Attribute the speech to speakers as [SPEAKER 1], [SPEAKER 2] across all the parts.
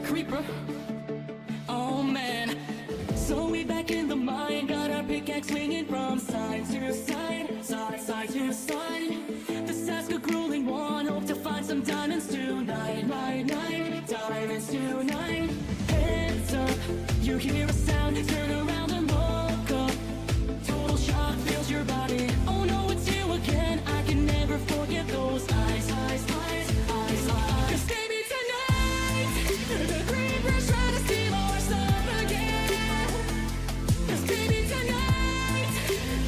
[SPEAKER 1] creeper. Oh man. So we back in the mine, got our pickaxe swinging from side to side, side to side. The task a grueling one, hope to find some diamonds tonight, diamonds tonight. Heads up, you hear a sound, turn around and look up. Total shock fills your body. Oh no, it's you again. I can never forget those eyes. 'Cause baby tonight, the creepers try to steal our stuff again. 'Cause baby tonight,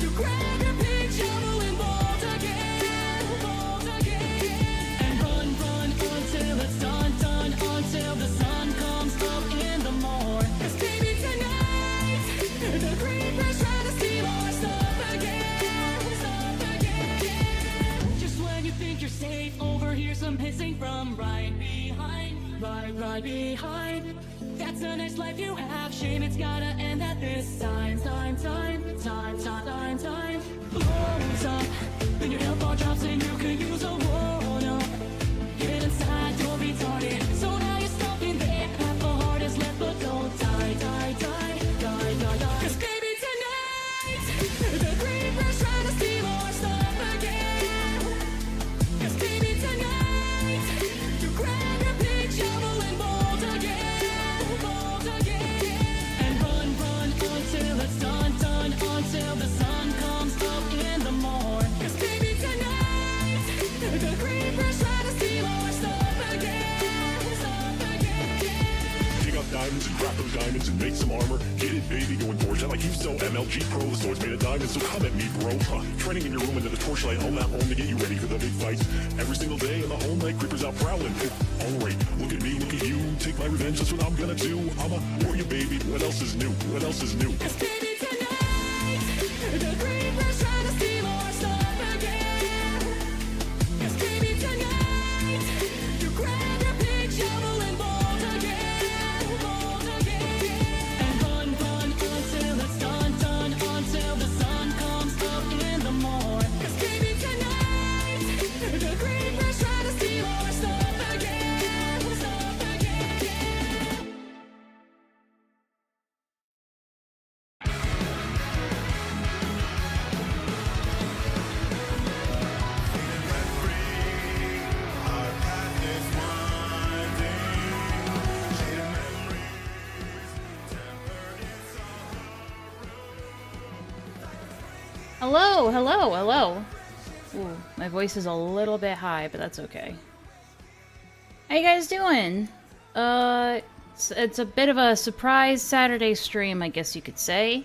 [SPEAKER 1] you grab your big shovel and bolt again. And run until it's done, until the sun comes up in the morning. 'Cause baby tonight, the creepers try to steal our stuff again. Just when you think you're safe, overhear some hissing from right behind. That's a nice life you have, shame it's gotta end at this time. Blows up, then your health bar drops and you could use a one-up. Get inside, don't be retarded. So now you're stuck in there, half a heart is left, but don't die. 'Cause baby tonight, the creepers try to steal our stuff again. 'Cause baby tonight, you grab your big shovel and bolt again. And run until it's done, until the sun comes up in the morning. 'Cause baby tonight, the creepers try to steal our stuff again.
[SPEAKER 2] Dig up diamonds and crack those diamonds and make some armor. Get it, baby, going forge. Like you sell MLG Pro, the swords made of diamonds, so come at me, bro. Training in your room under the torchlight, home at home to get you ready for the big fights. Every single day in the whole night, creepers out prowling. Alright, look at me, look at you. Take my revenge, that's what I'm gonna do. I'm a warrior, baby. What else is new?
[SPEAKER 1] 'Cause baby tonight, the creepers try to steal our stuff again. 'Cause baby tonight, you grab your big shovel and bolt again. And run until it's done, until the sun comes up in the morning. 'Cause baby tonight, the creepers try to steal our stuff again.
[SPEAKER 3] Hello. Ooh, my voice is a little bit high, but that's okay. How you guys doing? It's a bit of a surprise Saturday stream, I guess you could say.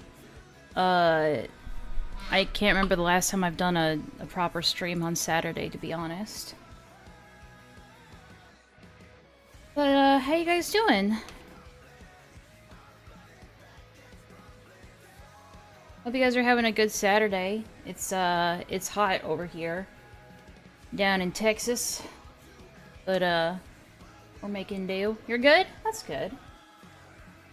[SPEAKER 3] I can't remember the last time I've done a proper stream on Saturday, to be honest. But, how you guys doing? Hope you guys are having a good Saturday. It's hot over here. Down in Texas. But, we're making do. You're good? That's good.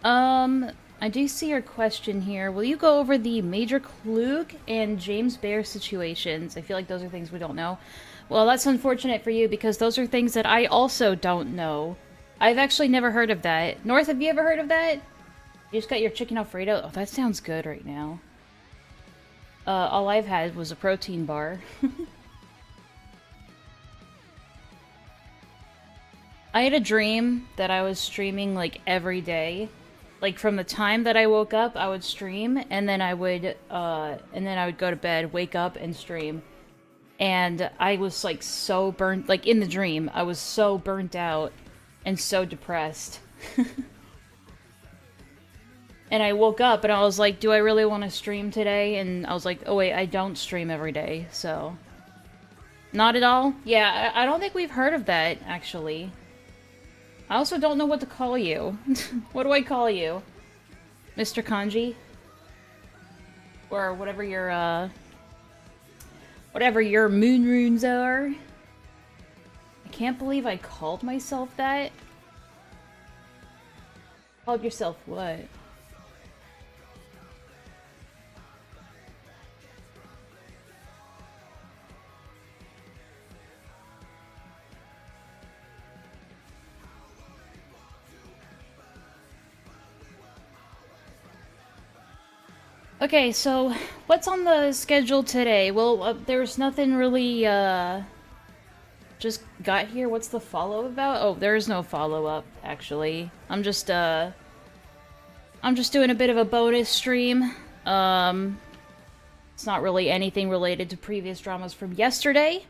[SPEAKER 3] I do see your question here. Will you go over the Major Klug and James Bear situations? I feel like those are things we don't know. Well, that's unfortunate for you, because those are things that I also don't know. I've actually never heard of that. North, have you ever heard of that? You just got your chicken Alfredo? Oh, that sounds good right now. All I've had was a protein bar. I had a dream that I was streaming, like, every day. Like, from the time that I woke up, I would stream, and then I would go to bed, wake up, and stream. And I was, like, so burnt, like, in the dream, I was so burnt out and so depressed. And I woke up and I was like, do I really want to stream today? And I was like, oh wait, I don't stream every day, so... Not at all? Yeah, I don't think we've heard of that, actually. I also don't know what to call you. What do I call you? Mr. Kanji? Or whatever your moon runes are. I can't believe I called myself that. Called yourself what? Okay, so what's on the schedule today? Well, there's nothing really, just got here. What's the follow about? Oh, there's no follow-up, actually. I'm just doing a bit of a bonus stream. It's not really anything related to previous dramas from yesterday.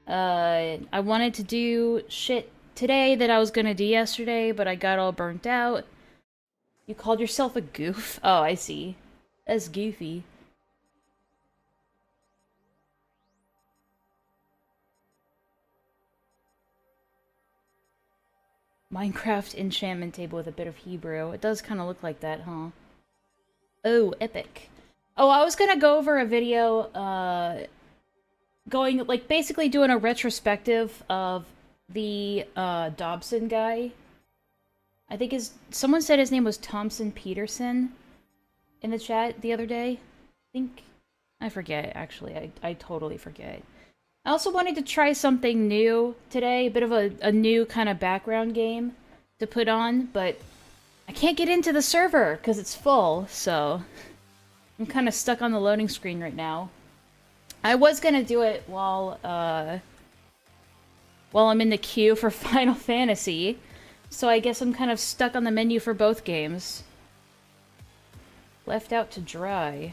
[SPEAKER 3] I wanted to do shit today that I was gonna do yesterday, but I got all burnt out. You called yourself a goof? Oh, I see. That's goofy. Minecraft enchantment table with a bit of Hebrew. It does kind of look like that, huh? Oh, epic. Oh, I was gonna go over a video, going, like, basically doing a retrospective of the, Dobson guy. I think someone said his name was Thompson Peterson in the chat the other day. I forget, actually. I totally forget. I also wanted to try something new today, a bit of a new kind of background game to put on, but I can't get into the server because it's full, so I'm kind of stuck on the loading screen right now. I was gonna do it while I'm in the queue for Final Fantasy, so I guess I'm kind of stuck on the menu for both games. Left out to dry.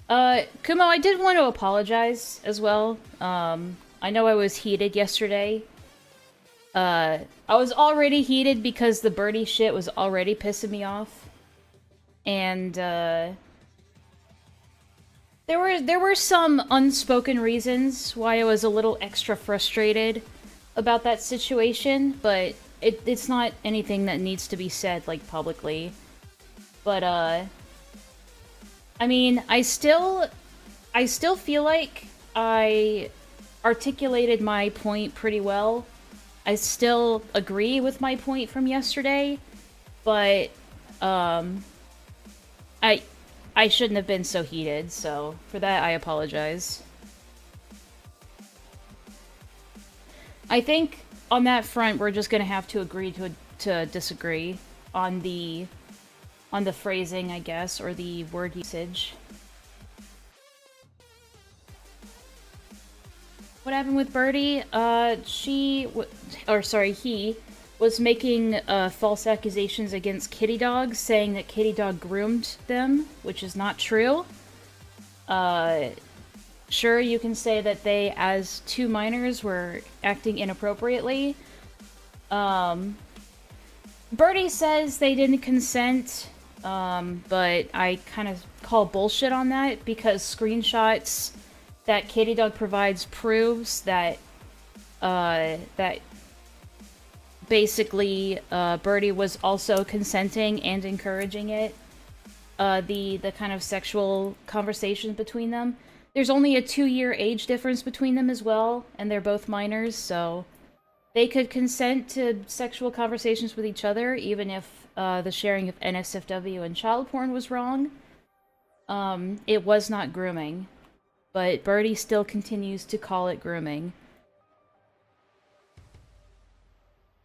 [SPEAKER 3] Kumo, I did want to apologize as well. I know I was heated yesterday. I was already heated because the birdie shit was already pissing me off. And, there were some unspoken reasons why I was a little extra frustrated about that situation, but it's not anything that needs to be said, like, publicly. But, I mean, I still feel like I articulated my point pretty well. I still agree with my point from yesterday, but, I shouldn't have been so heated, so for that I apologize. I think on that front we're just gonna have to agree to disagree on the phrasing, I guess, or the word usage. What happened with Birdie? He was making false accusations against Kitty Dog, saying that Kitty Dog groomed them, which is not true. Sure, you can say that they, as two minors, were acting inappropriately. Birdie says they didn't consent, but I kind of call bullshit on that, because screenshots that Kitty Dog provides proves that, that basically, Birdie was also consenting and encouraging it. The kind of sexual conversations between them. There's only a 2-year age difference between them as well, and they're both minors, so they could consent to sexual conversations with each other, even if the sharing of NSFW and child porn was wrong. It was not grooming, but Birdie still continues to call it grooming.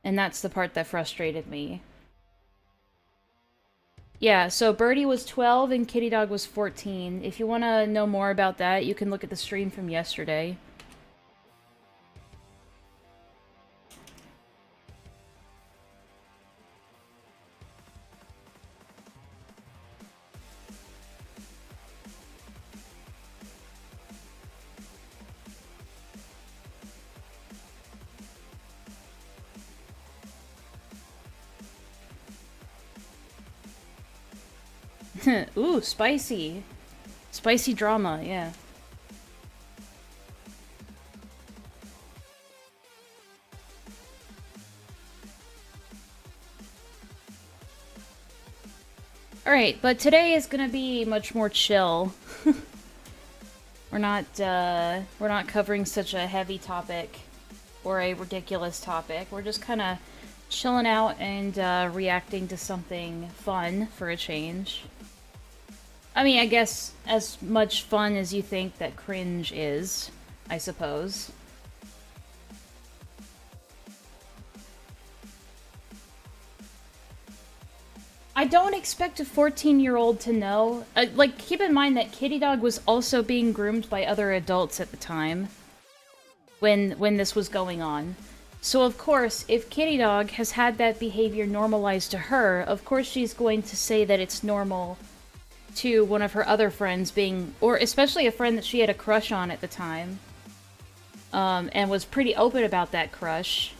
[SPEAKER 3] And that's the part that frustrated me. Yeah, so Birdie was 12 and Kitty Dog was 14. If you want to know more about that, you can look at the stream from yesterday. Ooh, spicy. Spicy drama, yeah. Alright, but today is gonna be much more chill. We're not covering such a heavy topic or a ridiculous topic. We're just kind of chilling out and reacting to something fun for a change. I mean, I guess as much fun as you think that cringe is, I suppose. I don't expect a 14-year-old to know. Like, keep in mind that Kitty Dog was also being groomed by other adults at the time when this was going on. So, of course, if Kitty Dog has had that behavior normalized to her, of course she's going to say that it's normal to one of her other friends being, or especially a friend that she had a crush on at the time, and was pretty open about that crush,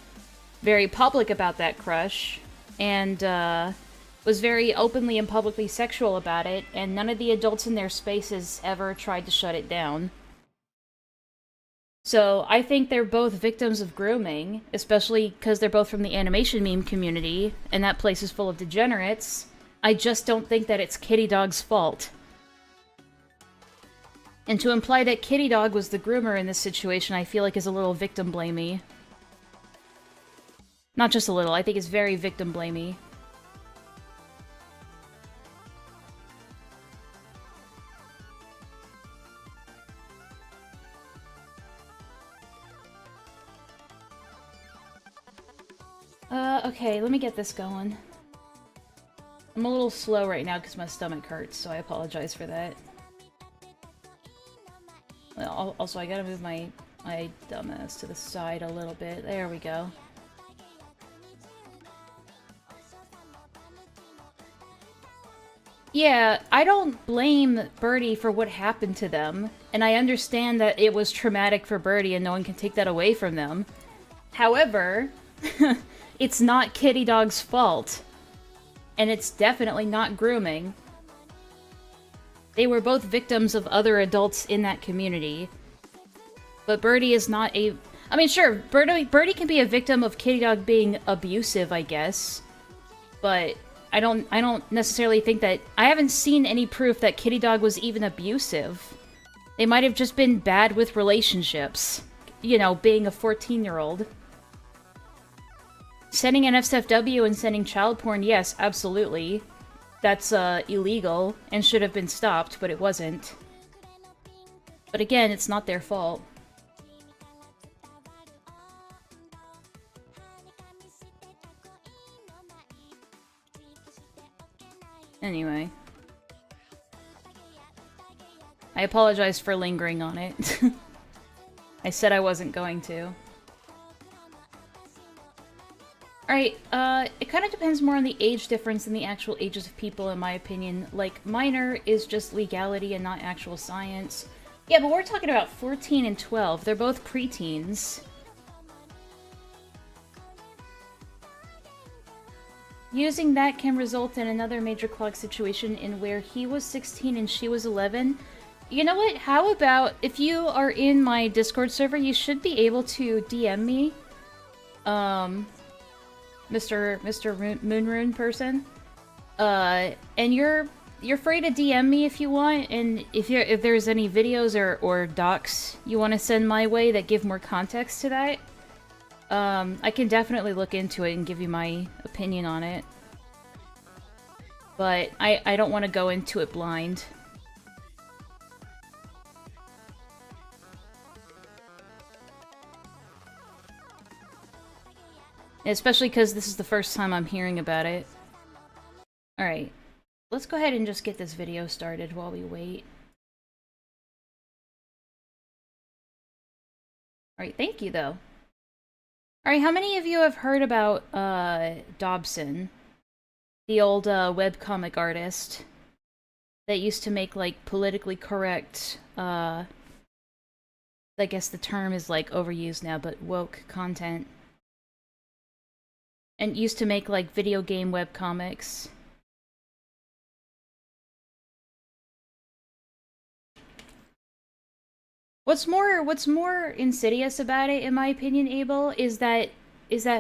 [SPEAKER 3] very public about that crush, and was very openly and publicly sexual about it, and none of the adults in their spaces ever tried to shut it down. So I think they're both victims of grooming, especially because they're both from the animation meme community, and that place is full of degenerates. I just don't think that it's Kitty Dog's fault. And to imply that Kitty Dog was the groomer in this situation, I feel like is a little victim-blamey. Not just a little, I think it's very victim-blamey. Okay, let me get this going. I'm a little slow right now because my stomach hurts, so I apologize for that. Well, also, I gotta move my dumbass to the side a little bit. There we go. Yeah, I don't blame Birdie for what happened to them, and I understand that it was traumatic for Birdie and no one can take that away from them. However, it's not Kitty Dog's fault. And it's definitely not grooming. They were both victims of other adults in that community. But Birdie is not a... I mean, sure, Birdie can be a victim of Kitty Dog being abusive, I guess. But I don't necessarily think that... I haven't seen any proof that Kitty Dog was even abusive. They might have just been bad with relationships. You know, being a 14-year-old. Sending an SFW and sending child porn, yes, absolutely. That's illegal and should have been stopped, but it wasn't. But again, it's not their fault. Anyway. I apologize for lingering on it. I said I wasn't going to. Alright, it kind of depends more on the age difference than the actual ages of people, in my opinion. Like, minor is just legality and not actual science. Yeah, but we're talking about 14 and 12. They're both preteens. Using that can result in another major clock situation in where he was 16 and she was 11. You know what? How about, if you are in my Discord server, you should be able to DM me. Mr. Moonrune person. And you're free to DM me if you want, and if there's any videos or docs you want to send my way that give more context to that, I can definitely look into it and give you my opinion on it. But I don't want to go into it blind. Especially because this is the first time I'm hearing about it. Alright. Let's go ahead and just get this video started while we wait. Alright, thank you, though. Alright, how many of you have heard about, Dobson? The old, webcomic artist that used to make, like, politically correct, I guess the term is, like, overused now, but woke content. And used to make, like, video game webcomics. What's more insidious about it, in my opinion, Abel, is that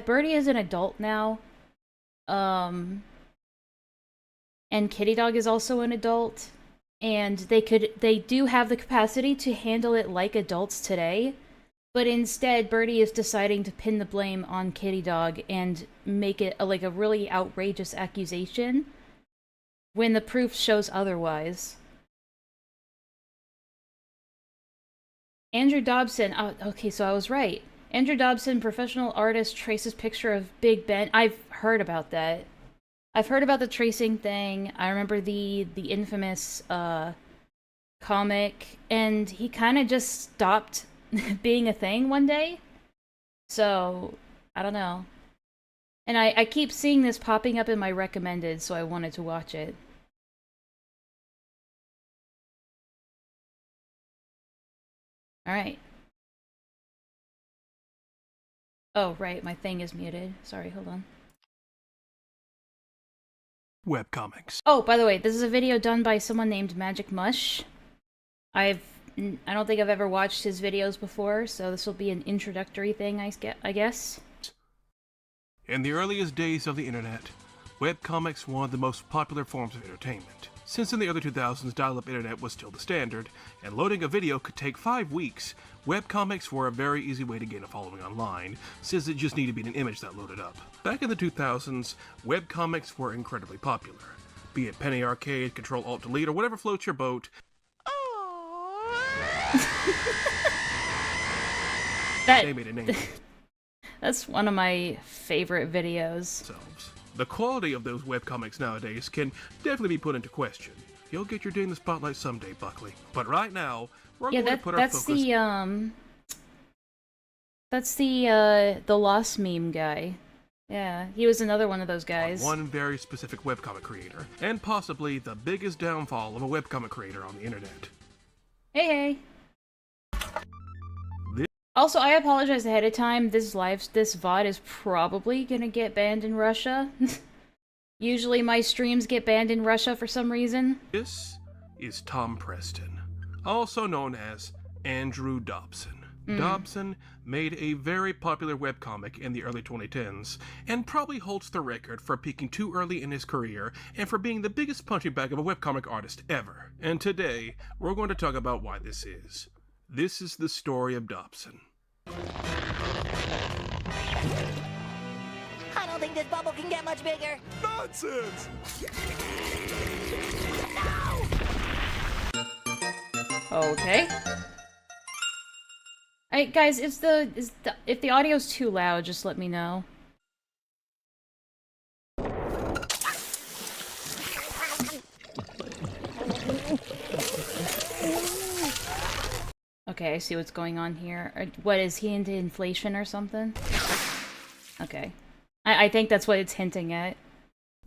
[SPEAKER 3] Birdie is an adult now. And Kitty Dog is also an adult. And they do have the capacity to handle it like adults today. But instead, Birdie is deciding to pin the blame on Kitty Dog and make it a really outrageous accusation when the proof shows otherwise. Andrew Dobson, oh, okay, so I was right. Andrew Dobson, professional artist, traces picture of Big Ben. I've heard about that. I've heard about the tracing thing. I remember the infamous comic, and he kind of just stopped being a thing one day. So, I don't know. And I keep seeing this popping up in my recommended, so I wanted to watch it. Alright. Oh, right, my thing is muted. Sorry, hold on.
[SPEAKER 4] Webcomics.
[SPEAKER 3] Oh, by the way, this is a video done by someone named Magic Mush. I don't think I've ever watched his videos before, so this will be an introductory thing, I guess.
[SPEAKER 4] In the earliest days of the internet, webcomics were one of the most popular forms of entertainment. Since in the early 2000s dial-up internet was still the standard, and loading a video could take 5 weeks, webcomics were a very easy way to gain a following online, since it just needed to be an image that loaded up. Back in the 2000s, webcomics were incredibly popular. Be it Penny Arcade, Control-Alt-Delete, or whatever floats your boat. They made a name.
[SPEAKER 3] That's one of my favorite videos.
[SPEAKER 4] The quality of those webcomics nowadays can definitely be put into question. You'll get your day in the spotlight someday, Buckley. But right now, we're going to put our focus...
[SPEAKER 3] That's the Lost meme guy. Yeah, he was another one of those guys.
[SPEAKER 4] One very specific webcomic creator, and possibly the biggest downfall of a webcomic creator on the internet.
[SPEAKER 3] Hey. Also, I apologize ahead of time. This VOD is probably gonna get banned in Russia. Usually my streams get banned in Russia for some reason.
[SPEAKER 4] This is Tom Preston, also known as Andrew Dobson. Dobson made a very popular webcomic in the early 2010s, and probably holds the record for peaking too early in his career, and for being the biggest punching bag of a webcomic artist ever. And today, we're going to talk about why this is. This is the story of Dobson.
[SPEAKER 5] I don't think this bubble can get much bigger.
[SPEAKER 2] Nonsense!
[SPEAKER 3] Okay. Alright, guys, if the audio's too loud, just let me know. Okay, I see what's going on here. What, is he into inflation or something? Okay. I think that's what it's hinting at.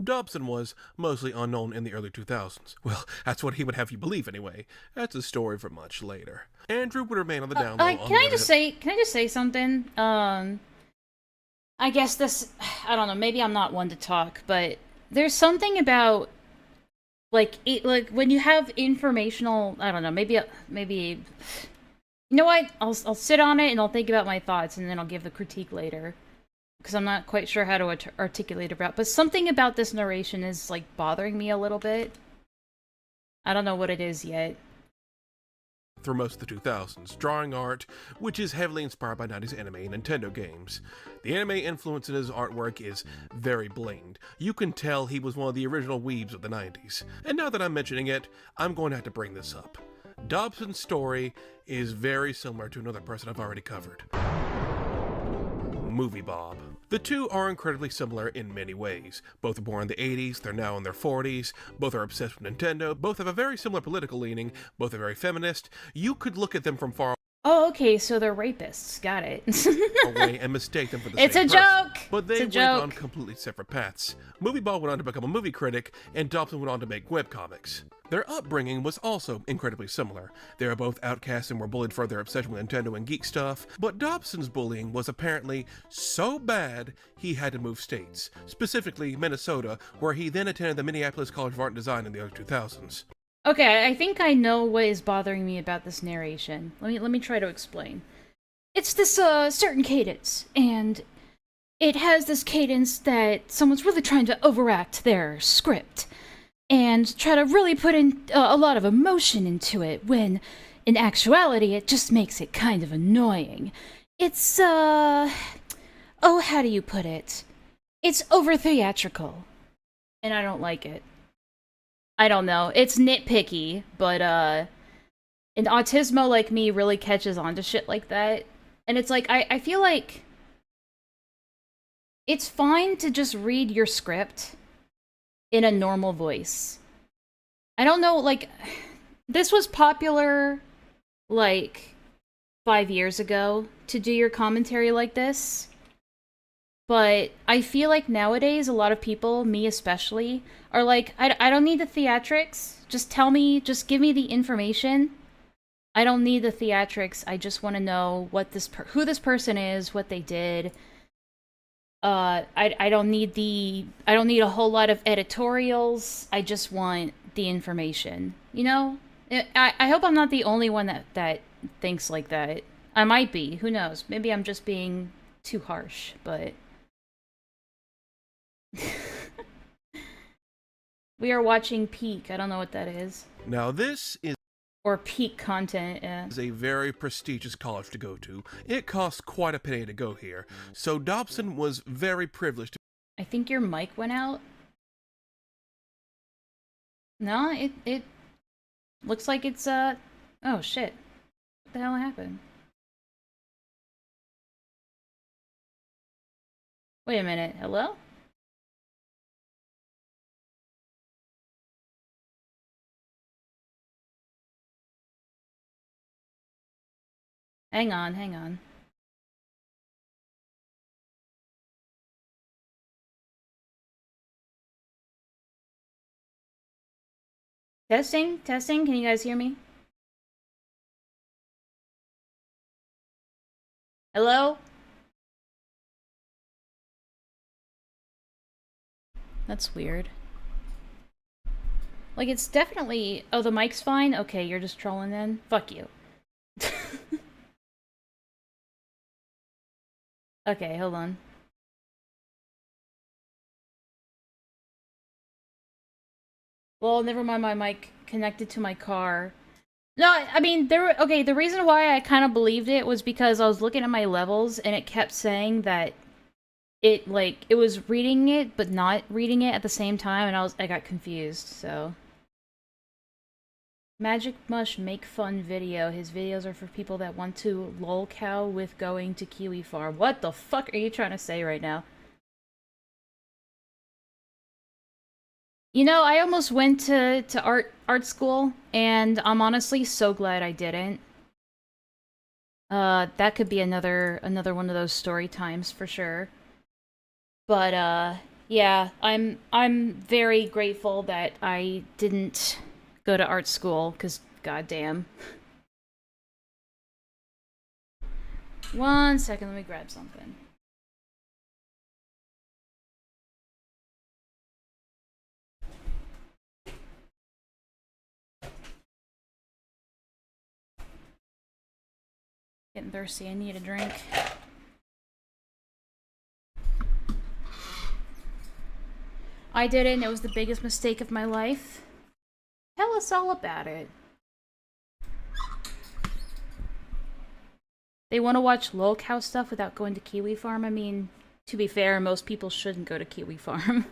[SPEAKER 4] Dobson was mostly unknown in the early 2000s. Well, that's what he would have you believe anyway. That's a story for much later. Andrew would remain on the down low.
[SPEAKER 3] Can I just say something? I guess this, I don't know, maybe I'm not one to talk, but there's something about like when you have informational, I don't know, maybe you know what? I'll sit on it and I'll think about my thoughts and then I'll give the critique later. Because I'm not quite sure how to articulate about. But something about this narration is, like, bothering me a little bit. I don't know what it is yet.
[SPEAKER 4] Through most of the 2000s, drawing art, which is heavily inspired by 90s anime and Nintendo games. The anime influence in his artwork is very blatant. You can tell he was one of the original weebs of the 90s. And now that I'm mentioning it, I'm going to have to bring this up. Dobson's story is very similar to another person I've already covered. Movie Bob. The two are incredibly similar in many ways. Both were born in the 80s, they're now in their 40s, both are obsessed with Nintendo, both have a very similar political leaning, both are very feminist. You could look at them from far
[SPEAKER 3] Oh, okay, so they're rapists. Got it.
[SPEAKER 4] away and mistake them for the
[SPEAKER 3] It's
[SPEAKER 4] same
[SPEAKER 3] a
[SPEAKER 4] person.
[SPEAKER 3] joke!
[SPEAKER 4] But they
[SPEAKER 3] It's a
[SPEAKER 4] went
[SPEAKER 3] joke.
[SPEAKER 4] on completely separate paths. Movie Bob went on to become a movie critic, and Dobson went on to make webcomics. Their upbringing was also incredibly similar. They were both outcasts and were bullied for their obsession with Nintendo and geek stuff, but Dobson's bullying was apparently so bad he had to move states, specifically Minnesota, where he then attended the Minneapolis College of Art and Design in the early 2000s.
[SPEAKER 3] Okay, I think I know what is bothering me about this narration. Let me try to explain. It's this certain cadence, and it has this cadence that someone's really trying to overact their script and try to really put in a lot of emotion into it, when in actuality it just makes it kind of annoying. It's oh, how do you put it? It's over theatrical, and I don't like it. I don't know. It's nitpicky, but an autismo like me really catches on to shit like that. And it's like, I feel like it's fine to just read your script in a normal voice. I don't know, like, this was popular, like, 5 years ago to do your commentary like this. But I feel like nowadays, a lot of people, me especially, are like, I don't need the theatrics. Just tell me, just give me the information. I don't need the theatrics. I just want to know what who this person is, what they did. I don't need a whole lot of editorials. I just want the information. You know? I hope I'm not the only one that thinks like that. I might be. Who knows? Maybe I'm just being too harsh, but... We are watching Peak. I don't know what that is.
[SPEAKER 4] Now this is
[SPEAKER 3] Or Peak content, yeah.
[SPEAKER 4] a very prestigious college to go to. It costs quite a penny to go here, so Dobson was very privileged.
[SPEAKER 3] I think your mic went out. No, it looks like it's, oh shit. What the hell happened? Wait a minute, hello? Hang on. Testing, can you guys hear me? Hello? That's weird. Like, it's definitely... Oh, the mic's fine? Okay, you're just trolling then? Fuck you. Okay, hold on. Well, never mind, my mic connected to my car. No, I mean, okay, the reason why I kind of believed it was because I was looking at my levels and it kept saying that it was reading it but not reading it at the same time, and I got confused, so. Magic Mush make fun video. His videos are for people that want to lolcow with going to Kiwi Farm. What the fuck are you trying to say right now? You know, I almost went to art school, and I'm honestly so glad I didn't. That could be another one of those story times for sure. But yeah, I'm very grateful that I didn't go to art school, because goddamn. One second, let me grab something. Getting thirsty, I need a drink. I did it, and it was the biggest mistake of my life. Tell us all about it. They want to watch lolcow stuff without going to Kiwi Farm? I mean, to be fair, most people shouldn't go to Kiwi Farm.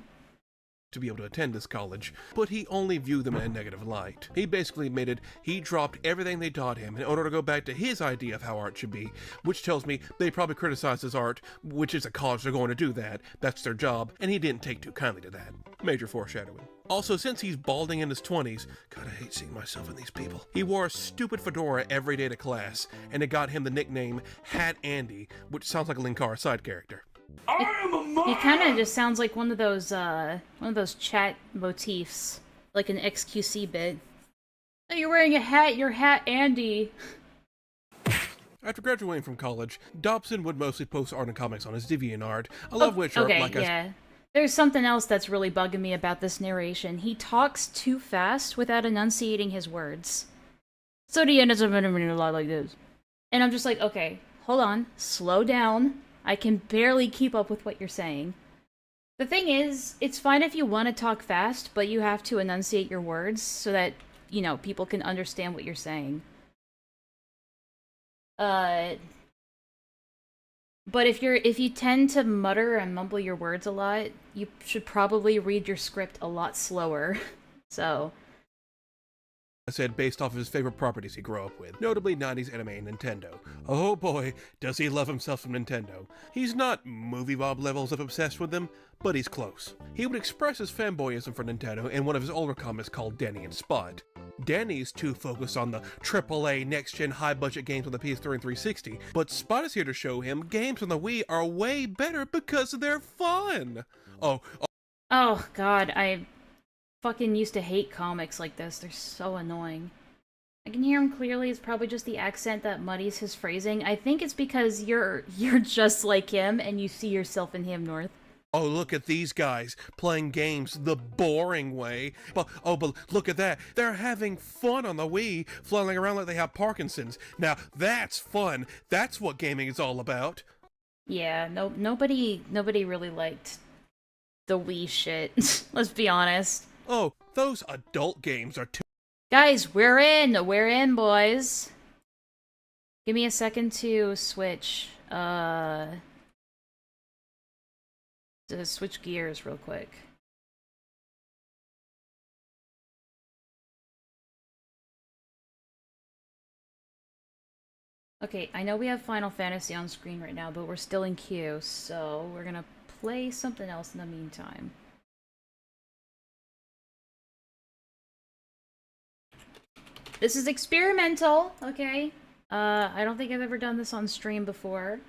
[SPEAKER 4] To be able to attend this college, but he only viewed them in a negative light. He basically admitted he dropped everything they taught him in order to go back to his idea of how art should be, which tells me they probably criticized his art, which is a college they're going to do that. That's their job, and he didn't take too kindly to that. Major foreshadowing. Also, since he's balding in his 20s, God, I hate seeing myself in these people. He wore a stupid fedora every day to class, and it got him the nickname Hat Andy, which sounds like a Linkara side character.
[SPEAKER 3] He kind of just sounds like one of those chat motifs, like an XQC bit. Oh, you're wearing a hat, your hat, Andy.
[SPEAKER 4] After graduating from college, Dobson would mostly post art and comics on his DeviantArt, a lot of which are like
[SPEAKER 3] yeah. There's something else that's really bugging me about this narration. He talks too fast without enunciating his words. So the end is a lot like this. And I'm just like, okay, hold on, slow down. I can barely keep up with what you're saying. The thing is, it's fine if you want to talk fast, but you have to enunciate your words so that, you know, people can understand what you're saying. But if you tend to mutter and mumble your words a lot, you should probably read your script a lot slower. So,
[SPEAKER 4] I said based off of his favorite properties he grew up with, notably 90s anime and Nintendo. Oh boy, does he love himself some Nintendo. He's not Movie Bob levels of obsessed with them, but he's close. He would express his fanboyism for Nintendo in one of his older comics called Danny and Spot. Danny's too focused on the AAA next-gen high-budget games on the PS3 and 360, but Spot is here to show him games on the Wii are way better because they're fun!
[SPEAKER 3] Oh god, I fucking used to hate comics like this. They're so annoying. I can hear him clearly. It's probably just the accent that muddies his phrasing. I think it's because you're just like him and you see yourself in him, North.
[SPEAKER 4] Oh, look at these guys playing games the boring way. But look at that. They're having fun on the Wii, flailing around like they have Parkinson's. Now, that's fun. That's what gaming is all about.
[SPEAKER 3] Yeah, nobody really liked the Wii shit. Let's be honest.
[SPEAKER 4] Oh, those adult games are too...
[SPEAKER 3] Guys, we're in, boys. Give me a second to switch, to switch gears real quick. Okay, I know we have Final Fantasy on screen right now, but we're still in queue, so we're gonna play something else in the meantime. This is experimental, okay? I don't think I've ever done this on stream before,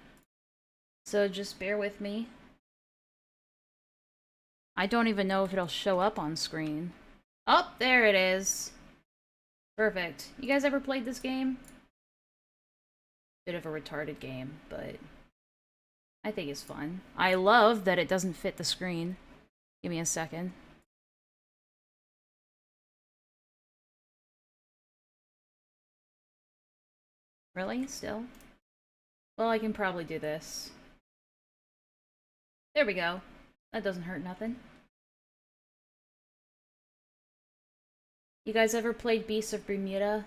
[SPEAKER 3] so just bear with me. I don't even know if it'll show up on screen. Oh, there it is. Perfect. You guys ever played this game? Bit of a retarded game, but I think it's fun. I love that it doesn't fit the screen. Give me a second. Really? Still? Well, I can probably do this. There we go. That doesn't hurt nothing. You guys ever played Beasts of Bermuda?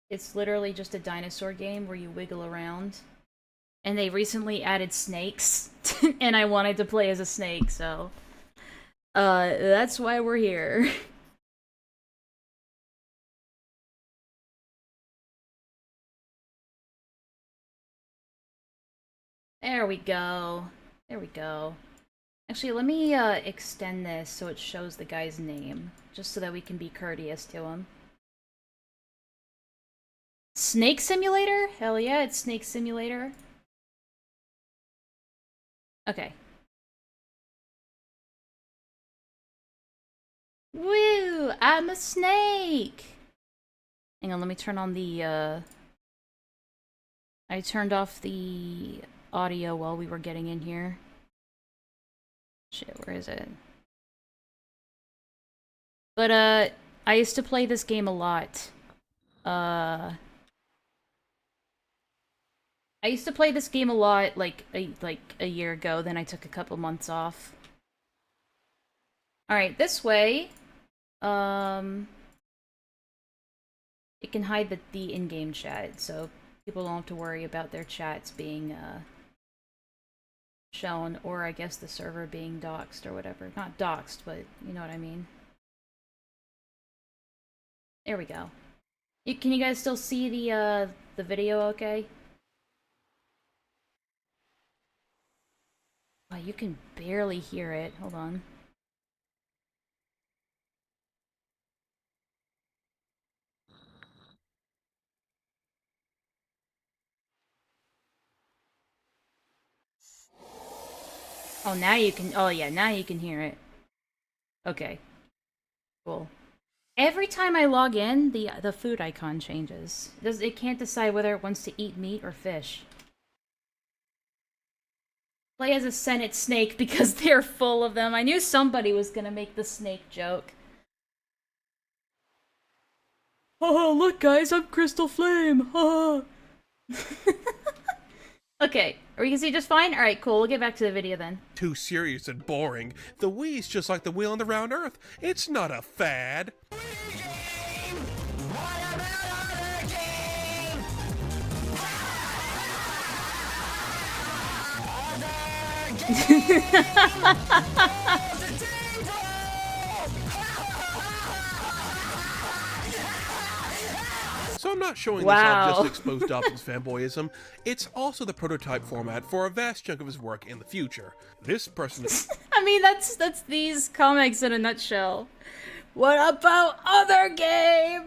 [SPEAKER 3] It's literally just a dinosaur game where you wiggle around. And they recently added snakes, and I wanted to play as a snake, so... that's why we're here. There we go. There we go. Actually, let me extend this so it shows the guy's name, just so that we can be courteous to him. Snake Simulator? Hell yeah, it's Snake Simulator. Okay. Woo! I'm a snake! Hang on, let me turn on the, I turned off the audio while we were getting in here. Shit, where is it? But, I used to play this game a lot. I used to play this game a lot, like a year ago, then I took a couple months off. Alright, this way, it can hide the in-game chat, so people don't have to worry about their chats being, shown, or I guess the server being doxed or whatever. Not doxed, but you know what I mean. There we go. Can you guys still see the video okay? Oh, you can barely hear it. Hold on. Oh, now you can... Oh, yeah, now you can hear it. Okay. Cool. Every time I log in, the food icon changes. It can't decide whether it wants to eat meat or fish. Play as a Senate snake because they're full of them. I knew somebody was gonna make the snake joke. Oh, look guys, I'm Crystal Flame! Oh. Okay, are we gonna see just fine? Alright, cool, we'll get back to the video then.
[SPEAKER 4] Too serious and boring. The Wii's just like the wheel on the round earth. It's not a fad. not showing
[SPEAKER 3] Wow.
[SPEAKER 4] this off just to expose Dobson's fanboyism. It's also the prototype format for a vast chunk of his work in the future. This person is
[SPEAKER 3] I mean, that's these comics in a nutshell. What about other game?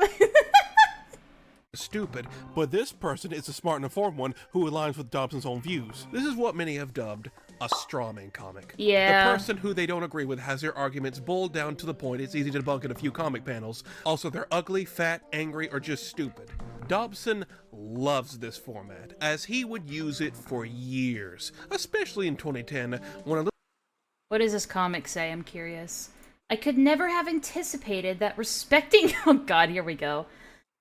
[SPEAKER 4] stupid, but this person is a smart and informed one who aligns with Dobson's own views. This is what many have dubbed a strawman comic.
[SPEAKER 3] Yeah.
[SPEAKER 4] The person who they don't agree with has their arguments boiled down to the point it's easy to debunk in a few comic panels. Also, they're ugly, fat, angry, or just stupid. Dobson loves this format, as he would use it for years, especially in 2010, when a little...
[SPEAKER 3] What does this comic say? I'm curious. I could never have anticipated that respecting... Oh god, here we go.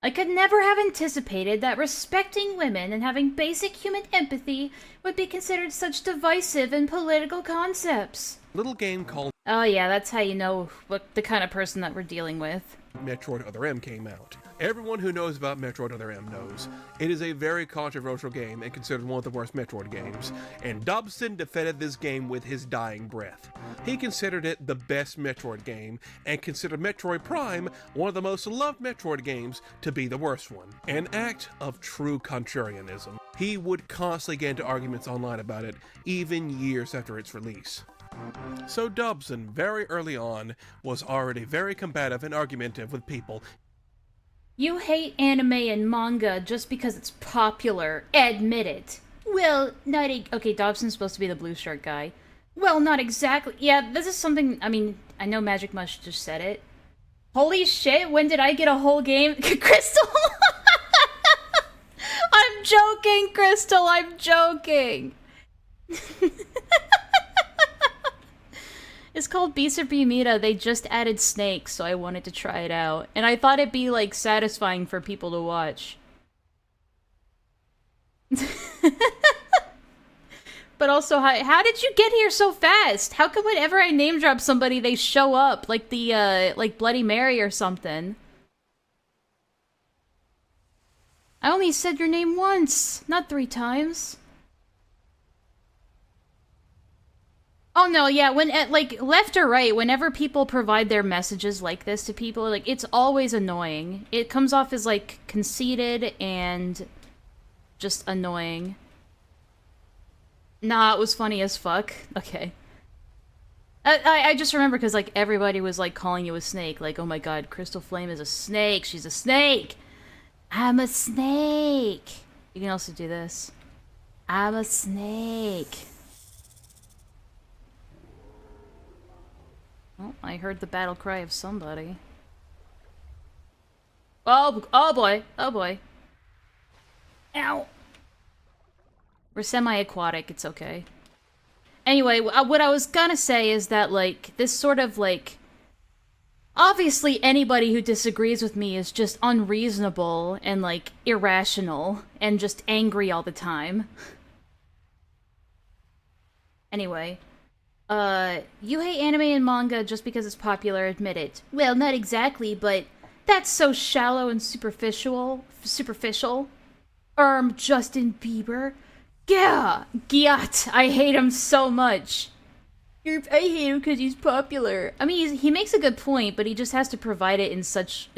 [SPEAKER 3] I could never have anticipated that respecting women and having basic human empathy would be considered such divisive and political concepts.
[SPEAKER 4] little game called
[SPEAKER 3] Oh yeah, that's how you know what the kind of person that we're dealing with.
[SPEAKER 4] Metroid Other M came out. Everyone who knows about Metroid Other M knows. It is a very controversial game and considered one of the worst Metroid games, and Dobson defended this game with his dying breath. He considered it the best Metroid game, and considered Metroid Prime, one of the most loved Metroid games, to be the worst one. An act of true contrarianism. He would constantly get into arguments online about it, even years after its release. So Dobson, very early on, was already very combative and argumentative with people.
[SPEAKER 3] You hate anime and manga just because it's popular. Admit it. Well, not okay, Dobson's supposed to be the blue shirt guy. Well, not exactly. Yeah, this is something, I mean, I know Magic Mush just said it. Holy shit, when did I get a whole game? Crystal! I'm joking, Crystal, I'm joking. It's called Beast of Bermuda. They just added snakes, so I wanted to try it out. And I thought it'd be, like, satisfying for people to watch. But also, how did you get here so fast? How come whenever I name drop somebody, they show up? Like the, like Bloody Mary or something. I only said your name once, not 3 times. Oh no, yeah, when, like, left or right, whenever people provide their messages like this to people, like, it's always annoying. It comes off as, like, conceited and just annoying. Nah, it was funny as fuck. Okay. I just remember because, like, everybody was, like, calling you a snake. Like, oh my god, Crystal Flame is a snake. She's a snake. I'm a snake. You can also do this. I'm a snake. Oh, I heard the battle cry of somebody. Oh boy, oh boy. Ow. We're semi-aquatic, it's okay. Anyway, what I was gonna say is that, like, this sort of, like... Obviously, anybody who disagrees with me is just unreasonable and, like, irrational and just angry all the time. Anyway. You hate anime and manga just because it's popular, admit it. Well, not exactly, but that's so shallow and superficial. Justin Bieber. Yeah, Giat, I hate him so much. I hate him because he's popular. I mean, he makes a good point, but he just has to provide it in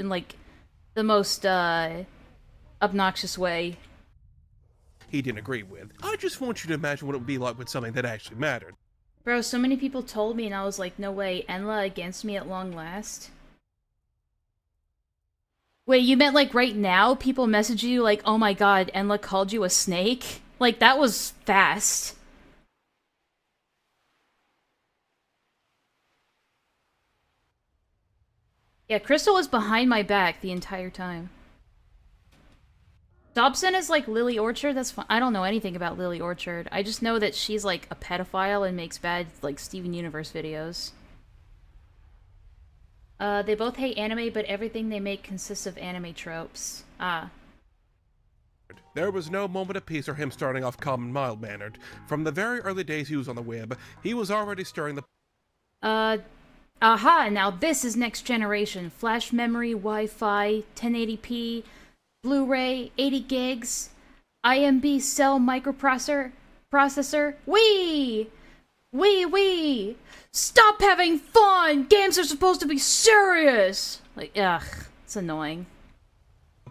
[SPEAKER 3] like, the most, obnoxious way.
[SPEAKER 4] He didn't agree with. I just want you to imagine what it would be like with something that actually mattered.
[SPEAKER 3] Bro, so many people told me, and I was like, no way, Enlaa against me at long last? Wait, you meant like right now? People message you like, oh my god, Enlaa called you a snake? Like, that was fast. Yeah, Crystal was behind my back the entire time. Dobson is like Lily Orchard? That's fine. I don't know anything about Lily Orchard. I just know that she's like a pedophile and makes bad, like, Steven Universe videos. They both hate anime, but everything they make consists of anime tropes. Ah.
[SPEAKER 4] There was no moment of peace or him starting off calm and mild-mannered. From the very early days he was on the web, he was already stirring the...
[SPEAKER 3] Aha, now this is next generation. Flash memory, Wi-Fi, 1080p... Blu-ray, 80 gigs, IMB cell microprocessor. Wee! Stop having fun! Games are supposed to be serious! Like, ugh, it's annoying.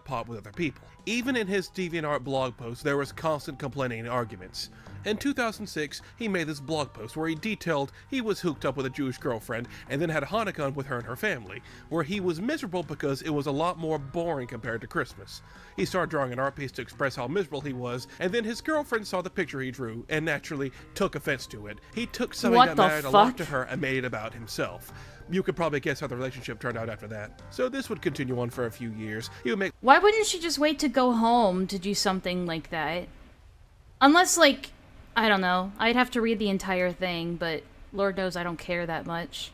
[SPEAKER 4] pot with other people. Even in his DeviantArt blog posts, there was constant complaining and arguments. In 2006, he made this blog post where he detailed he was hooked up with a Jewish girlfriend and then had Hanukkah with her and her family, where he was miserable because it was a lot more boring compared to Christmas. He started drawing an art piece to express how miserable he was, and then his girlfriend saw the picture he drew and naturally took offense to it. He took something that mattered a lot to her and made it about himself. You could probably guess how the relationship turned out after that. So this would continue on for a few years. He would make—
[SPEAKER 3] Why wouldn't she just wait to go home to do something like that? Unless, like, I don't know. I'd have to read the entire thing, but Lord knows I don't care that much.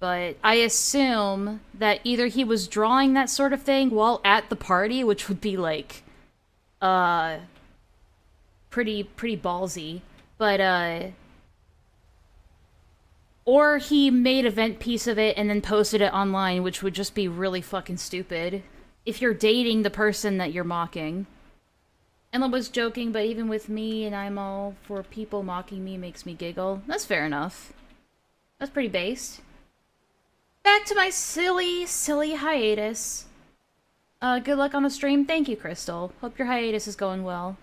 [SPEAKER 3] But I assume that either he was drawing that sort of thing while at the party, which would be, like, pretty ballsy. But, or he made a vent piece of it and then posted it online, which would just be really fucking stupid. If you're dating the person that you're mocking. Enlaa was joking, but even with me and I'm all for people mocking me makes me giggle. That's fair enough. That's pretty based. Back to my silly hiatus. Good luck on the stream. Thank you, Crystal. Hope your hiatus is going well.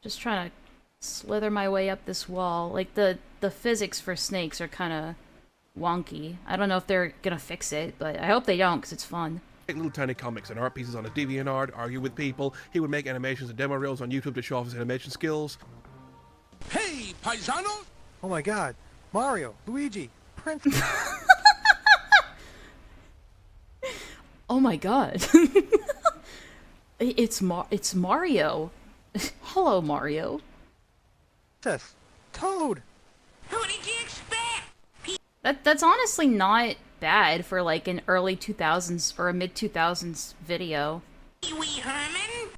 [SPEAKER 3] Just trying to slither my way up this wall. Like, the physics for snakes are kind of wonky. I don't know if they're gonna fix it, but I hope they don't, because it's fun.
[SPEAKER 4] Make little tiny comics and art pieces on a DeviantArt, argue with people. He would make animations and demo reels on YouTube to show off his animation skills.
[SPEAKER 6] Hey, paisano!
[SPEAKER 7] Oh my god. Mario, Luigi, Prince.
[SPEAKER 3] Oh my god. It's Mario. Hello, Mario.
[SPEAKER 7] Toad.
[SPEAKER 5] Who did you expect?
[SPEAKER 3] That's honestly not bad for like an early 2000s or a mid 2000s video.
[SPEAKER 5] Pee-wee Herman?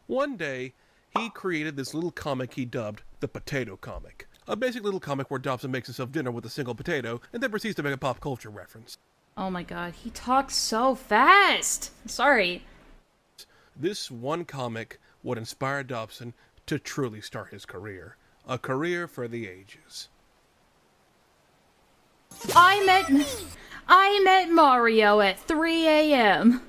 [SPEAKER 4] One day, he created this little comic he dubbed the Potato Comic. A basic little comic where Dobson makes himself dinner with a single potato and then proceeds to make a pop culture reference.
[SPEAKER 3] Oh my god, he talks so fast! Sorry.
[SPEAKER 4] This one comic would inspire Dobson to truly start his career. A career for the ages. I met Mario at 3 a.m.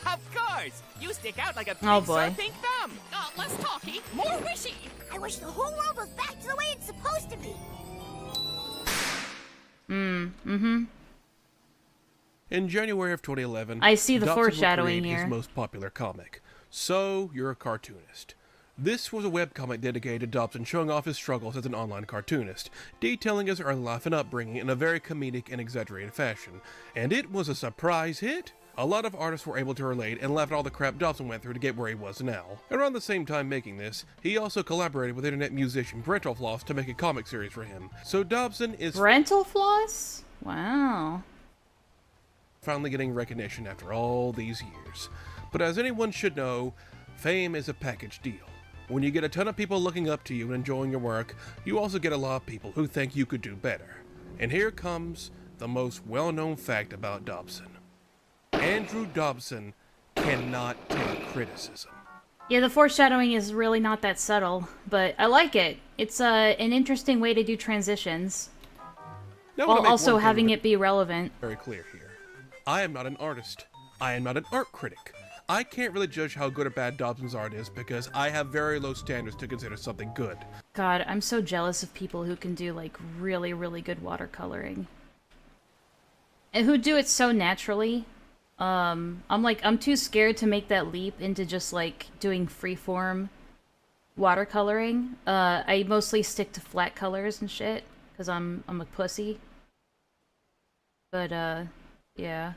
[SPEAKER 8] Of course! You stick out like a big
[SPEAKER 3] Oh, boy.
[SPEAKER 8] sore pink thumb! Less talky, more wishy!
[SPEAKER 5] I wish the whole world was back to the way it's supposed to be.
[SPEAKER 4] In January of 2011,
[SPEAKER 3] I see the
[SPEAKER 4] Dobson would
[SPEAKER 3] foreshadowing
[SPEAKER 4] create
[SPEAKER 3] here.
[SPEAKER 4] his most popular comic, So You're a Cartoonist. This was a webcomic dedicated to Dobson showing off his struggles as an online cartoonist, detailing his early life and upbringing in a very comedic and exaggerated fashion. And it was a surprise hit! A lot of artists were able to relate and laugh at all the crap Dobson went through to get where he was now. Around the same time making this, he also collaborated with internet musician Brental Floss to make a comic series for him. So Dobson is
[SPEAKER 3] Rental floss? Wow.
[SPEAKER 4] finally getting recognition after all these years. But as anyone should know, fame is a package deal. When you get a ton of people looking up to you and enjoying your work, you also get a lot of people who think you could do better. And here comes the most well-known fact about Dobson. Andrew Dobson cannot take criticism.
[SPEAKER 3] Yeah, the foreshadowing is really not that subtle, but I like it. It's an interesting way to do transitions,
[SPEAKER 4] Now, I wanna
[SPEAKER 3] while
[SPEAKER 4] make
[SPEAKER 3] also
[SPEAKER 4] one thing
[SPEAKER 3] having it be relevant.
[SPEAKER 4] very clear here. I am not an artist. I am not an art critic. I can't really judge how good or bad Dobson's art is because I have very low standards to consider something good.
[SPEAKER 3] God, I'm so jealous of people who can do, like, really, really good watercoloring. And who do it so naturally. I'm too scared to make that leap into just, like, doing freeform watercoloring. I mostly stick to flat colors and shit, because I'm a pussy. But, yeah.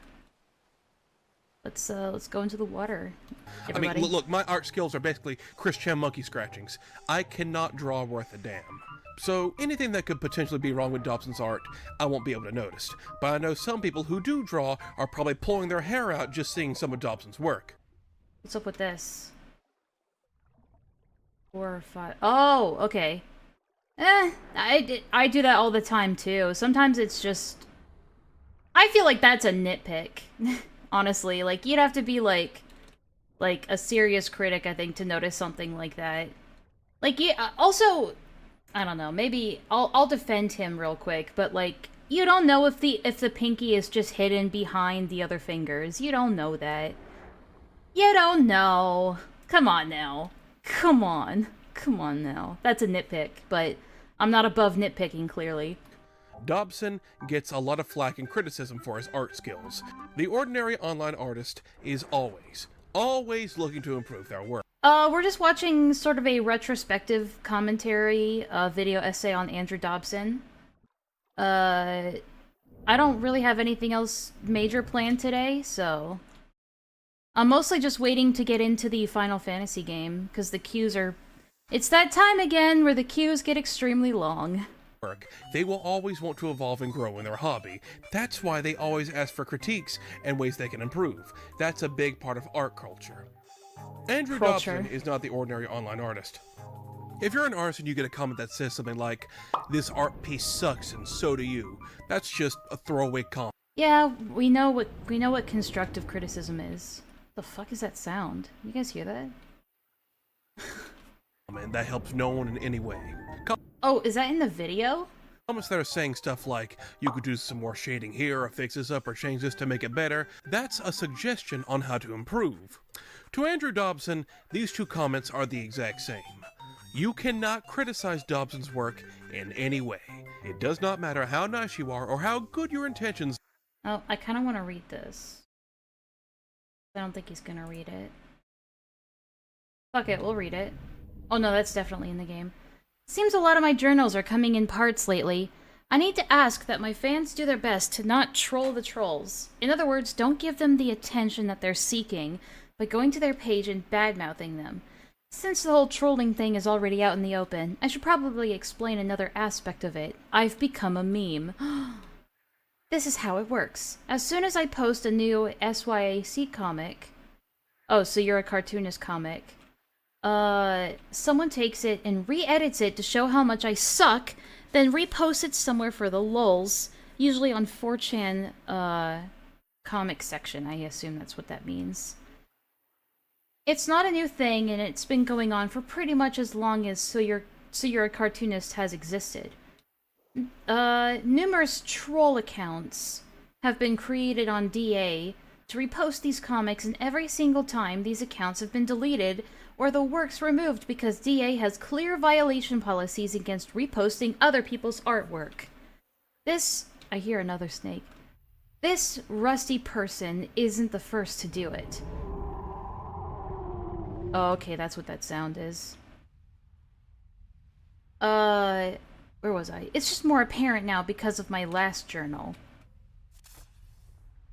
[SPEAKER 3] Let's go into the water, everybody.
[SPEAKER 4] I mean, look, my art skills are basically Chris Chan monkey scratchings. I cannot draw worth a damn. So anything that could potentially be wrong with Dobson's art, I won't be able to notice. But I know some people who do draw are probably pulling their hair out just seeing some of Dobson's work.
[SPEAKER 3] What's up with this? 4 or 5. Oh, okay. I do that all the time too. Sometimes it's just, I feel like that's a nitpick. Honestly, like, you'd have to be like a serious critic, I think, to notice something like that. Like, yeah, also, I don't know, maybe I'll defend him real quick, but like, you don't know if the pinky is just hidden behind the other fingers. You don't know that. You don't know. Come on now. Come on. Come on now. That's a nitpick, but I'm not above nitpicking, clearly.
[SPEAKER 4] Dobson gets a lot of flack and criticism for his art skills. The ordinary online artist is always looking to improve their work.
[SPEAKER 3] We're just watching sort of a retrospective commentary video essay on Andrew Dobson. I don't really have anything else major planned today, so I'm mostly just waiting to get into the Final Fantasy game, because the queues are... It's that time again where the queues get extremely long.
[SPEAKER 4] They will always want to evolve and grow in their hobby. That's why they always ask for critiques and ways they can improve. That's a big part of art culture. Andrew Dobson is not the ordinary online artist. If you're an artist and you get a comment that says something like, "This art piece sucks and so do you," that's just a throwaway comment.
[SPEAKER 3] Yeah, we know what constructive criticism is. The fuck is that sound? You guys hear that?
[SPEAKER 4] That helps no one in any way.
[SPEAKER 3] Oh, is that in the video?
[SPEAKER 4] Comments that are saying stuff like, "You could do some more shading here, or fix this up, or change this to make it better," that's a suggestion on how to improve. To Andrew Dobson, these two comments are the exact same. You cannot criticize Dobson's work in any way. It does not matter how nice you are or how good your intentions.
[SPEAKER 3] Oh, I kind of want to read this. I don't think he's gonna read it. Fuck it, we'll read it. Oh no, that's definitely in the game. Seems a lot of my journals are coming in parts lately. I need to ask that my fans do their best to not troll the trolls. In other words, don't give them the attention that they're seeking by going to their page and bad-mouthing them. Since the whole trolling thing is already out in the open, I should probably explain another aspect of it. I've become a meme. This is how it works. As soon as I post a new SYAC comic... Oh, so you're a cartoonist comic. Someone takes it and re-edits it to show how much I suck, then reposts it somewhere for the lulz, usually on 4chan, comic section. I assume that's what that means. It's not a new thing, and it's been going on for pretty much as long as So You're a Cartoonist has existed. Numerous troll accounts have been created on DA to repost these comics, and every single time these accounts have been deleted or the works removed because DA has clear violation policies against reposting other people's artwork. This... I hear another snake. This rusty person isn't the first to do it. Oh, okay, that's what that sound is. Where was I? It's just more apparent now because of my last journal.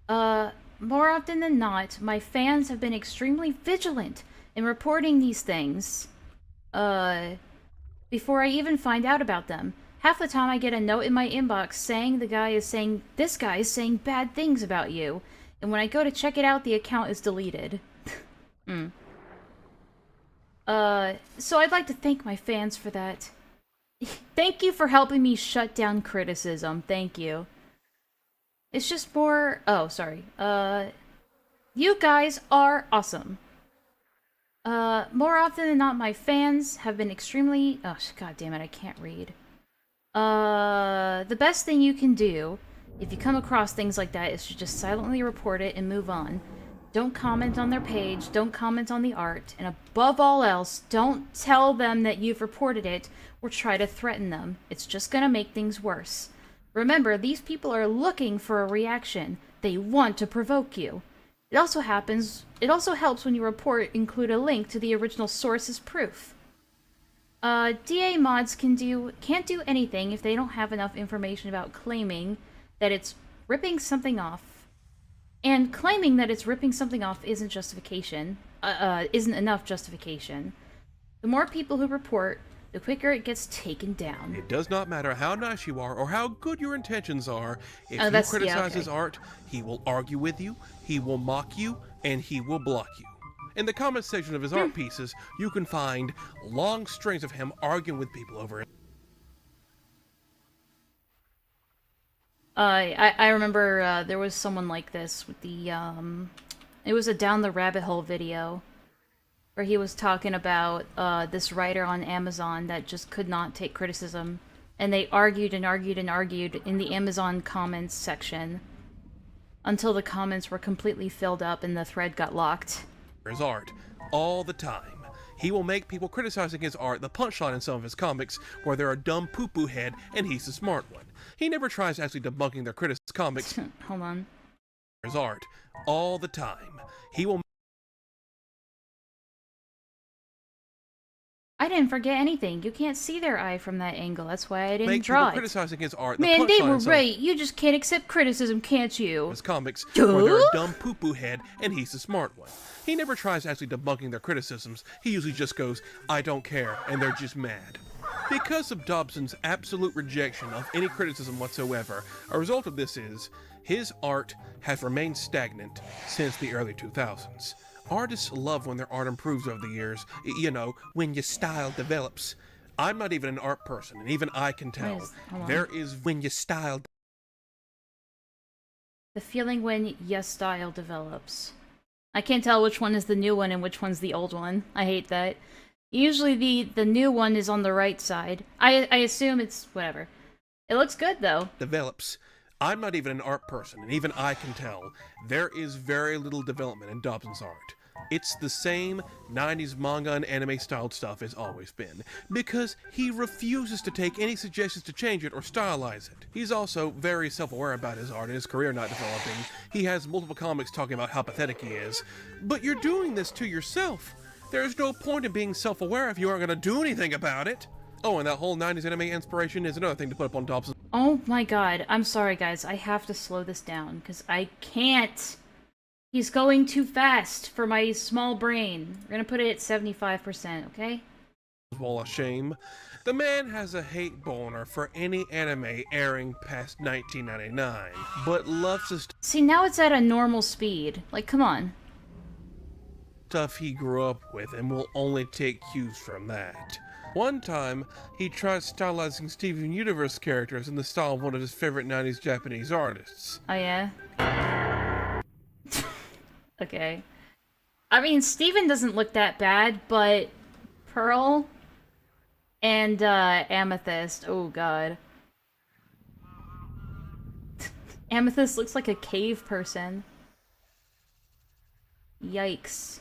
[SPEAKER 3] More often than not, my fans have been extremely vigilant in reporting these things, before I even find out about them. Half the time I get a note in my inbox saying this guy is saying bad things about you, and when I go to check it out, the account is deleted. So I'd like to thank my fans for that. Thank you for helping me shut down criticism. Thank you. It's just more... Oh, sorry. You guys are awesome. More often than not, my fans have been extremely... Oh, god damn it, I can't read. The best thing you can do, if you come across things like that, is to just silently report it and move on. Don't comment on their page, don't comment on the art, and above all else, don't tell them that you've reported it or try to threaten them. It's just gonna make things worse. Remember, these people are looking for a reaction. They want to provoke you. It also helps when you include a link to the original source as proof. DA mods can't do anything if they don't have enough information about claiming that it's ripping something off. And claiming that it's ripping something off isn't enough justification. The more people who report, the quicker it gets taken down.
[SPEAKER 4] It does not matter how nice you are or how good your intentions are. If you criticize his art, he will argue with you, he will mock you, and he will block you. In the comment section of his art pieces, you can find long strings of him arguing with people over it.
[SPEAKER 3] I remember there was someone like this with the, it was a Down the Rabbit Hole video, where he was talking about this writer on Amazon that just could not take criticism, and they argued and argued and argued in the Amazon comments section until the comments were completely filled up and the thread got locked.
[SPEAKER 4] his art all the time. He will make people criticizing his art the punchline in some of his comics, where they're a dumb poo-poo head and he's the smart one. He never tries actually debunking their critics' comics.
[SPEAKER 3] Hold on.
[SPEAKER 4] His art all the time. He will.
[SPEAKER 3] I didn't forget anything. You can't see their eye from that angle. That's why I didn't
[SPEAKER 4] make
[SPEAKER 3] draw
[SPEAKER 4] people
[SPEAKER 3] it.
[SPEAKER 4] criticizing his art the
[SPEAKER 3] Man, they
[SPEAKER 4] punchline
[SPEAKER 3] were
[SPEAKER 4] in some
[SPEAKER 3] right. You just can't accept criticism, can't you?
[SPEAKER 4] his comics,
[SPEAKER 3] Duh?
[SPEAKER 4] where they're a dumb poo-poo head and he's the smart one. He never tries actually debunking their criticisms. He usually just goes, I don't care, and they're just mad. Because of Dobson's absolute rejection of any criticism whatsoever, a result of this is, his art has remained stagnant since the early 2000s. Artists love when their art improves over the years, you know, when your style develops. I'm not even an art person, and even I can tell.
[SPEAKER 3] Hold on.
[SPEAKER 4] There is when your style...
[SPEAKER 3] The feeling when your style develops. I can't tell which one is the new one and which one's the old one. I hate that. Usually the new one is on the right side. I assume it's whatever. It looks good though.
[SPEAKER 4] develops. I'm not even an art person, and even I can tell. There is very little development in Dobson's art. It's the same 90s manga and anime styled stuff as always been, because he refuses to take any suggestions to change it or stylize it. He's also very self-aware about his art and his career not developing. He has multiple comics talking about how pathetic he is. But you're doing this to yourself. There's no point in being self-aware if you aren't going to do anything about it. Oh, and that whole 90s anime inspiration is another thing to put up on Dobson.
[SPEAKER 3] Oh my god. I'm sorry guys. I have to slow this down because I can't. He's going too fast for my small brain. We're gonna put it at 75%, okay?
[SPEAKER 4] Wall of shame. The man has a hate boner for any anime airing past 1999, but loves the
[SPEAKER 3] See, now it's at a normal speed. Like, come on.
[SPEAKER 4] stuff he grew up with and will only take cues from that. One time, he tried stylizing Steven Universe characters in the style of one of his favorite 90s Japanese artists.
[SPEAKER 3] Oh yeah? Okay. I mean, Steven doesn't look that bad, but Pearl and Amethyst, oh god. Amethyst looks like a cave person. Yikes.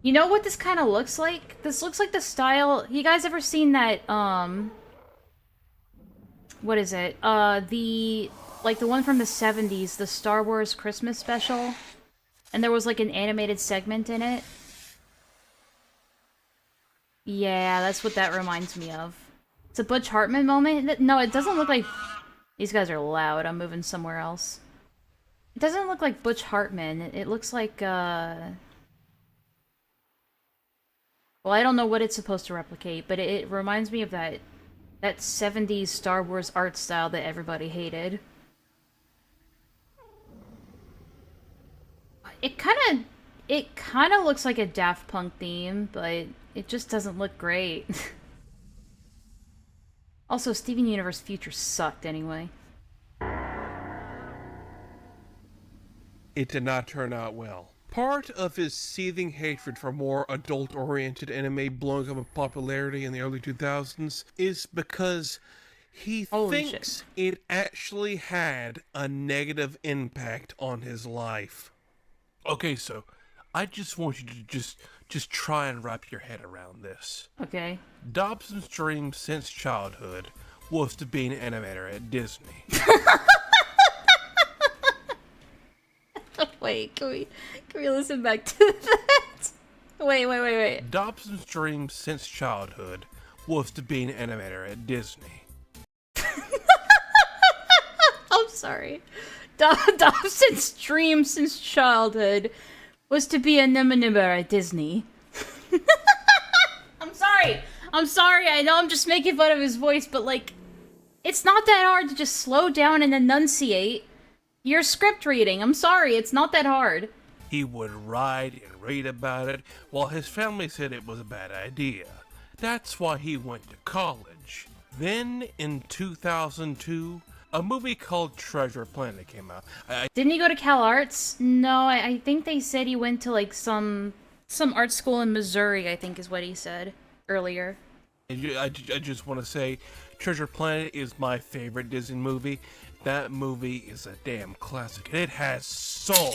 [SPEAKER 3] You know what this kind of looks like? This looks like the style... You guys ever seen that, what is it? Like the one from the 70s, the Star Wars Christmas special? And there was like an animated segment in it? Yeah, that's what that reminds me of. It's a Butch Hartman moment? No, it doesn't look like... These guys are loud. I'm moving somewhere else. It doesn't look like Butch Hartman. It looks like, Well, I don't know what it's supposed to replicate, but it reminds me of that 70s Star Wars art style that everybody hated. It kind of looks like a Daft Punk theme, but it just doesn't look great. Also, Steven Universe Future sucked anyway.
[SPEAKER 4] It did not turn out well. Part of his seething hatred for more adult-oriented anime blowing up in popularity in the early 2000s is because he thinks it actually had a negative impact on his life. Okay, so I just want you to just try and wrap your head around this.
[SPEAKER 3] Okay.
[SPEAKER 4] Dobson's dream since childhood was to be an animator at Disney.
[SPEAKER 3] Wait, can we listen back to that? Wait.
[SPEAKER 4] Dobson's dream since childhood was to be an animator at Disney.
[SPEAKER 3] I'm sorry. Dobson's dream since childhood was to be a animator at Disney. I'm sorry. I know I'm just making fun of his voice, but like, it's not that hard to just slow down and enunciate your script reading. I'm sorry, it's not that hard.
[SPEAKER 4] He would write and read about it, while his family said it was a bad idea. That's why he went to college. Then, in 2002, a movie called Treasure Planet came out.
[SPEAKER 3] Didn't he go to Cal Arts? No, I think they said he went to like some art school in Missouri, I think is what he said earlier.
[SPEAKER 4] I just want to say, Treasure Planet is my favorite Disney movie. That movie is a damn classic. It has soul.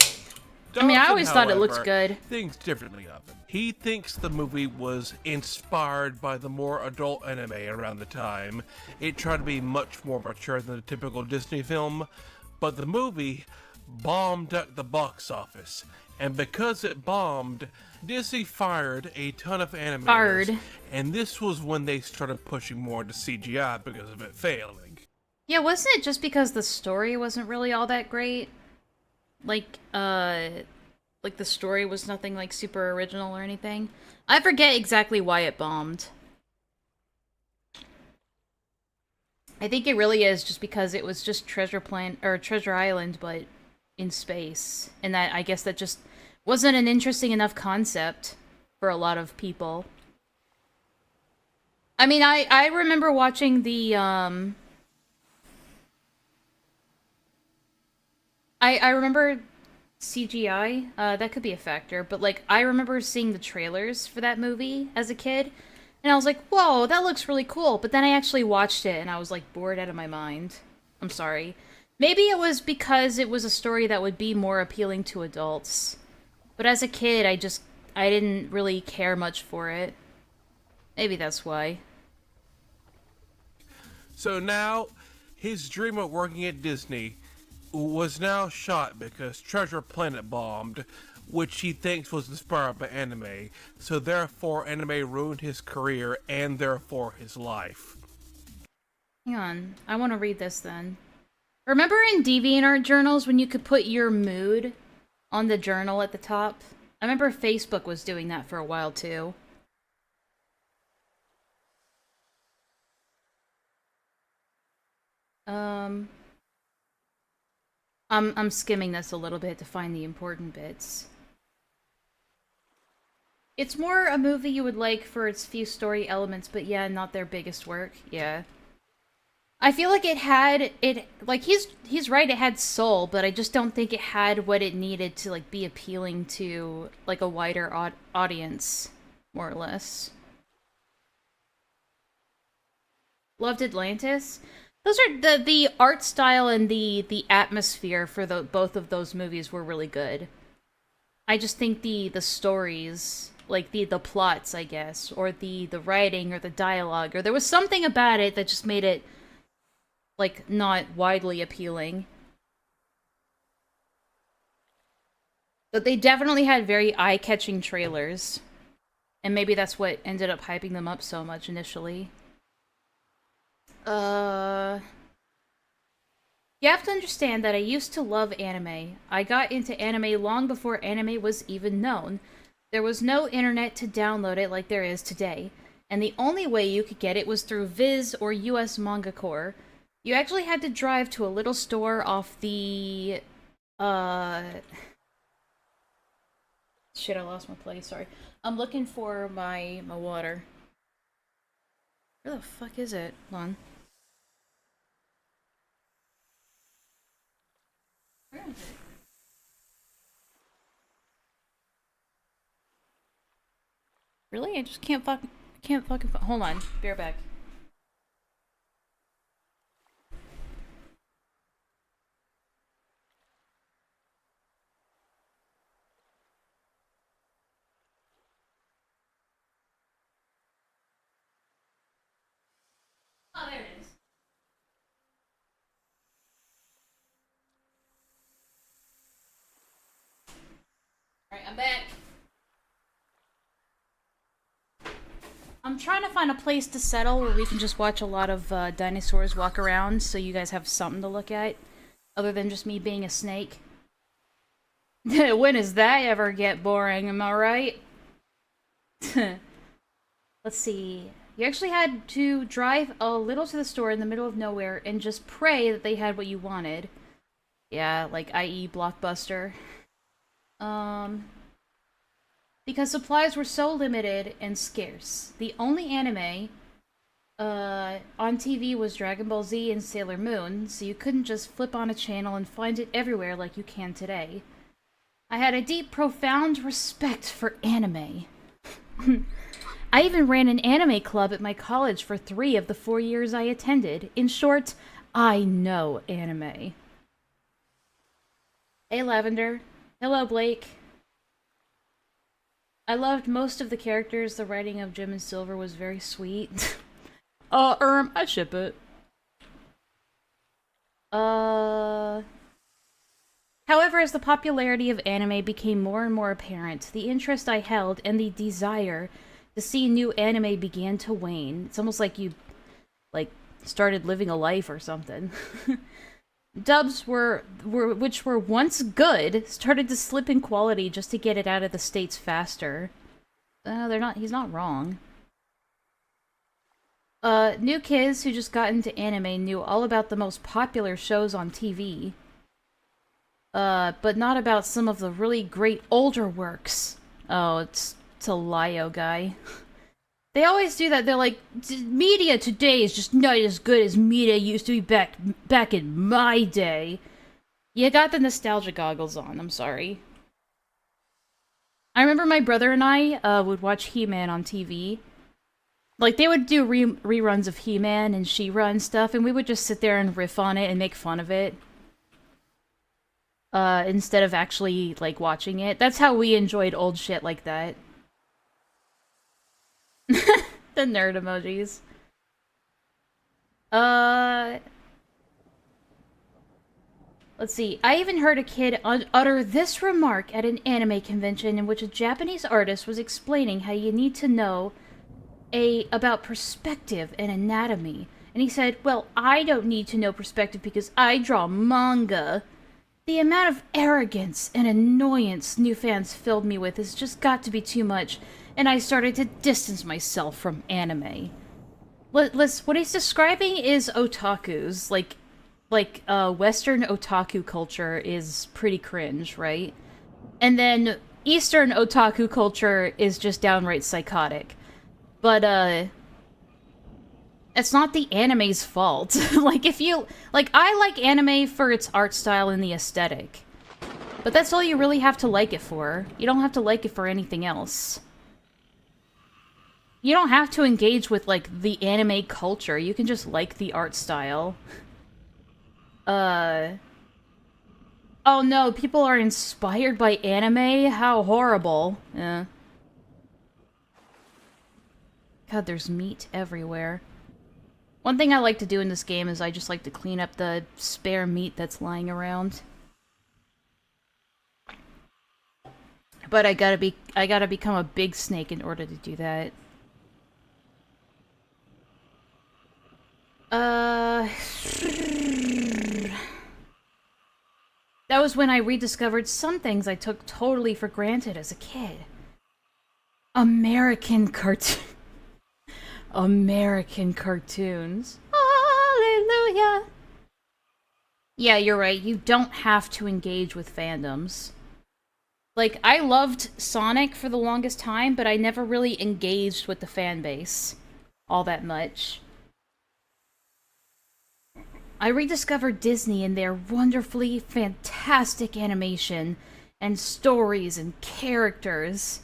[SPEAKER 3] I mean, I
[SPEAKER 4] Dobson,
[SPEAKER 3] always thought it looked
[SPEAKER 4] however,
[SPEAKER 3] good.
[SPEAKER 4] thinks differently of it. He thinks the movie was inspired by the more adult anime around the time. It tried to be much more mature than a typical Disney film, but the movie bombed at the box office. And because it bombed, Disney fired a ton of animators. And this was when they started pushing more into CGI because of it failing.
[SPEAKER 3] Yeah, wasn't it just because the story wasn't really all that great? Like the story was nothing like super original or anything. I forget exactly why it bombed. I think it really is just because it was just Treasure Island, but in space. And that, I guess that just wasn't an interesting enough concept for a lot of people. I mean, I remember watching the, I remember CGI, that could be a factor, but, like, I remember seeing the trailers for that movie as a kid, and I was like, whoa, that looks really cool, but then I actually watched it, and I was, like, bored out of my mind. I'm sorry. Maybe it was because it was a story that would be more appealing to adults. But as a kid, I didn't really care much for it. Maybe that's why.
[SPEAKER 4] So now, his dream of working at Disney was now shot because Treasure Planet bombed, which he thinks was inspired by anime. So therefore, anime ruined his career and therefore his life.
[SPEAKER 3] Hang on, I want to read this then. Remember in DeviantArt journals when you could put your mood on the journal at the top? I remember Facebook was doing that for a while too. I'm skimming this a little bit to find the important bits. It's more a movie you would like for its few story elements, but yeah, not their biggest work. Yeah. I feel like he's right, it had soul, but I just don't think it had what it needed to, like, be appealing to, like, a wider audience, more or less. Loved Atlantis? Those are the art style and the atmosphere for both of those movies were really good. I just think the stories, like the plots, I guess, or the writing or the dialogue, or there was something about it that just made it, like, not widely appealing. But they definitely had very eye-catching trailers. And maybe that's what ended up hyping them up so much initially. You have to understand that I used to love anime. I got into anime long before anime was even known. There was no internet to download it like there is today. And the only way you could get it was through Viz or US Manga Core. You actually had to drive to a little store off the, Shit, I lost my place, sorry. I'm looking for my water. Where the fuck is it? Hold on. Where is it? Really? I just can't fucking hold on. Be right back. Oh, there it is. Alright, I'm back. I'm trying to find a place to settle where we can just watch a lot of dinosaurs walk around so you guys have something to look at, other than just me being a snake. When does that ever get boring, am I right? Let's see. You actually had to drive a little to the store in the middle of nowhere and just pray that they had what you wanted. Yeah, like i.e. Blockbuster. Because supplies were so limited and scarce. The only anime on TV was Dragon Ball Z and Sailor Moon, so you couldn't just flip on a channel and find it everywhere like you can today. I had a deep, profound respect for anime. I even ran an anime club at my college for 3 of the 4 years I attended. In short, I know anime. Hey, Lavender. Hello, Blake. I loved most of the characters. The writing of Jim and Silver was very sweet. I ship it. However, as the popularity of anime became more and more apparent, the interest I held and the desire to see new anime began to wane. It's almost like you, started living a life or something. Dubs which were once good, started to slip in quality just to get it out of the States faster. He's not wrong. New kids who just got into anime knew all about the most popular shows on TV. But not about some of the really great older works. Oh, it's a Lio guy. They always do that. They're like, media today is just not as good as media used to be back in my day. You got the nostalgia goggles on, I'm sorry. I remember my brother and I would watch He-Man on TV. Like, they would do reruns of He-Man and She-Ra and stuff, and we would just sit there and riff on it and make fun of it. Instead of actually, watching it. That's how we enjoyed old shit like that. The nerd emojis. Let's see. I even heard a kid utter this remark at an anime convention in which a Japanese artist was explaining how you need to know about perspective and anatomy. And he said, well, I don't need to know perspective because I draw manga. The amount of arrogance and annoyance new fans filled me with has just got to be too much, and I started to distance myself from anime. What he's describing is otakus. Western otaku culture is pretty cringe, right? And then Eastern otaku culture is just downright psychotic. But, it's not the anime's fault. I like anime for its art style and the aesthetic. But that's all you really have to like it for. You don't have to like it for anything else. You don't have to engage with, the anime culture. You can just like the art style. Oh no, people are inspired by anime? How horrible. Yeah. God, there's meat everywhere. One thing I like to do in this game is I just like to clean up the spare meat that's lying around. But I gotta become a big snake in order to do that. That was when I rediscovered some things I took totally for granted as a kid. American cartoons. Hallelujah! Yeah, you're right. You don't have to engage with fandoms. I loved Sonic for the longest time, but I never really engaged with the fan base all that much. I rediscovered Disney and their wonderfully fantastic animation and stories and characters.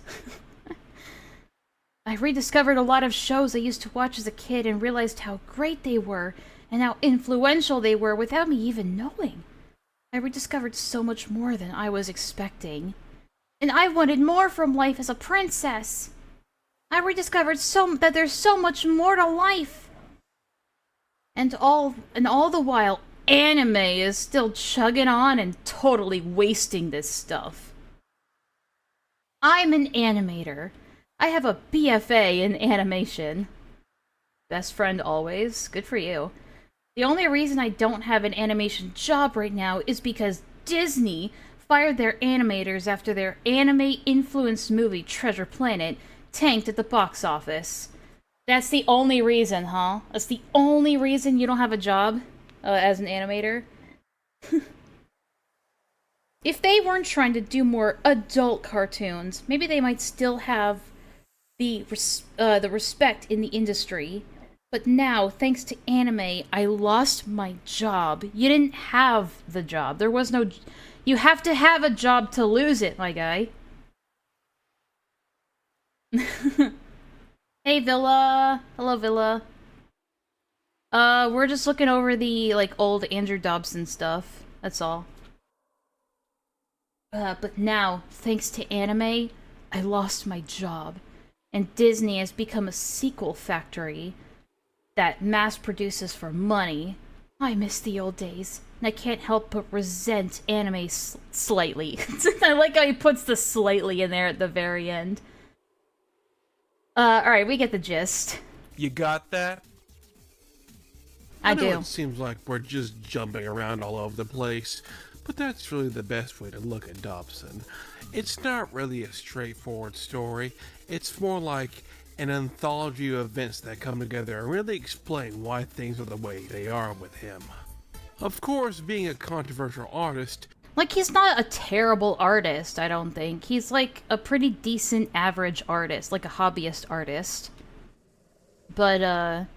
[SPEAKER 3] I rediscovered a lot of shows I used to watch as a kid and realized how great they were and how influential they were without me even knowing. I rediscovered so much more than I was expecting. And I wanted more from life as a princess. I rediscovered that there's so much more to life. And all the while, anime is still chugging on and totally wasting this stuff. I'm an animator. I have a BFA in animation. Best friend always. Good for you. The only reason I don't have an animation job right now is because Disney fired their animators after their anime-influenced movie Treasure Planet tanked at the box office. That's the only reason, huh? That's the only reason you don't have a job as an animator? If they weren't trying to do more adult cartoons, maybe they might still have the respect in the industry. But now, thanks to anime, I lost my job. You didn't have the job. There was no... You have to have a job to lose it, my guy. Hey, Villa. Hello, Villa. We're just looking over the, old Andrew Dobson stuff. That's all. But now, thanks to anime, I lost my job. And Disney has become a sequel factory that mass produces for money. I miss the old days, and I can't help but resent anime slightly. I like how he puts the slightly in there at the very end. Alright, we get the gist.
[SPEAKER 4] You got that?
[SPEAKER 3] I
[SPEAKER 4] know
[SPEAKER 3] do.
[SPEAKER 4] It seems like we're just jumping around all over the place, but that's really the best way to look at Dobson. It's not really a straightforward story. It's more like an anthology of events that come together and really explain why things are the way they are with him. Of course, being a controversial artist,
[SPEAKER 3] Like, he's not a terrible artist, I don't think. He's, like, a pretty decent average artist, like a hobbyist artist. But,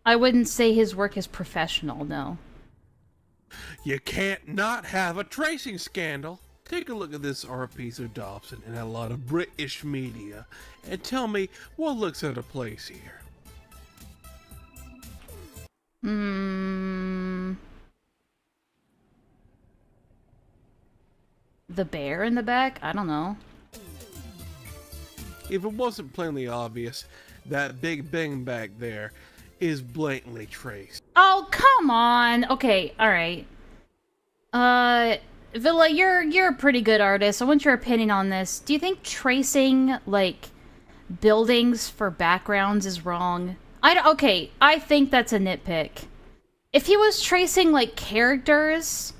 [SPEAKER 3] I wouldn't say his work is professional, no.
[SPEAKER 4] you can't not have a tracing scandal. Take a look at this art piece of Dobson and a lot of British media, and tell me what looks out of place here.
[SPEAKER 3] The bear in the back? I don't know.
[SPEAKER 4] If it wasn't plainly obvious, that big bang back there is blatantly traced.
[SPEAKER 3] Oh, come on! Okay, alright. Villa, you're a pretty good artist. I want your opinion on this. Do you think tracing, like, buildings for backgrounds is wrong? Okay, I think that's a nitpick. If he was tracing, like, characters,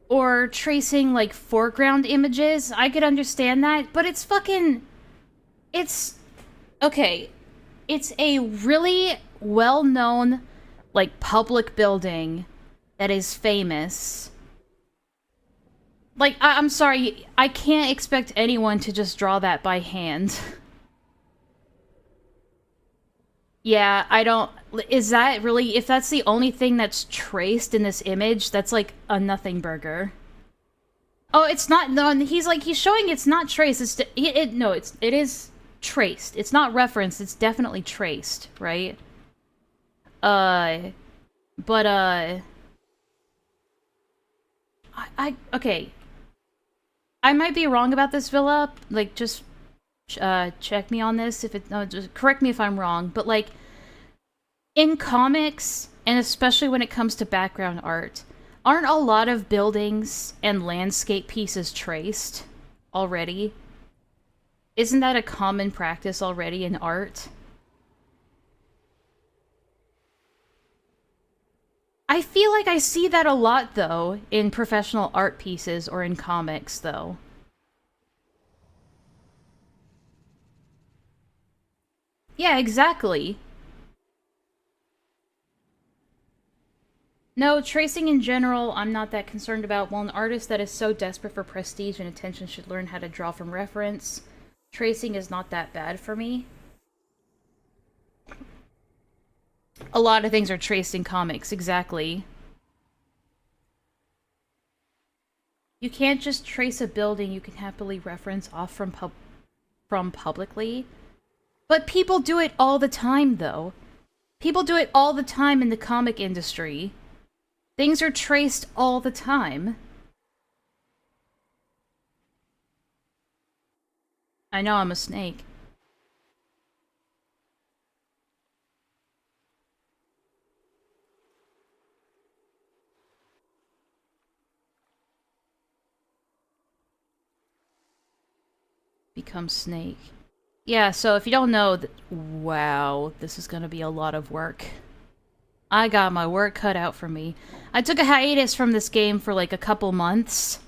[SPEAKER 3] or tracing, like, foreground images, I could understand that, but it's fucking... Okay, it's a really well-known, like, public building that is famous. Like, I'm sorry, I can't expect anyone to just draw that by hand. Yeah, I don't... Is that really... If that's the only thing that's traced in this image, that's like a nothing burger. Oh, it's not... No, he's showing it's not traced. It is traced. It's not referenced. It's definitely traced, right? Okay. I might be wrong about this, Villa. Like, just check me on this. Just correct me if I'm wrong. But, like, in comics, and especially when it comes to background art, aren't a lot of buildings and landscape pieces traced already? Isn't that a common practice already in art? I feel like I see that a lot, though, in professional art pieces or in comics, though. Yeah, exactly. No, tracing in general, I'm not that concerned about. While an artist that is so desperate for prestige and attention should learn how to draw from reference, tracing is not that bad for me. A lot of things are traced in comics, exactly. You can't just trace a building you can happily reference off from publicly. But people do it all the time, though. People do it all the time in the comic industry. Things are traced all the time. I know I'm a snake. Become snake. Yeah, so if you don't know, wow, this is gonna be a lot of work. I got my work cut out for me. I took a hiatus from this game for like a couple months.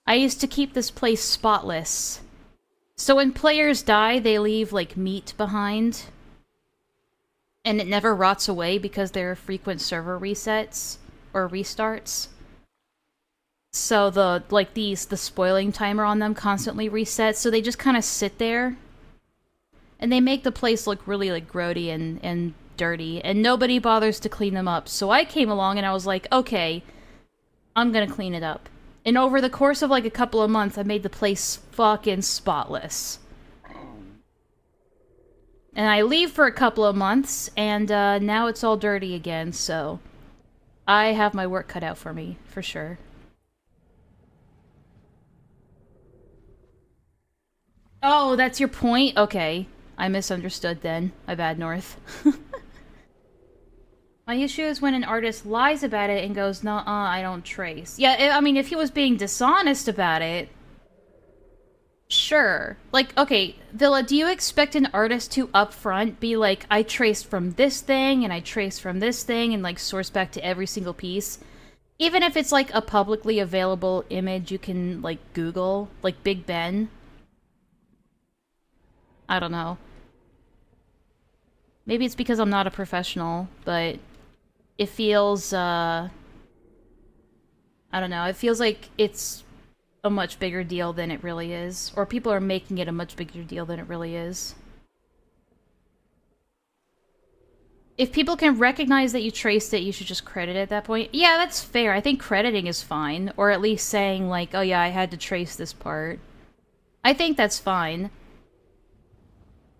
[SPEAKER 3] I used to keep this place spotless. So when players die, they leave like meat behind. And it never rots away because there are frequent server resets or restarts. So the spoiling timer on them constantly resets, so they just kind of sit there. And they make the place look really like grody and dirty, and nobody bothers to clean them up. So I came along and I was like, okay, I'm gonna clean it up. And over the course of like a couple of months, I made the place fucking spotless. And I leave for a couple of months, and now it's all dirty again, so I have my work cut out for me, for sure. Oh, that's your point? Okay. I misunderstood then. My bad, North. My issue is when an artist lies about it and goes, "Nuh-uh, I don't trace." Yeah, I mean, if he was being dishonest about it, sure. Like, okay, Villa, do you expect an artist to upfront be like, I traced from this thing, and I traced from this thing, and, like, source back to every single piece? Even if it's, like, a publicly available image you can, like, Google, like Big Ben. I don't know. Maybe it's because I'm not a professional, but it feels, I don't know, it feels like it's a much bigger deal than it really is. Or people are making it a much bigger deal than it really is. If people can recognize that you traced it, you should just credit it at that point. Yeah, that's fair. I think crediting is fine. Or at least saying, like, oh yeah, I had to trace this part. I think that's fine.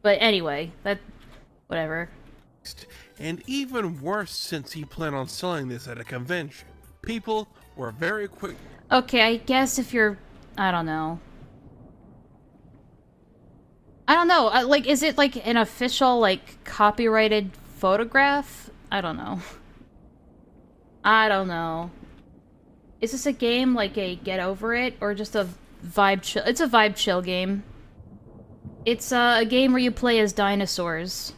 [SPEAKER 3] But anyway, that... whatever.
[SPEAKER 4] And even worse, since he planned on selling this at a convention. People were very quick.
[SPEAKER 3] Okay, I guess if you're... I don't know. I don't know. Like, is it like an official, like, copyrighted photograph? I don't know. I don't know. Is this a game like a Get Over It or just a vibe chill? It's a vibe chill game. It's a game where you play as dinosaurs.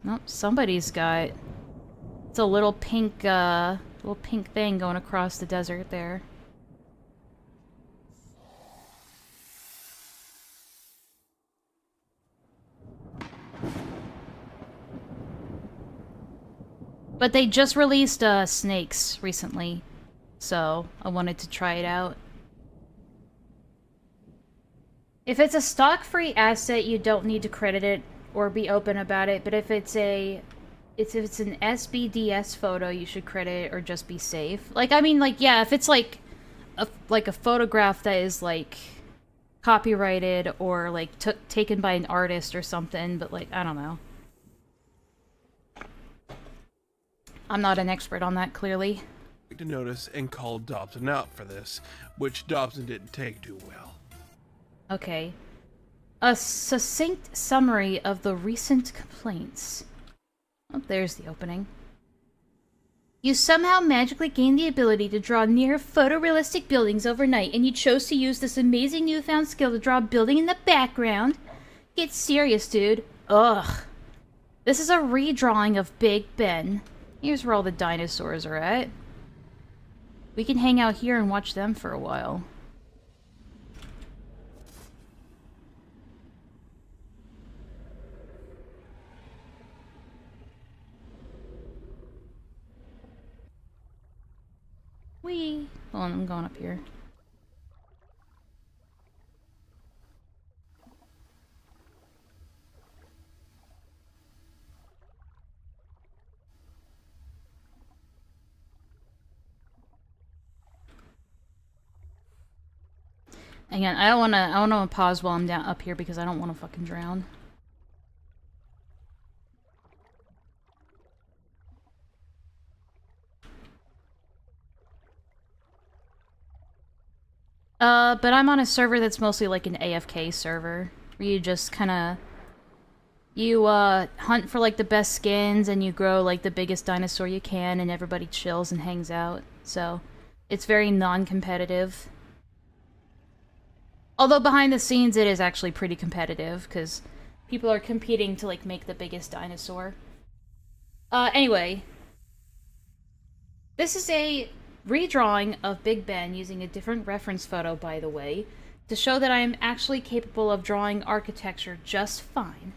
[SPEAKER 3] Oh, somebody's got... it's a little pink thing going across the desert there. But they just released Snakes recently, so I wanted to try it out. If it's a stock-free asset, you don't need to credit it or be open about it, but if it's an SBDS photo, you should credit it or just be safe. Like, I mean, like, yeah, if it's like a photograph that is like copyrighted or like taken by an artist or something, but like, I don't know. I'm not an expert on that, clearly.
[SPEAKER 4] To notice and called Dobson out for this, which Dobson didn't take too well.
[SPEAKER 3] Okay. A succinct summary of the recent complaints. Oh, there's the opening. You somehow magically gained the ability to draw near photorealistic buildings overnight, and you chose to use this amazing newfound skill to draw a building in the background? Get serious, dude. Ugh. This is a redrawing of Big Ben. Here's where all the dinosaurs are at. We can hang out here and watch them for a while. Whee! Hold on, I'm going up here. Again, I don't wanna pause while I'm down up here because I don't wanna fucking drown. But I'm on a server that's mostly like an AFK server, where you just kinda... you, hunt for, like, the best skins, and you grow, like, the biggest dinosaur you can, and everybody chills and hangs out. So, it's very non-competitive. Although behind the scenes it is actually pretty competitive, because people are competing to, like, make the biggest dinosaur. Anyway. This is a redrawing of Big Ben using a different reference photo, by the way, to show that I am actually capable of drawing architecture just fine.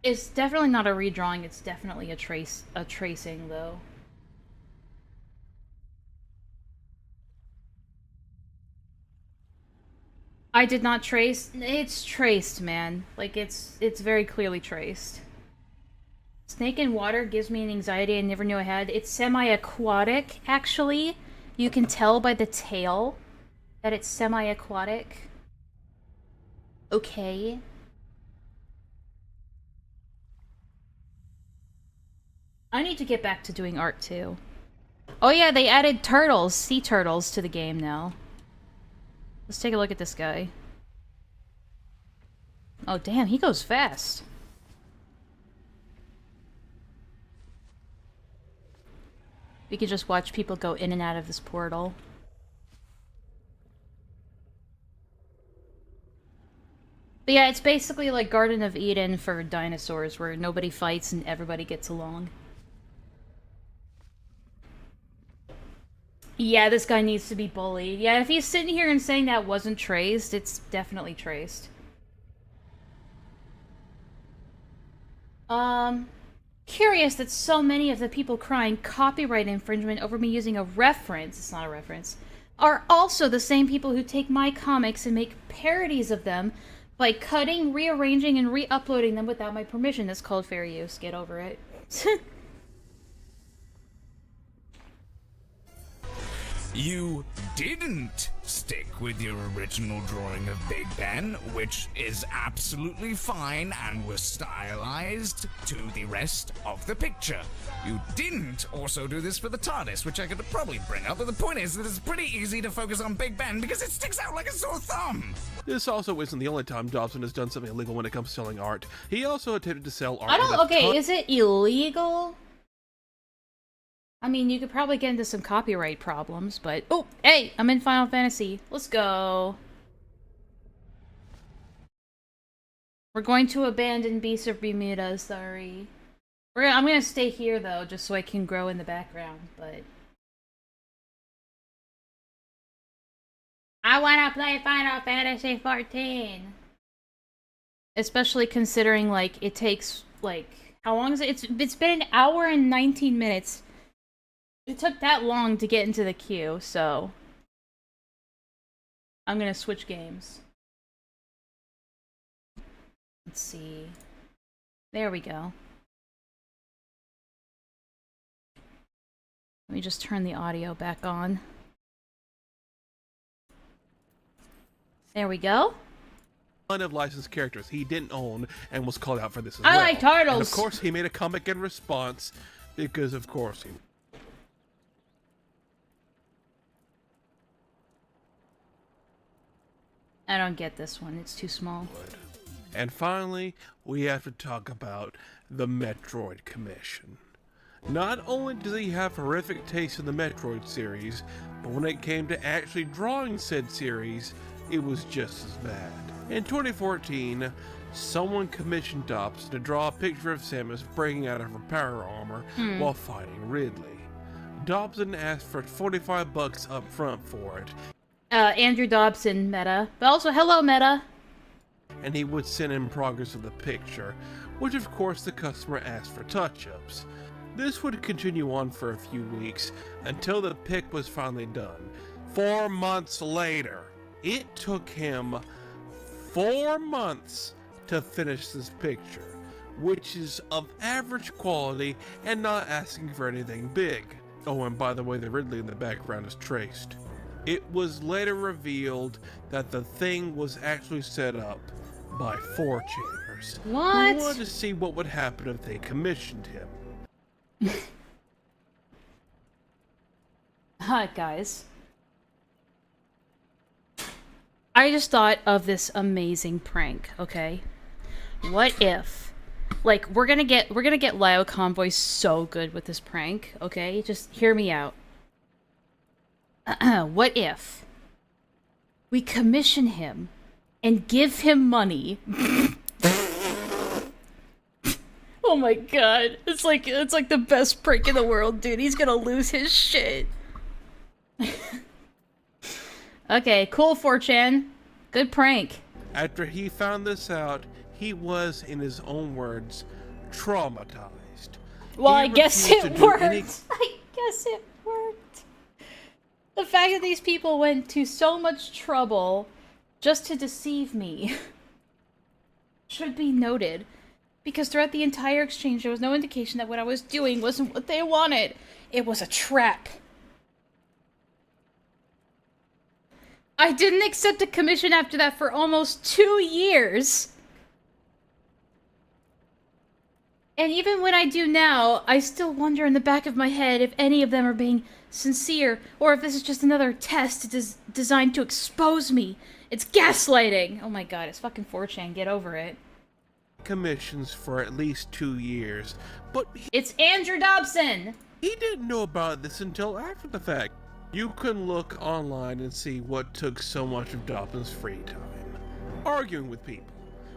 [SPEAKER 3] It's definitely not a redrawing, it's definitely a tracing, though. I did not trace. It's traced, man. Like, it's very clearly traced. Snake in water gives me an anxiety I never knew I had. It's semi-aquatic, actually. You can tell by the tail that it's semi-aquatic. Okay. I need to get back to doing art, too. Oh yeah, they added turtles, sea turtles, to the game now. Let's take a look at this guy. Oh, damn, he goes fast. We could just watch people go in and out of this portal. But yeah, it's basically like Garden of Eden for dinosaurs, where nobody fights and everybody gets along. Yeah, this guy needs to be bullied. Yeah, if he's sitting here and saying that wasn't traced, it's definitely traced. Curious that so many of the people crying copyright infringement over me using a reference, it's not a reference, are also the same people who take my comics and make parodies of them by cutting, rearranging, and re-uploading them without my permission. That's called fair use. Get over it.
[SPEAKER 6] You didn't stick with your original drawing of Big Ben, which is absolutely fine and was stylized to the rest of the picture. You didn't also do this for the TARDIS, which I could probably bring up, but the point is that it's pretty easy to focus on Big Ben because it sticks out like a sore thumb.
[SPEAKER 4] This also isn't the only time Dobson has done something illegal when it comes to selling art. He also attempted to sell art.
[SPEAKER 3] I don't. Okay, is it illegal? I mean, you could probably get into some copyright problems, but... Oh, hey! I'm in Final Fantasy. Let's go. We're going to abandon Beast of Bermuda, sorry. I'm gonna stay here, though, just so I can grow in the background, but... I wanna play Final Fantasy 14! Especially considering, like, it takes, like... How long is it? It's been an hour and 19 minutes. It took that long to get into the queue, so... I'm gonna switch games. Let's see... There we go. Let me just turn the audio back on. There we go.
[SPEAKER 4] Ton of licensed characters he didn't own and was called out for this as
[SPEAKER 3] I
[SPEAKER 4] well.
[SPEAKER 3] like turtles!
[SPEAKER 4] And of course he made a comic in response, because of course he...
[SPEAKER 3] I don't get this one, it's too small.
[SPEAKER 4] And finally, we have to talk about the Metroid Commission. Not only does he have horrific taste in the Metroid series, but when it came to actually drawing said series, it was just as bad. In 2014, someone commissioned Dobson to draw a picture of Samus breaking out of her power armor while fighting Ridley. Dobson asked for $45 up front for it.
[SPEAKER 3] Andrew Dobson, Meta. But also, hello, Meta!
[SPEAKER 4] And he would send in progress of the picture, which of course the customer asked for touch-ups. This would continue on for a few weeks, until the pic was finally done. 4 months later, it took him 4 months to finish this picture, which is of average quality and not asking for anything big. Oh, and by the way, the Ridley in the background is traced. It was later revealed that the thing was actually set up by 4chaners.
[SPEAKER 3] What?
[SPEAKER 4] Who wanted to see what would happen if they commissioned him.
[SPEAKER 3] Hi, guys. I just thought of this amazing prank, okay? What if... Like, we're gonna get Lio Convoy so good with this prank, okay? Just hear me out. What if we commission him and give him money? Oh my god. It's like the best prank in the world, dude. He's gonna lose his shit. Okay, cool, 4chan. Good prank.
[SPEAKER 4] After he found this out, he was, in his own words, traumatized.
[SPEAKER 3] Well,
[SPEAKER 4] He
[SPEAKER 3] I guess
[SPEAKER 4] refused
[SPEAKER 3] it
[SPEAKER 4] to do
[SPEAKER 3] worked.
[SPEAKER 4] any-
[SPEAKER 3] I guess it worked. The fact that these people went to so much trouble just to deceive me should be noted. Because throughout the entire exchange, there was no indication that what I was doing wasn't what they wanted. It was a trap. I didn't accept a commission after that for almost 2 years. And even when I do now, I still wonder in the back of my head if any of them are being sincere, or if this is just another test designed to expose me. It's gaslighting! Oh my god, it's fucking 4chan, get over it.
[SPEAKER 4] Commissions for at least 2 years, but
[SPEAKER 3] It's Andrew Dobson!
[SPEAKER 4] he didn't know about this until after the fact. You can look online and see what took so much of Dobson's free time. Arguing with people.